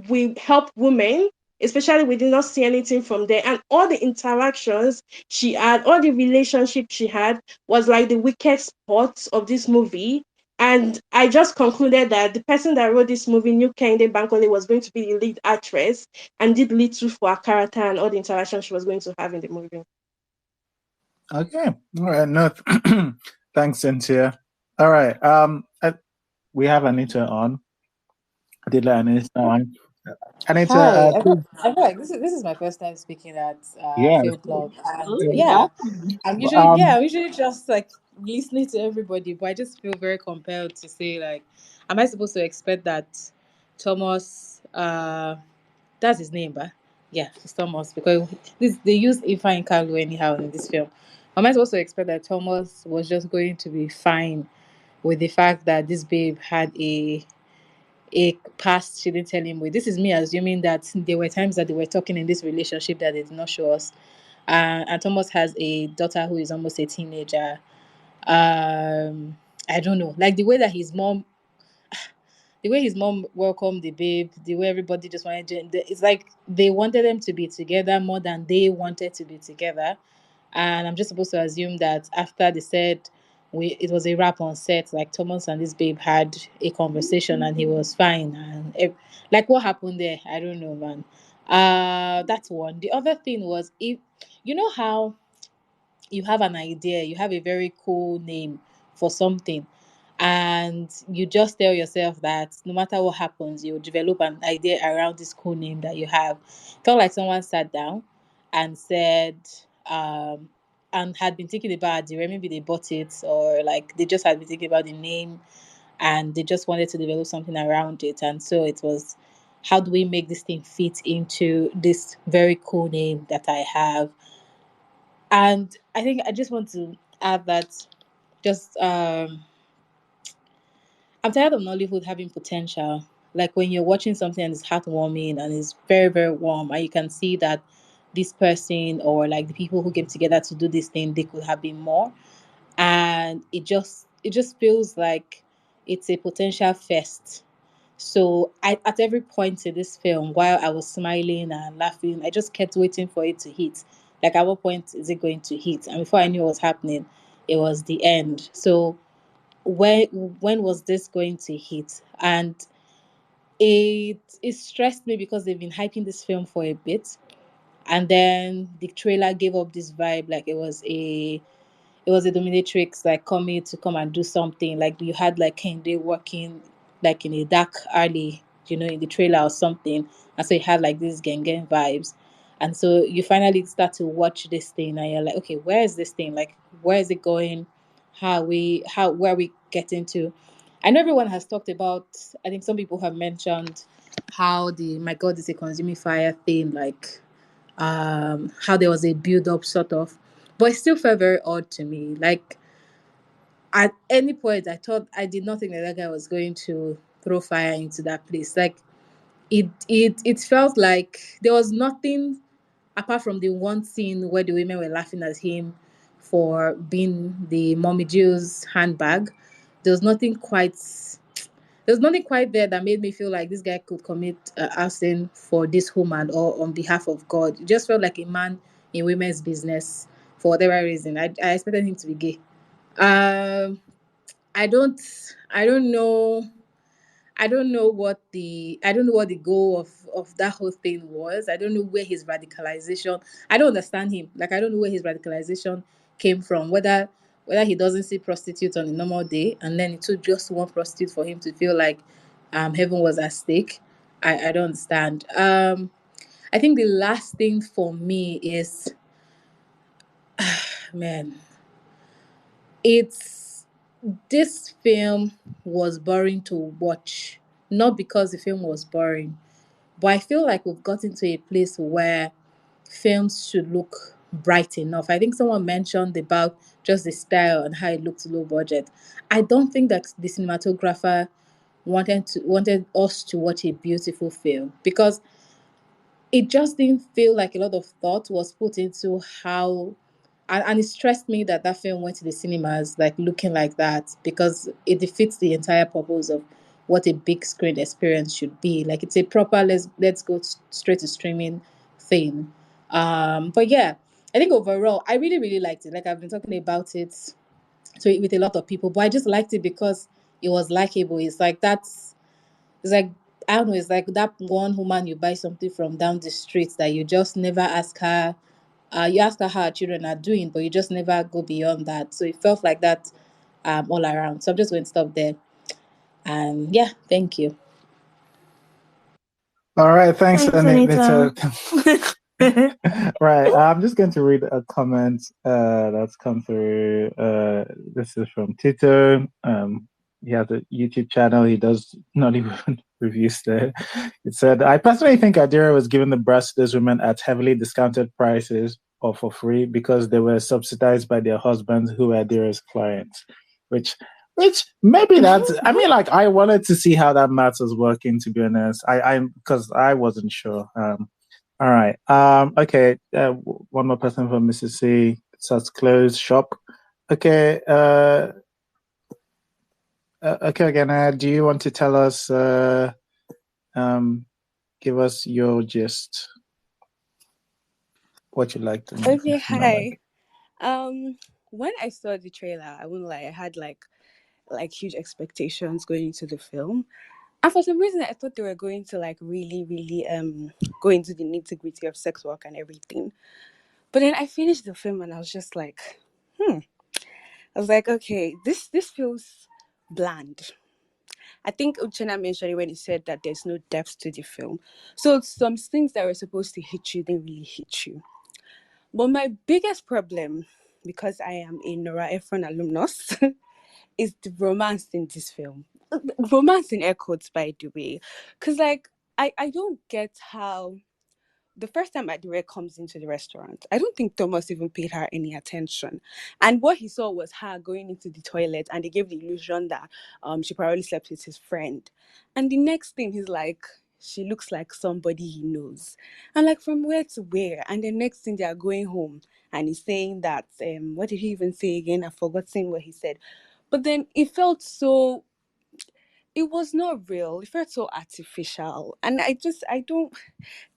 we help women, especially we did not see anything from there, and all the interactions she had, all the relationships she had was like the weakest spot of this movie. And I just concluded that the person that wrote this movie knew Kehinde Bankole was going to be the lead actress and did little for her character and all the interactions she was going to have in the movie. Okay. All right. No, thanks, Cynthia. All right. We have Anita on. I did let Anita on. Anita, Hi, please. I feel like this is my first time speaking at Yeah. film club, and Okay, yeah, welcome. I'm usually just like listening to everybody, but I just feel very compelled to say like, am I supposed to expect that Thomas, that's his name, but yeah, it's Thomas because they use Ifa Kalu anyhow in this film. Am I supposed to expect that Thomas was just going to be fine with the fact that this babe had a past she didn't tell him with? This is me assuming that there were times that they were talking in this relationship that they did not show us. And Thomas has a daughter who is almost a teenager. I don't know, like the way his mom welcomed the babe, the way everybody just wanted to, it's like they wanted them to be together more than they wanted to be together. And I'm just supposed to assume that after they said it was a wrap on set, like Thomas and this babe had a conversation and he was fine. And like what happened there, I don't know, man. That's one. The other thing was, if you know how you have an idea, you have a very cool name for something, and you just tell yourself that no matter what happens, you'll develop an idea around this cool name that you have. Felt like someone sat down and said, um, and had been thinking about Adire, maybe they bought it, or like they just had been thinking about the name and they just wanted to develop something around it. And so it was, how do we make this thing fit into this very cool name that I have? And I think I just want to add that just I'm tired of Nollywood having potential. Like when you're watching something and it's heartwarming and it's very, very warm, and you can see that this person or like the people who came together to do this thing, they could have been more. And it just feels like it's a potential fest. So at every point in this film, while I was smiling and laughing, I just kept waiting for it to hit. Like at what point is it going to hit? And before I knew what was happening, it was the end. So when when was this going to hit? And it stressed me because they've been hyping this film for a bit, and then the trailer gave up this vibe like it was a dominatrix like coming to come and do something. Like you had like Kende working like in a dark alley, in the trailer or something. And so you had like these gang vibes. And so you finally start to watch this thing and you're like, okay, where is this thing? Like, where is it going? Where are we getting to? I know everyone has talked about, I think some people have mentioned how the my God is a consuming fire thing, like how there was a build up sort of, but it still felt very odd to me. Like at any point I did not think that guy was going to throw fire into that place. Like it felt like there was nothing apart from the one scene where the women were laughing at him for being the mommy Jill's handbag. There was nothing quite There's nothing quite there that made me feel like this guy could commit arson for this woman or on behalf of God. It just felt like a man in women's business for whatever reason. I expected him to be gay. Um, I don't I don't know I don't know what the goal of that whole thing was. I don't know where his radicalization. I don't understand him. Like I don't know where his radicalization came from. Whether he doesn't see prostitutes on a normal day, and then it took just one prostitute for him to feel like heaven was at stake. I don't understand. I think the last thing for me is, man, it's this film was boring to watch, not because the film was boring, but I feel like we've gotten to a place where films should look bright enough. I think someone mentioned about just the style and how it looked low budget. I don't think that the cinematographer wanted us to watch a beautiful film, because it just didn't feel like a lot of thought was put into how, and it stressed me that that film went to the cinemas like looking like that, because it defeats the entire purpose of what a big screen experience should be. Like it's a proper let's go straight to streaming thing. But yeah, I think overall I really really liked it. Like I've been talking about it with a lot of people, but I just liked it because it was likable. It's like, I don't know, it's like that one woman you buy something from down the street that you just never ask her. You ask her how her children are doing, but you just never go beyond that. So it felt like that all around. So I'm just going to stop there. And yeah, thank you. All right, thanks, Thanks, Anita. Anita. Right, I'm just going to read a comment that's come through. This is from Tito. He has a YouTube channel. He does not even reviews there. It said, I personally think Adire was given the breast to those women at heavily discounted prices or for free because they were subsidized by their husbands who were Adire's clients, which maybe that's, I mean, like, I wanted to see how that math was working, to be honest. Because I wasn't sure. All right. Okay. One more person from Mrs. C. Says close shop. Okay. Okay. Again, do you want to tell us? Give us your gist. What you liked and Okay, not like. hi. When I saw the trailer, I won't lie, I had like huge expectations going into the film. And for some reason I thought they were going to like really, really go into the nitty-gritty of sex work and everything. But then I finished the film and I was just like, I was like, okay, this feels bland. I think Uchenna mentioned it when he said that there's no depth to the film. So some things that were supposed to hit you didn't really hit you. But my biggest problem, because I am a Nora Ephron alumnus, is the romance in this film. Romance in air quotes, by the way. Because, like, I don't get how the first time Adire comes into the restaurant, I don't think Thomas even paid her any attention. And what he saw was her going into the toilet, and they gave the illusion that she probably slept with his friend. And the next thing, he's like, she looks like somebody he knows. And like, from where to where? And the next thing, they are going home, and he's saying that, what did he even say again? I've forgotten what he said. But then it felt so, it was not real. It felt so artificial. And I don't,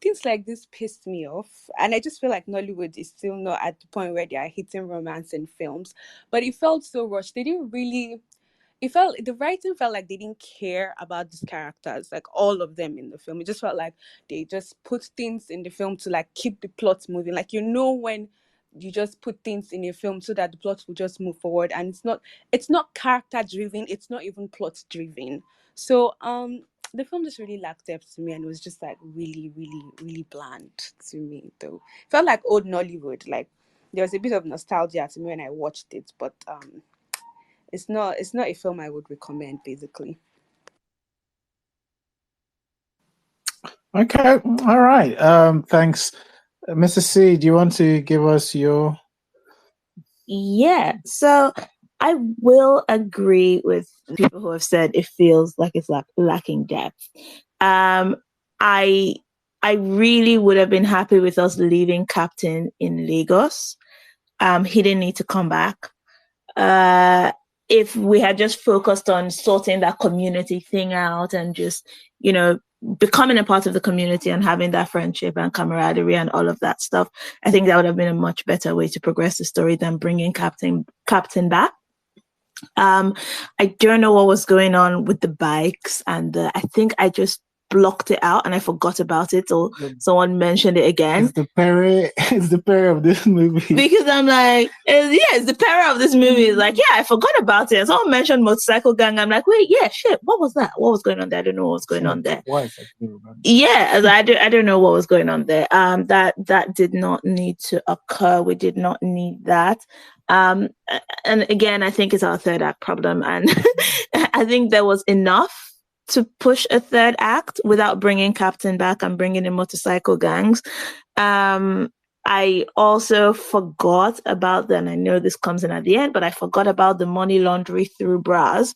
things like this pissed me off. And I just feel like Nollywood is still not at the point where they are hitting romance in films. But it felt so rushed. They didn't really, it felt, the writing felt like they didn't care about these characters, like all of them in the film. It just felt like they just put things in the film to like keep the plot moving. Like, you know, when you just put things in a film so that the plot will just move forward, and it's not character driven, it's not even plot driven. So the film just really lacked depth to me, and it was just like really, really, really bland to me though. It felt like old Nollywood. Like, there was a bit of nostalgia to me when I watched it, but it's not a film I would recommend, basically. Okay. All right. Thanks. Mrs. C, do you want to give us your... Yeah, so I will agree with people who have said it feels like it's lacking depth. I I really would have been happy with us leaving Captain in Lagos. He didn't need to come back. if we had just focused on sorting that community thing out and just, becoming a part of the community and having that friendship and camaraderie and all of that stuff, I think that would have been a much better way to progress the story than bringing Captain back. I don't know what was going on with the bikes, and I think I just blocked it out and I forgot about it, or someone mentioned it again. It's the peril of this movie. Because I'm like, it's the peril of this movie. It's like, I forgot about it. Someone mentioned motorcycle gang. I'm like, wait, shit, what was that? What was going on there? I don't know what was going on there. I don't know what was going on there. That did not need to occur. We did not need that. And again, I think it's our third act problem, and I think there was enough to push a third act without bringing Captain back and bringing in motorcycle gangs. I also forgot about, and I know this comes in at the end, but I forgot about the money laundering through bras,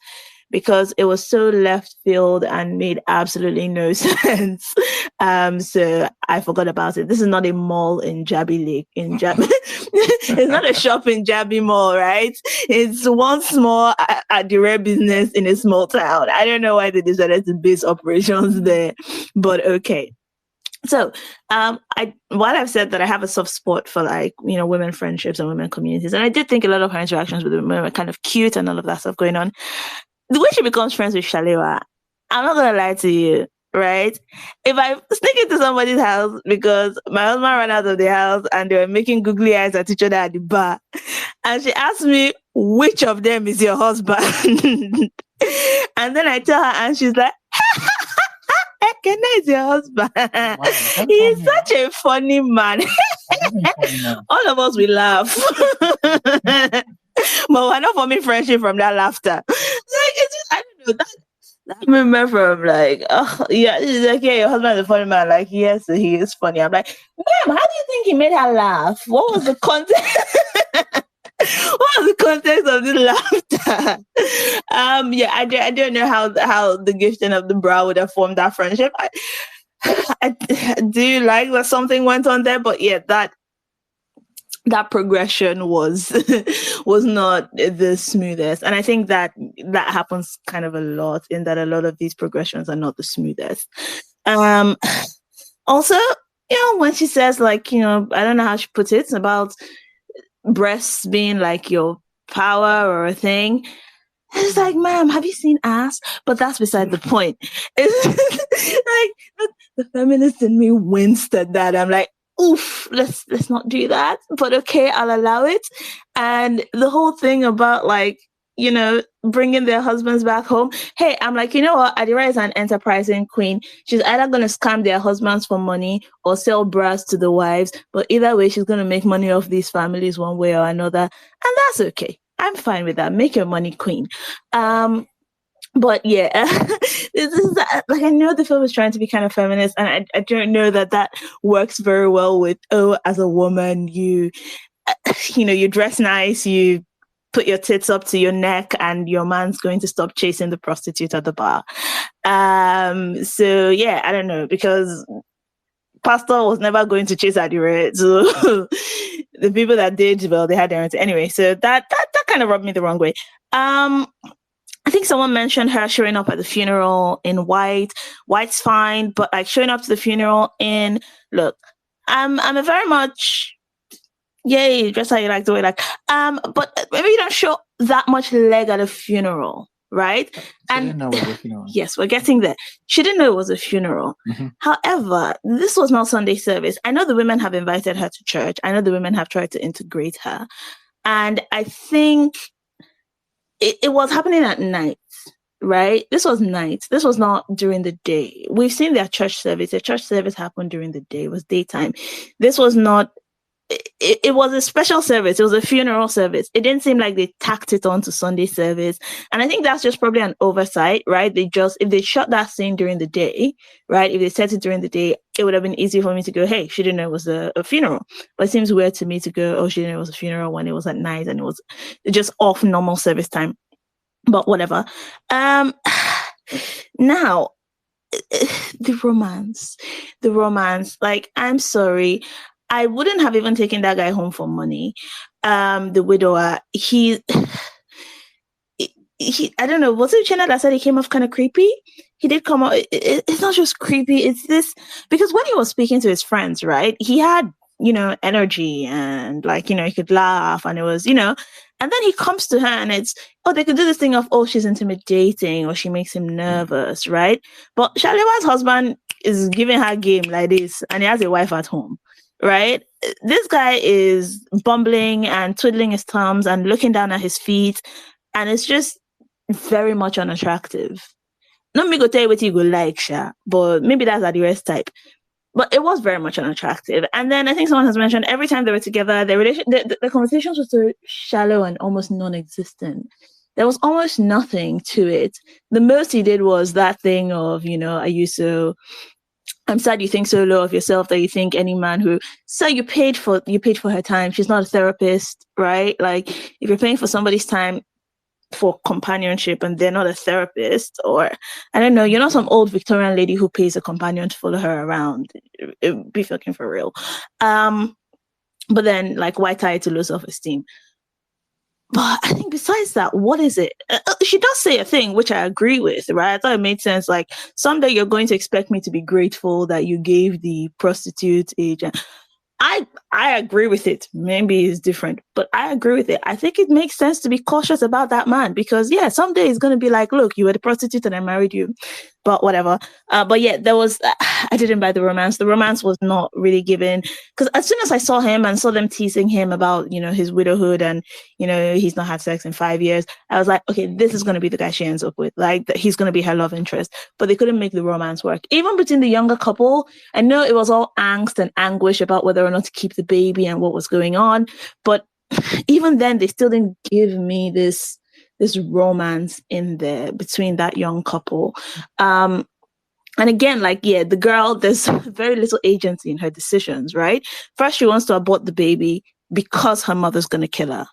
because it was so left field and made absolutely no sense. So I forgot about it. This is not a mall in Jabi Lake. It's not a shop in Jabi Mall, right? It's one small Adire business in a small town. I don't know why they decided to base operations there, but okay. So, while I've said that I have a soft spot for women friendships and women communities, and I did think a lot of her interactions with women were kind of cute and all of that stuff going on. The way she becomes friends with Shalewa, I'm not gonna lie to you, right? If I sneak into somebody's house because my husband ran out of the house and they were making googly eyes at each other at the bar, and she asked me, which of them is your husband? And then I tell her, and she's like, Jack'enneth is your husband. Wow, he's such a funny man. All of us will laugh. But we're not forming friendship from that laughter. I don't know. That moment from she's like, your husband is a funny man. Like, yes, he is funny. I'm like, ma'am, how do you think he made her laugh? What was the context? What was the context of this laughter? I don't know how the gifting of the bra would have formed that friendship. I do like that something went on there, but that progression was not the smoothest. And I think that happens kind of a lot, in that a lot of these progressions are not the smoothest. Also, when she says I don't know how she puts it, about breasts being like your power or a thing. It's like, ma'am, have you seen ass? But that's beside the point. It's like the feminist in me winced at that. I'm like, oof, let's not do that. But okay, I'll allow it. And the whole thing about bringing their husbands back home. Hey, I'm like, you know what? Adire is an enterprising queen. She's either going to scam their husbands for money or sell bras to the wives. But either way, she's going to make money off these families one way or another. And that's okay. I'm fine with that. Make your money, queen. But yeah, this is I know the film is trying to be kind of feminist, and I don't know that works very well with, as a woman, you dress nice, you put your tits up to your neck, and your man's going to stop chasing the prostitute at the bar. So yeah, I don't know, because Pastor was never going to chase Adire. So the people that did, well, they had their own. Anyway, so that kind of rubbed me the wrong way. I think someone mentioned her showing up at the funeral in white. White's fine, but showing up to the funeral in, look, I'm a very much, yay, dress how you like, the way you like. But maybe you don't show that much leg at a funeral, right? She didn't know it was a funeral. Yes, we're getting there. She didn't know it was a funeral. Mm-hmm. However, this was not Sunday service. I know the women have invited her to church. I know the women have tried to integrate her. And I think it was happening at night, right? This was night. This was not during the day. We've seen their church service. Their church service happened during the day. It was daytime. This was not, it was a special service. It was a funeral service. It didn't seem like they tacked it on to Sunday service. And I think that's just probably an oversight, right? If they shot that scene during the day, right? If they set it during the day, it would have been easy for me to go, hey, she didn't know it was a funeral. But it seems weird to me to go, oh, she didn't know it was a funeral when it was at night and it was just off normal service time. But whatever. Now, the romance. I'm sorry. I wouldn't have even taken that guy home for money. The widower, I don't know, was it Uchenna that said he came off kind of creepy? He did come off, it's not just creepy, it's this, because when he was speaking to his friends, right, he had, energy and like, he could laugh and it was, and then he comes to her and it's, they could do this thing of, she's intimidating or she makes him nervous, right? But Shalewa's husband is giving her game like this and he has a wife at home, right? This guy is bumbling and twiddling his thumbs and looking down at his feet, and it's just very much unattractive. Not me go tell you what you go like, Sha, but maybe that's Adire's type. But it was very much unattractive. And then I think someone has mentioned every time they were together, the conversations were so shallow and almost non-existent. There was almost nothing to it. The most he did was that thing of, I'm sad you think so low of yourself that you think any man who, so you paid for her time. She's not a therapist, right? Like if you're paying for somebody's time for companionship and they're not a therapist, or I don't know, you're not some old Victorian lady who pays a companion to follow her around. Be fucking for real. But then like why tie it to low self-esteem? But I think besides that, what is it? She does say a thing which I agree with, right? I thought it made sense. Like someday you're going to expect me to be grateful that you gave the prostitute agent. I agree with it. Maybe it's different, but I agree with it. I think it makes sense to be cautious about that man because, someday it's going to be like, look, you were the prostitute and I married you, but whatever. But there was, I didn't buy the romance. The romance was not really given because as soon as I saw him and saw them teasing him about, his widowhood and, he's not had sex in 5 years, I was like, okay, this is going to be the guy she ends up with. Like he's going to be her love interest, but they couldn't make the romance work. Even between the younger couple, I know it was all angst and anguish about whether or not to keep the baby and what was going on. But even then, they still didn't give me this romance in there between that young couple. And again, the girl, there's very little agency in her decisions, right? First, she wants to abort the baby because her mother's going to kill her,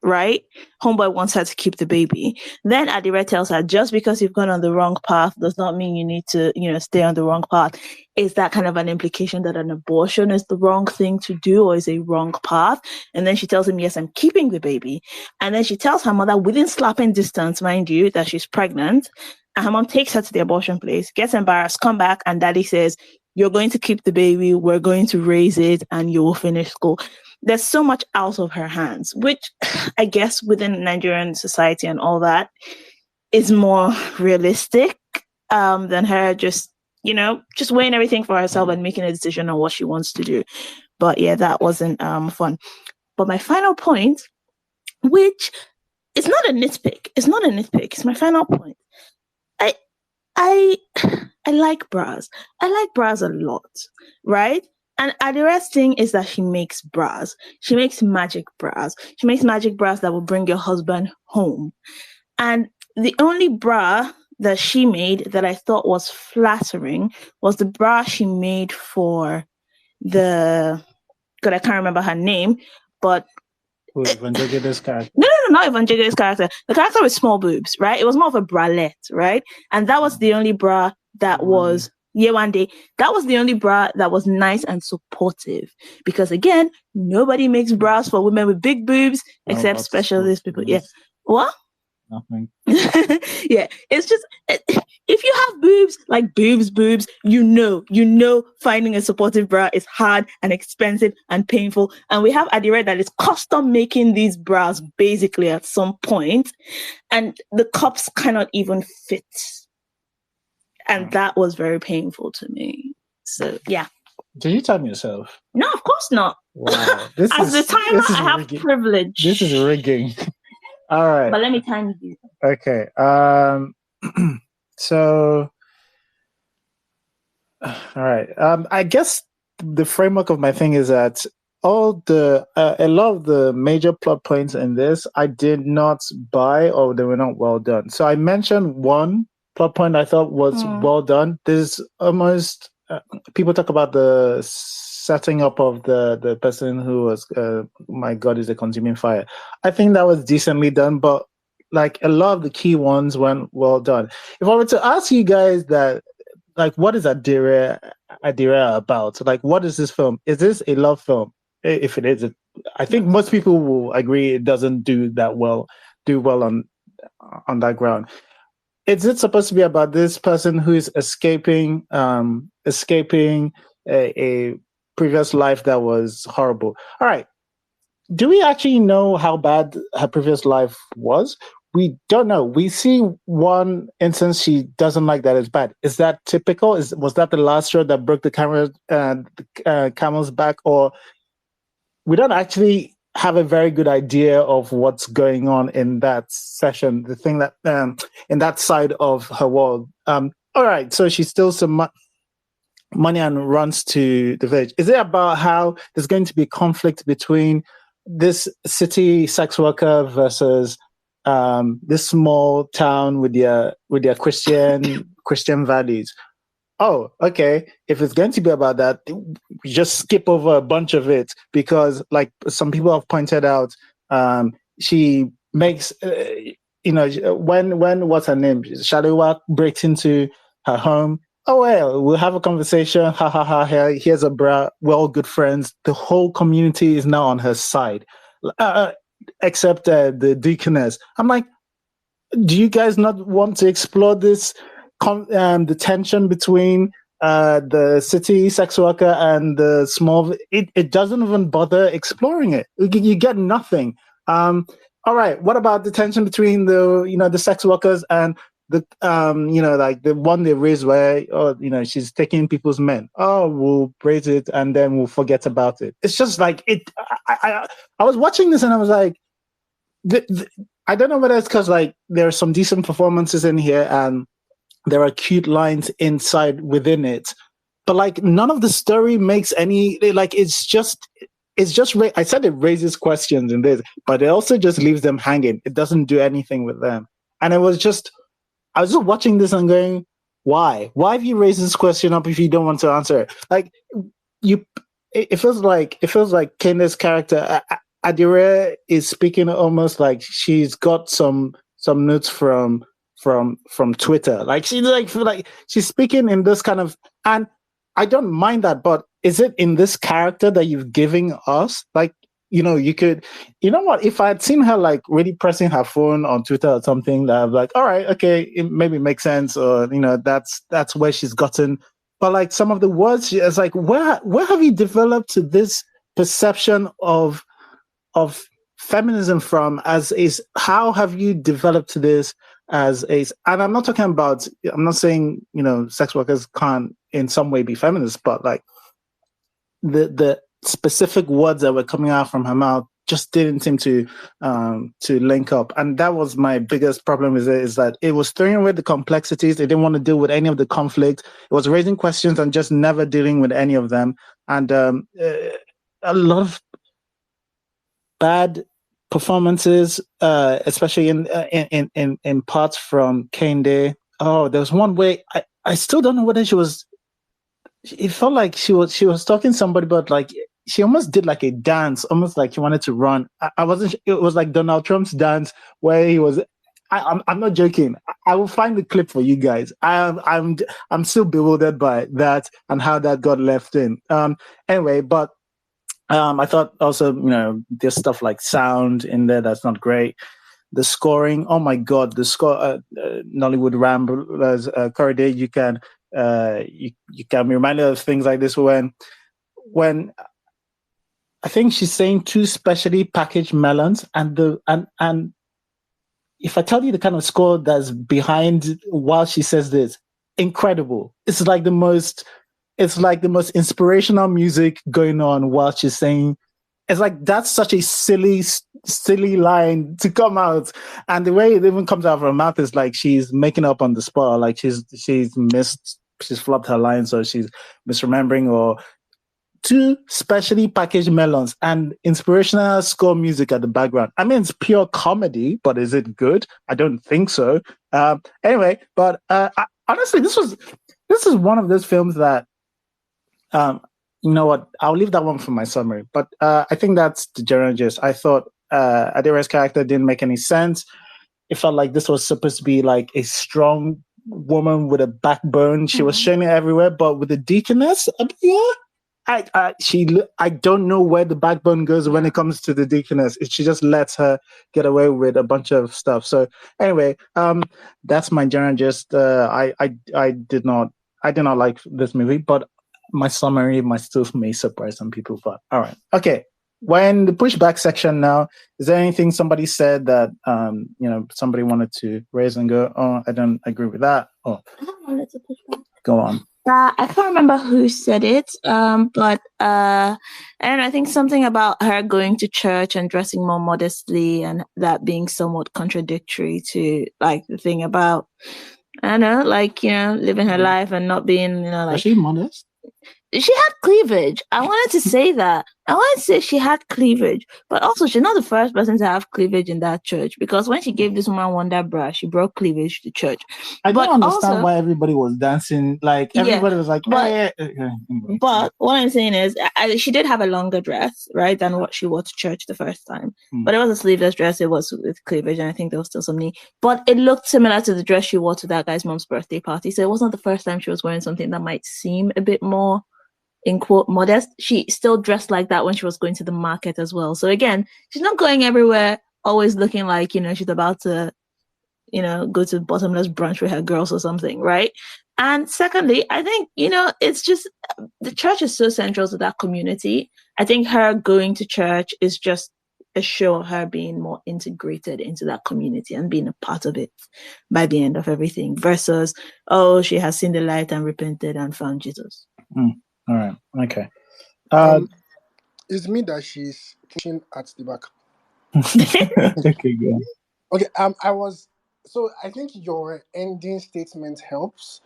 right? Homeboy wants her to keep the baby. Then Adire tells her, just because you've gone on the wrong path does not mean you need to, stay on the wrong path. Is that kind of an implication that an abortion is the wrong thing to do or is a wrong path? And then she tells him, yes, I'm keeping the baby. And then she tells her mother within slapping distance, mind you, that she's pregnant. And her mom takes her to the abortion place, gets embarrassed, come back, and daddy says, you're going to keep the baby, we're going to raise it, and you will finish school. There's so much out of her hands, which I guess within Nigerian society and all that is more realistic than her just weighing everything for herself and making a decision on what she wants to do. But that wasn't fun. But my final point, which is not a nitpick, it's my final point. I like bras. I like bras a lot, right? And Adire's thing is that she makes bras. She makes magic bras. She makes magic bras that will bring your husband home. And the only bra that she made that I thought was flattering was the bra she made for I can't remember her name, but Evangelist's character. No, not Evangelist's character. The character with small boobs, right? It was more of a bralette, right? And that was the only bra that was one day. That was the only bra that was nice and supportive. Because again, nobody makes bras for women with big boobs except specialist people. Yeah. What? Nothing. It's just if you have boobs, like boobs, finding a supportive bra is hard and expensive and painful. And we have Adire that is custom making these bras basically at some point, and the cups cannot even fit. And that was very painful to me. So Did you time yourself? No, of course not. Wow. As the timer, I have rigging. privilege. This is rigging. All right. But let me time you. Okay. So, all right. I guess the framework of my thing is that a lot of the major plot points in this, I did not buy or they were not well done. So I mentioned one plot point I thought was well done. There's almost, people talk about the setting up of the person who was, my God, is a consuming fire. I think that was decently done, but like a lot of the key ones weren't well done. If I were to ask you guys that, like, what is Adire about? Like, what is this film? Is this a love film? If it is, I think most people will agree it doesn't do well on on that ground. Is it supposed to be about this person who is escaping a previous life that was horrible? All right. Do we actually know how bad her previous life was? We don't know. We see one instance she doesn't like that is bad. Is that typical? Was that the last straw that broke the camel's back? Or we don't actually have a very good idea of what's going on in that session, the thing that in that side of her world. All right, so she steals some money and runs to the village. Is it about how there's going to be conflict between this city sex worker versus this small town with their Christian values? Oh, okay. If it's going to be about that, we just skip over a bunch of it because, like some people have pointed out, she makes, when what's her name? Shalewa breaks into her home. Oh, well, we'll have a conversation. Ha ha ha. Here's a bra. We're all good friends. The whole community is now on her side, except the deaconess. I'm like, do you guys not want to explore this? The tension between the city sex worker and the small, it doesn't even bother exploring it. You get nothing. All right, what about the tension between the sex workers and the like the one they raise where she's taking people's men? Oh, we'll raise it and then we'll forget about it. It's just like it. I was watching this and I was like, I don't know whether it's because like there are some decent performances in here and there are cute lines within it, but like none of the story makes any, like it's just I said it raises questions in this, but it also just leaves them hanging. It doesn't do anything with them. And I was just watching this and going, why have you raised this question up if you don't want to answer it? Like it feels like Kenda's character Adire is speaking almost like she's got some notes from Twitter. Like she's speaking in this kind of, and I don't mind that, but is it in this character that you're giving us? Like, you could, what, if I had seen her like really pressing her phone on Twitter or something, that I'm like, all right, okay, it maybe makes sense, or that's where she's gotten. But like some of the words, it's like, where have you developed this perception of feminism from? How have you developed this as a, and I'm not saying sex workers can't in some way be feminists, but like the specific words that were coming out from her mouth just didn't seem to link up. And that was my biggest problem with it, is that it was throwing away the complexities. They didn't want to deal with any of the conflict. It was raising questions and just never dealing with any of them. And a lot of bad performances, especially in parts from Kende. Oh, there was one way I still don't know whether she was. It felt like she was talking to somebody, but like she almost did like a dance, almost like she wanted to run. I wasn't. It was like Donald Trump's dance where he was. I'm not joking. I will find the clip for you guys. I'm still bewildered by that and how that got left in. Anyway, but. I thought also, there's stuff like sound in there that's not great. The scoring, oh my God, the score, Nollywood Ramblers, Corridor, you can be reminded of things like this when I think she's saying 2 specially packaged melons, and if I tell you the kind of score that's behind while she says this, incredible. It's like the most inspirational music going on while she's saying, it's like, that's such a silly line to come out. And the way it even comes out of her mouth is like she's making up on the spot, like she's flopped her lines, or she's misremembering, or 2 specially packaged melons and inspirational score music at the background. I mean, it's pure comedy, but is it good? I don't think so. Anyway, but honestly, this is one of those films that, you know what? I'll leave that one for my summary. But I think that's the general gist. I thought Adire's character didn't make any sense. It felt like this was supposed to be like a strong woman with a backbone. She was showing it everywhere, but with the deaconess, yeah, I don't know where the backbone goes when it comes to the deaconess. She just lets her get away with a bunch of stuff. So anyway, that's my general gist. I did not like this movie, but my summary might still may surprise some people. But all right, okay. When the pushback section now, is there anything somebody said that somebody wanted to raise and go, oh, I don't agree with that? Oh, go on. I can't remember who said it, but I don't know, I think something about her going to church and dressing more modestly, and that being somewhat contradictory to like the thing about, I don't know, like, living her life and not being, like. Was she modest? She had cleavage. I wanted to say that. I wanted to say she had cleavage, but also she's not the first person to have cleavage in that church, because when she gave this woman Wonder Bra, she brought cleavage to church. I don't understand why everybody was dancing. Like, everybody was like, but what I'm saying is, she did have a longer dress, right, than what she wore to church the first time. But it was a sleeveless dress. It was with cleavage, and I think there was still some knee. But it looked similar to the dress she wore to that guy's mom's birthday party. So it wasn't the first time she was wearing something that might seem a bit more, in quote, modest. She still dressed like that when she was going to the market as well. So again, she's not going everywhere always looking like, she's about to, go to bottomless brunch with her girls or something, right? And secondly, I think, it's just, the church is so central to that community. I think her going to church is just a show of her being more integrated into that community and being a part of it by the end of everything, versus, oh, she has seen the light and repented and found Jesus. All right. Okay. It's me that she's pushing at the back. Okay, go on. Okay. I think your ending statement helps.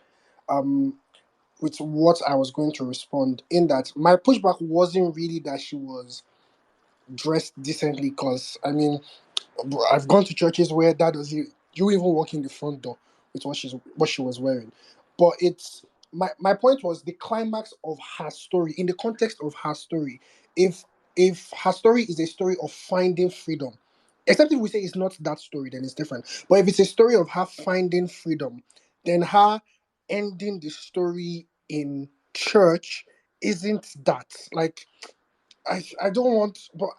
With what I was going to respond, in that my pushback wasn't really that she was dressed decently, because I've gone to churches where that doesn't, you even walk in the front door with what she was wearing. But it's my point was the climax of her story, in the context of her story. If her story is a story of finding freedom, except if we say it's not that story, then it's different. But if it's a story of her finding freedom, then her ending the story in church isn't that. Like, I don't want, but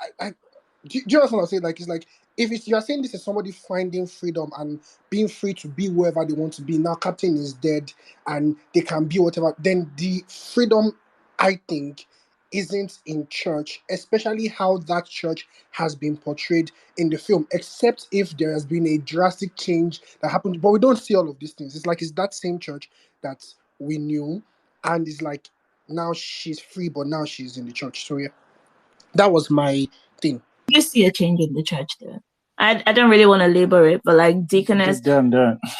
do you understand what I'm saying? Like, it's like, if you're saying this is somebody finding freedom and being free to be whoever they want to be, now Captain is dead and they can be whatever, then the freedom, I think, isn't in church, especially how that church has been portrayed in the film, except if there has been a drastic change that happened. But we don't see all of these things. It's like, it's that same church that we knew, and it's like, now she's free, but now she's in the church. So yeah, that was my thing. You see a change in the church there. I don't really want to labor it, but like deaconess, don't.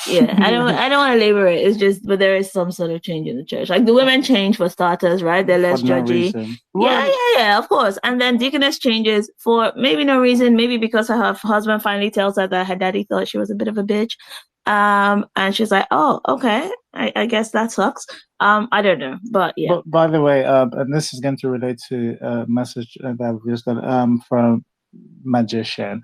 Yeah, I don't want to labor it. It's just, but there is some sort of change in the church. Like the women change for starters, right? They're less judgy. Yeah, of course. And then deaconess changes for maybe no reason, maybe because her husband finally tells her that her daddy thought she was a bit of a bitch. And she's like, oh, okay, I guess that sucks. I don't know, but yeah. But by the way, and this is going to relate to a message that we just got from Magician.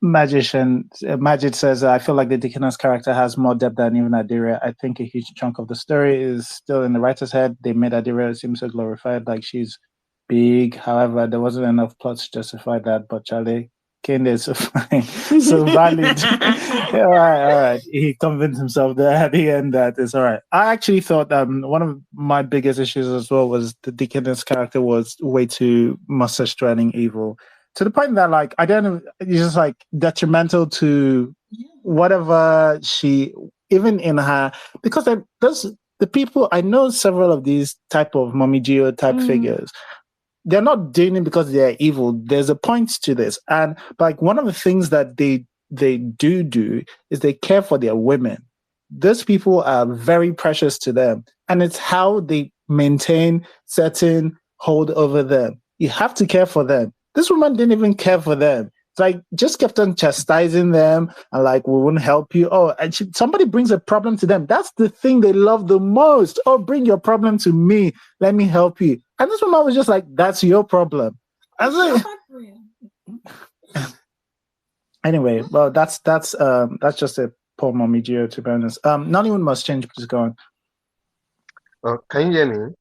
Majid says, I feel like the deaconess character has more depth than even Adire. I think a huge chunk of the story is still in the writer's head. They made Adire seem so glorified, like she's big. However, there wasn't enough plot to justify that. But Charlie, Kane is so fine, so valid. All right. He convinced himself there at the end that it's all right. I actually thought one of my biggest issues as well was the deaconess character was way too mustache-twirling evil. To the point that, like, I don't know, it's just like detrimental to whatever she, even in her, because those the people, I know several of these type of Mommy Gio type figures. They're not doing it because they're evil. There's a point to this, and like one of the things that they do is they care for their women. Those people are very precious to them, and it's how they maintain certain hold over them. You have to care for them. This woman didn't even care for them. It's like, just kept on chastising them and like, we won't help you. Oh, and somebody brings a problem to them. That's the thing they love the most. Oh, bring your problem to me. Let me help you. And this woman was just like, that's your problem. Anyway, well, that's just a poor Mommy Gio, to be honest. Nollywood must change. Please go on. Can you hear me?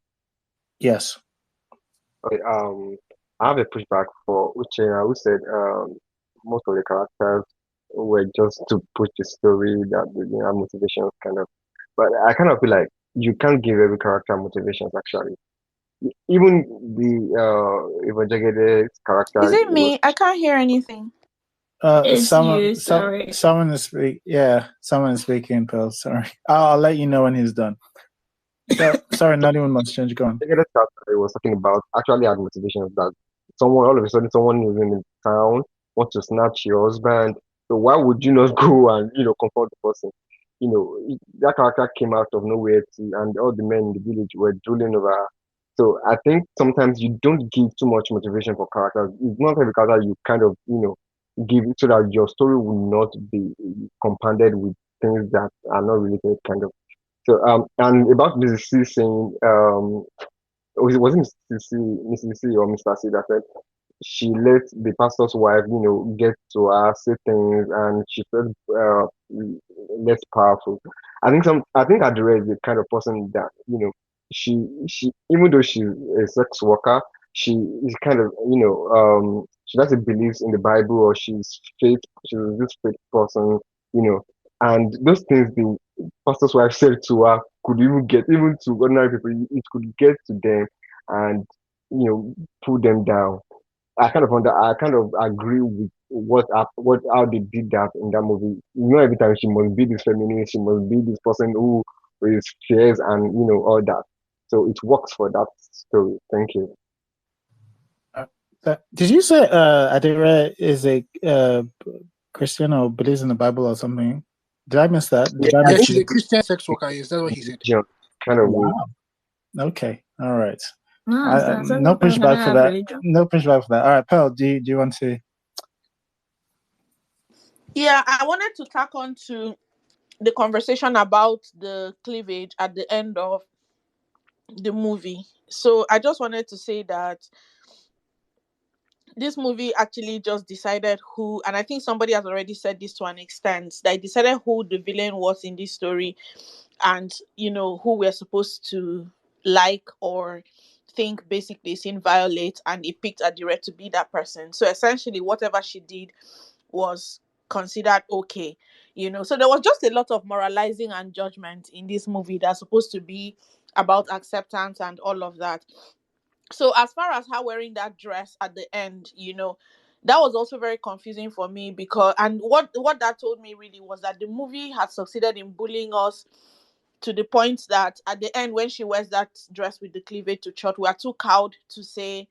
Yes. Okay, I have a pushback for Uchenna, who said most of the characters were just to push the story that the motivations kind of. But I kind of feel like you can't give every character motivations actually. Even the Evangelides Is character it was me? I can't hear anything. It's you, sorry. Someone is speak. Yeah, someone is speaking. Pearl, sorry. I'll let you know when he's done. So, sorry, not even much change. Go on. Evangelides character was talking about actually had motivations that someone all of a sudden someone is in the town wants to snatch your husband. So why would you not go and confront the person? That character came out of nowhere and all the men in the village were drooling over her. So I think sometimes you don't give too much motivation for characters. It's not every character you kind of give it so that your story will not be compounded with things that are not related kind of. So and about Mrs. C saying was it Mrs. C or Mr. C that said she let the pastor's wife, get to her, say things, and she felt less powerful. I think Adire is the kind of person that, she even though she's a sex worker, she is kind of, she doesn't believe in the Bible or she's this faith person, you know, and those things the pastor's wife said to her could even get even to ordinary people, it could get to them and pull them down. I kind of agree with what how they did that in that movie. Every time she must be this feminist, she must be this person who is fierce and all that. So it works for that story. Thank you. Did you say Adire is a Christian or believes in the Bible or something? Did I miss that? Did I Yeah, miss she's a you? Christian sex worker. Yes, that's what he said. Kind of Wow. Okay. All right. No, No pushback for that. No pushback for that. All right, Pearl, do you want to? Yeah, I wanted to tack on to the conversation about the cleavage at the end of the movie. So I just wanted to say that this movie actually just decided who, and I think somebody has already said this to an extent, that it decided who the villain was in this story and, who we're supposed to like or think basically seemed violate, and it picked Adire to be that person. So essentially, whatever she did was considered okay. So there was just a lot of moralizing and judgment in this movie that's supposed to be about acceptance and all of that. So as far as her wearing that dress at the end, that was also very confusing for me, because and what that told me really was that the movie had succeeded in bullying us to the point that at the end, when she wears that dress with the cleavage to church, we are too cowed to say,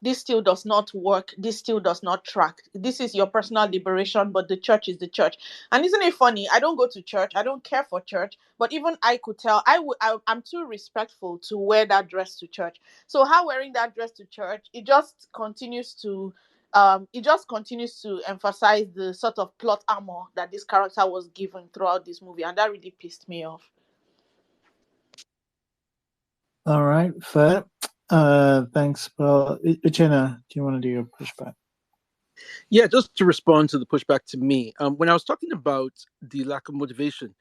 this still does not work. This still does not track. This is your personal liberation, but the church is the church. And isn't it funny? I don't go to church. I don't care for church. But even I could tell I'm too respectful to wear that dress to church. So her wearing that dress to church, it just continues to emphasize the sort of plot armor that this character was given throughout this movie, and that really pissed me off. All right, fair. Thanks, Pearl. Uchenna, do you want to do your pushback? Yeah, just to respond to the pushback to me, when I was talking about the lack of motivation,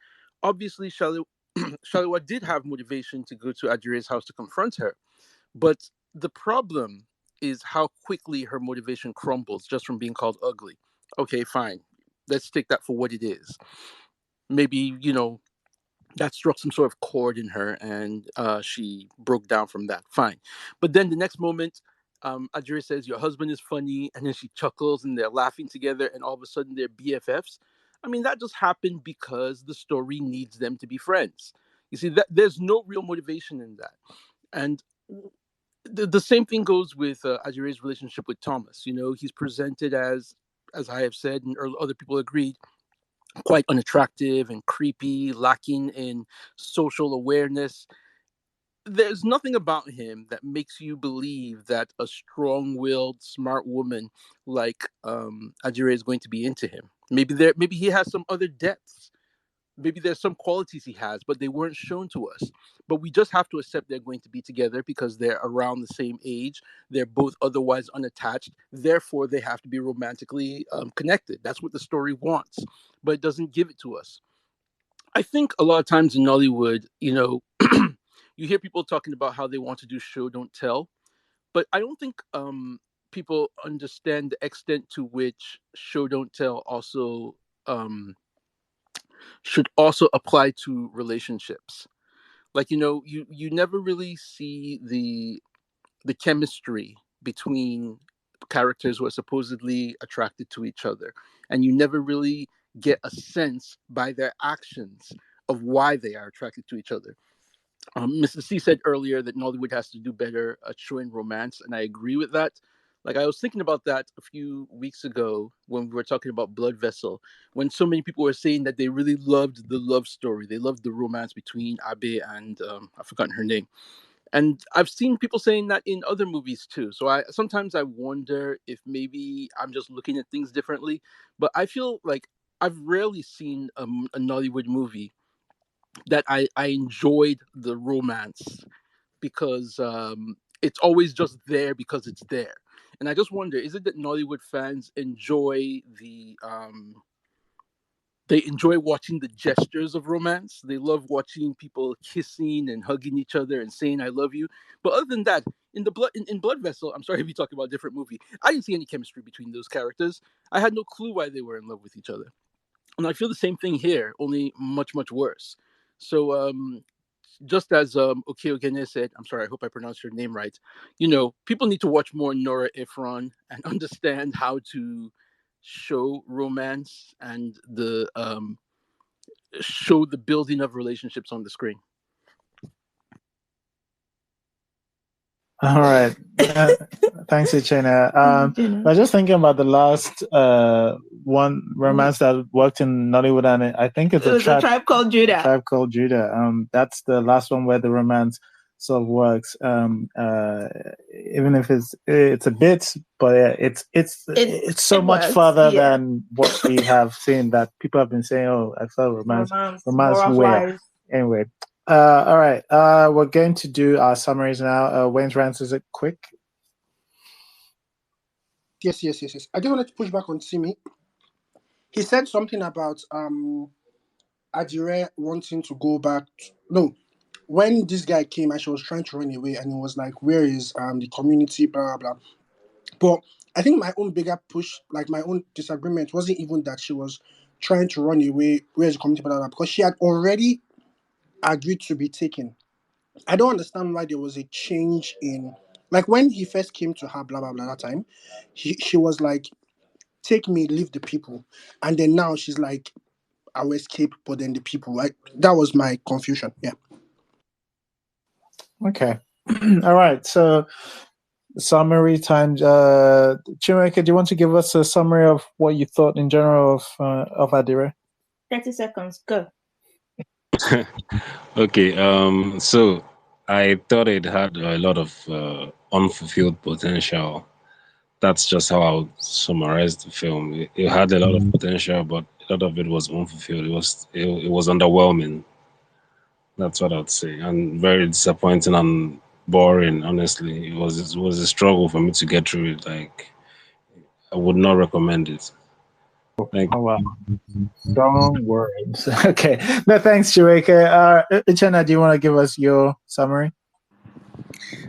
obviously Shaliwa did have motivation to go to Adire's house to confront her, but the problem is how quickly her motivation crumbles just from being called ugly. Okay, fine. Let's take that for what it is. Maybe, that struck some sort of chord in her and she broke down from that. Fine. But then the next moment, Adire says, "Your husband is funny." And then she chuckles and they're laughing together and all of a sudden they're BFFs. I mean, that just happened because the story needs them to be friends. You see, that there's no real motivation in that. And the same thing goes with Adire's relationship with Thomas. He's presented as I have said, and other people agreed, quite unattractive and creepy, lacking in social awareness. There's nothing about him that makes you believe that a strong-willed, smart woman like Adire is going to be into him. Maybe he has some other depths. Maybe there's some qualities he has, but they weren't shown to us. But we just have to accept they're going to be together because they're around the same age. They're both otherwise unattached. Therefore, they have to be romantically connected. That's what the story wants, but it doesn't give it to us. I think a lot of times in Nollywood, you hear people talking about how they want to do show, don't tell. but I don't think people understand the extent to which show don't tell also should also apply to relationships. Like, you never really see the chemistry between characters who are supposedly attracted to each other, and you never really get a sense by their actions of why they are attracted to each other. Mrs. C said earlier that Nollywood has to do better at showing romance, and I agree with that. Like, I was thinking about that a few weeks ago when we were talking about Blood Vessel, when so many people were saying that they really loved the love story, they loved the romance between Abe and I've forgotten her name. And I've seen people saying that in other movies too. So I sometimes I wonder if maybe I'm just looking at things differently. But I feel like I've rarely seen a Nollywood movie that I enjoyed the romance because it's always just there because it's there. And I just wonder, is it that Nollywood fans they enjoy watching the gestures of romance. They love watching people kissing and hugging each other and saying "I love you." But other than that, in Blood Vessel, I'm sorry if you talk about a different movie. I didn't see any chemistry between those characters. I had no clue why they were in love with each other, and I feel the same thing here, only much worse. So just as Okeogene said, I'm sorry, I hope I pronounced your name right. People need to watch more Nora Ephron and understand how to show romance and the show the building of relationships on the screen. All right. Thanks, Ichena. I was just thinking about the last one romance that worked in Nollywood, and I think it was a Tribe Called Judah. Tribe Called Judah. That's the last one where the romance sort of works. Even if it's a bit, but it's so much works, further than what we have seen. That people have been saying, "Oh, I saw romance where." Anyway. All right. We're going to do our summaries now. Wayne's rants, is it quick? Yes. I just wanted to push back on Simi. He said something about Adire wanting to go back. No, when this guy came and she was trying to run away, and he was like, "Where is the community?" Blah blah blah. But I think my own bigger push, like my own disagreement, wasn't even that she was trying to run away. Where is the community? Blah blah blah. Because she had already agreed to be taken. I don't understand why there was a change in, like, when he first came to her, blah blah blah, that time, she was like, "Take me, leave the people," and then now she's like, "I will escape," but then the people. Like, that was my confusion. Yeah. Okay. All right. So summary time. Chinweke, do you want to give us a summary of what you thought in general of Adire? 30 seconds. Go. Okay. So I thought it had a lot of unfulfilled potential. That's just how I would summarize the film. It had a lot of potential, but a lot of it was unfulfilled. It was underwhelming. That's what I'd say, and very disappointing and boring. Honestly, it was a struggle for me to get through it. Like, I would not recommend it. Thank you. Oh, wow. Strong words. Okay. No, thanks, Chiweke. Ichena, do you want to give us your summary?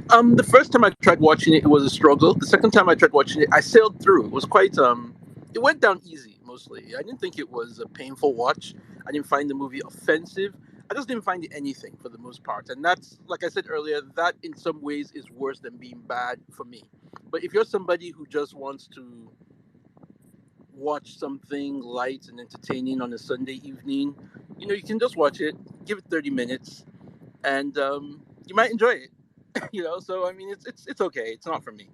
The first time I tried watching it, it was a struggle. The second time I tried watching it, I sailed through. It was quite it went down easy mostly. I didn't think it was a painful watch. I didn't find the movie offensive. I just didn't find it anything for the most part. And that's, like I said earlier, that in some ways is worse than being bad for me. But if you're somebody who just wants to watch something light and entertaining on a Sunday evening, you can just watch it, give it 30 minutes, and you might enjoy it. So I mean, it's okay. It's not for me.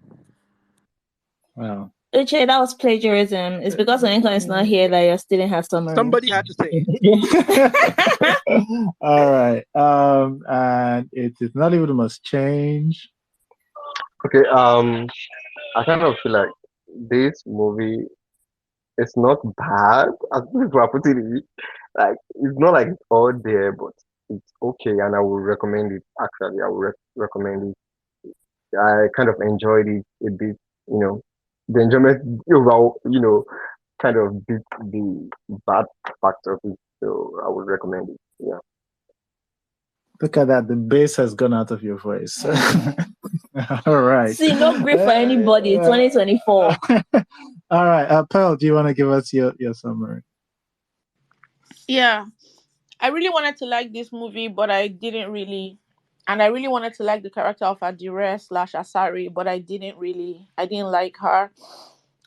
Wow. Uche, that was plagiarism. It's because Oinka is not here that you're stealing her summary. Somebody had to say it. All right. And it is not even must change. Okay. I kind of feel like this movie is not bad as people are putting it. Like, it's not like it's all there, but it's okay, and I would recommend it. Actually, I would recommend it. I kind of enjoyed it a bit. The enjoyment overall, kind of beat the bad factor of it. So I would recommend it. Yeah. Look at that. The bass has gone out of your voice. All right. See, no grief for anybody. 2024. All right. Pearl, do you want to give us your summary? Yeah, I really wanted to like this movie, but I didn't really. And I really wanted to like the character of Adire slash Asari, but I didn't like her.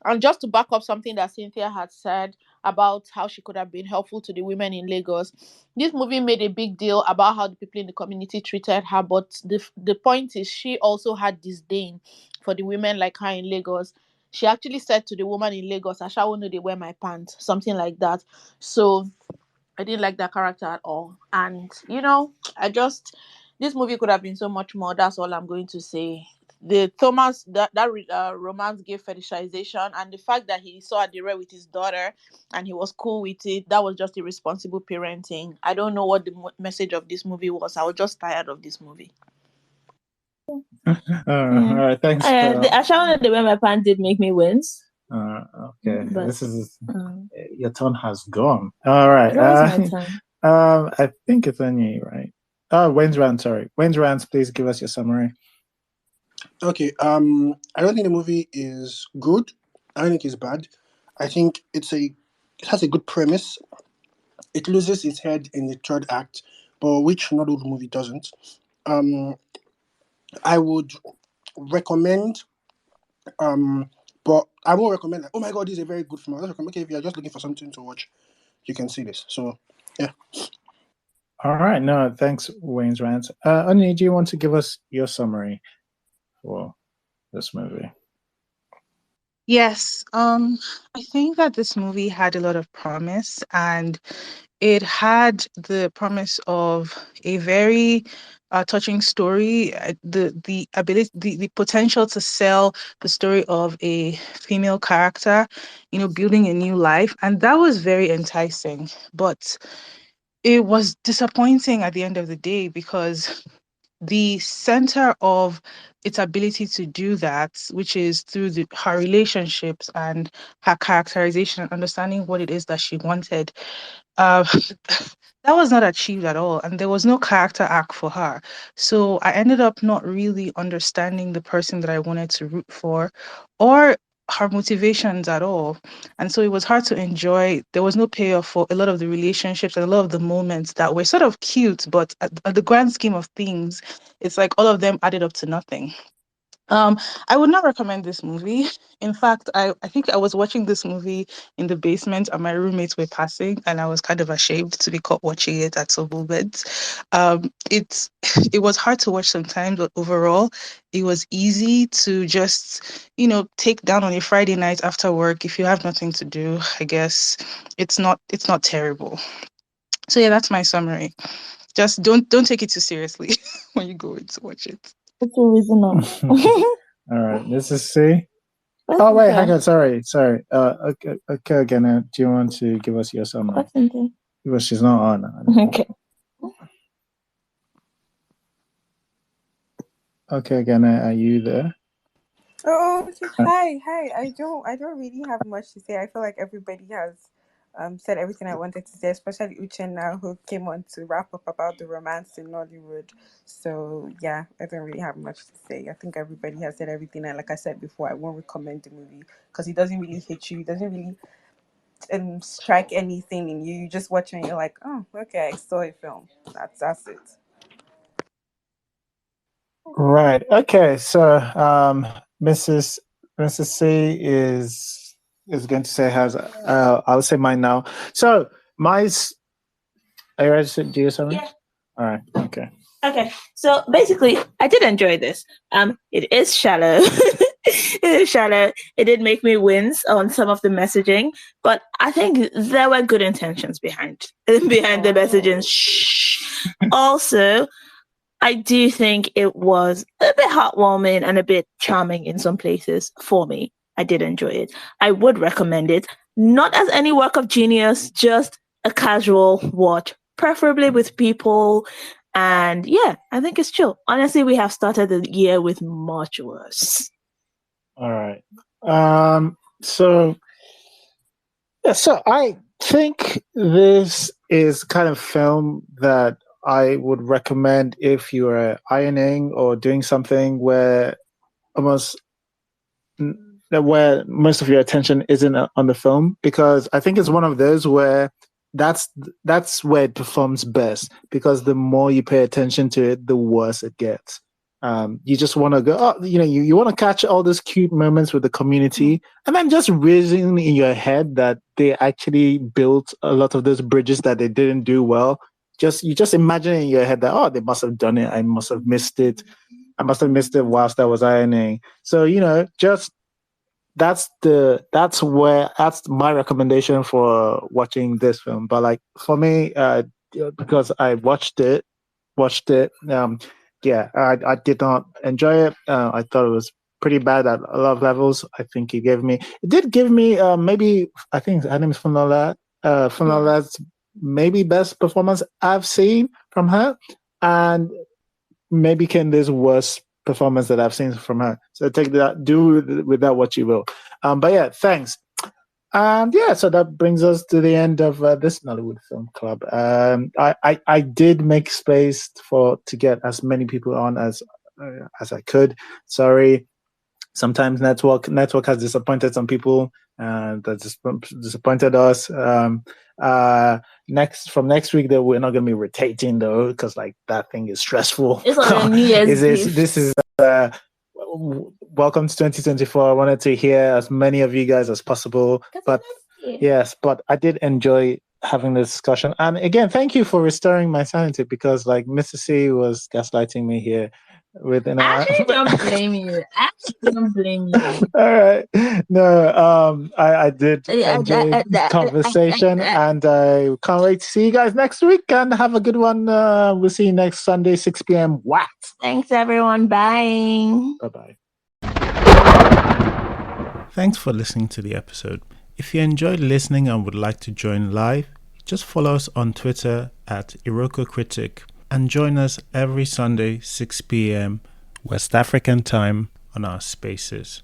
And just to back up something that Cynthia had said about how she could have been helpful to the women in Lagos, this movie made a big deal about how the people in the community treated her. But the point is, she also had disdain for the women like her in Lagos. She actually said to the woman in Lagos, I shall know they wear my pants, something like that. So I didn't like that character at all. And, this movie could have been so much more. That's all I'm going to say. The Thomas, romance gave fetishization, and the fact that he saw Adire with his daughter and he was cool with it, that was just irresponsible parenting. I don't know what the message of this movie was. I was just tired of this movie. All right. Thanks, Pearl. The Ashawana the way my pants did make me wince. Okay. But, This is your turn has gone. All right. It was my turn. I think it's on you, right? Oh, Wayne's Rant, sorry. Wayne's Rant, please give us your summary. Okay. I don't think the movie is good. I don't think it's bad. I think it has a good premise. It loses its head in the third act, but which not all the movie doesn't. I would recommend, but I won't recommend like, oh my god, this is a very good film. I just recommend, okay, if you're just looking for something to watch, you can see this. So yeah. All right. No, thanks, Wayne's Rant. Anya, do you want to give us your summary for this movie? Yes. I think that this movie had a lot of promise, and it had the promise of a very touching story, the ability, the potential to sell the story of a female character, building a new life, and that was very enticing. But it was disappointing at the end of the day because the center of its ability to do that, which is through her relationships and her characterization and understanding what it is that she wanted, uh, that was not achieved at all. And there was no character arc for her. So I ended up not really understanding the person that I wanted to root for or her motivations at all. And so it was hard to enjoy. There was no payoff for a lot of the relationships and a lot of the moments that were sort of cute, but at the grand scheme of things, it's like all of them added up to nothing. I would not recommend this movie. In fact, I think I was watching this movie in the basement and my roommates were passing and I was kind of ashamed to be caught watching it at some moments. It's it was hard to watch sometimes, but overall it was easy to just, take down on a Friday night after work if you have nothing to do. I guess it's not terrible. So yeah, that's my summary. Just don't take it too seriously when you go in to watch it. That's a reason not. All right, this is C. Oh wait, hang on. Sorry. Okay, again. Do you want to give us your summary? Because she's not on. Okay. Okay, again. Are you there? Oh, okay. Hi. I don't really have much to say. I feel like everybody has said everything I wanted to say, especially Uchenna, who came on to wrap up about the romance in Nollywood. So yeah, I don't really have much to say. I think everybody has said everything, and like I said before, I won't recommend the movie because it doesn't really hit you. It doesn't really strike anything in you. You just watch it and you're like, oh, okay, I saw a film. That's it. Right. Okay. So, Mrs. C is going to say hers. I'll say mine now. So, mine's. Are you ready to do your summary? Yeah. All right. Okay. Okay. So basically, I did enjoy this. It is shallow. It is shallow. It did make me wince on some of the messaging, but I think there were good intentions behind the messaging. Shh. Also, I do think it was a bit heartwarming and a bit charming in some places for me. I did enjoy it. I would recommend it, not as any work of genius, just a casual watch, preferably with people. And yeah, I think it's chill. Honestly, we have started the year with much worse. All right. So I think this is kind of film that I would recommend if you are ironing or doing something where most of your attention isn't on the film, because I think it's one of those where that's where it performs best, because the more you pay attention to it, the worse it gets. You just want to go, you want to catch all those cute moments with the community, and then just reason in your head that they actually built a lot of those bridges that they didn't do well. You just imagine in your head that, they must have done it. I must have missed it. I must have missed it whilst I was ironing. So, just that's my recommendation for watching this film. But like for me, because I watched it, I did not enjoy it. I thought it was pretty bad at a lot of levels. I think it did give me maybe, I think her name is Funola's maybe best performance I've seen from her, and maybe Kende's worst performance that I've seen from her. So do with that what you will. But yeah, thanks. And yeah, so that brings us to the end of this Nollywood Film Club. I did make space to get as many people on as I could. Sorry, sometimes network has disappointed some people, and that disappointed us. Next week though, we're not going to be rotating though, because like that thing is stressful. It's like a New Year's This is welcome to 2024. I wanted to hear as many of you guys as possible, but I did enjoy having this discussion. And again, thank you for restoring my sanity, because like Mr. C was gaslighting me here. I don't blame you. All right. No, I did enjoy the conversation, and I can't wait to see you guys next week, and have a good one. We'll see you next Sunday, 6 p.m. What? Thanks, everyone. Bye. Bye-bye. Thanks for listening to the episode. If you enjoyed listening and would like to join live, just follow us on Twitter at IrokoCritic, and join us every Sunday, 6 p.m. West African time on our spaces.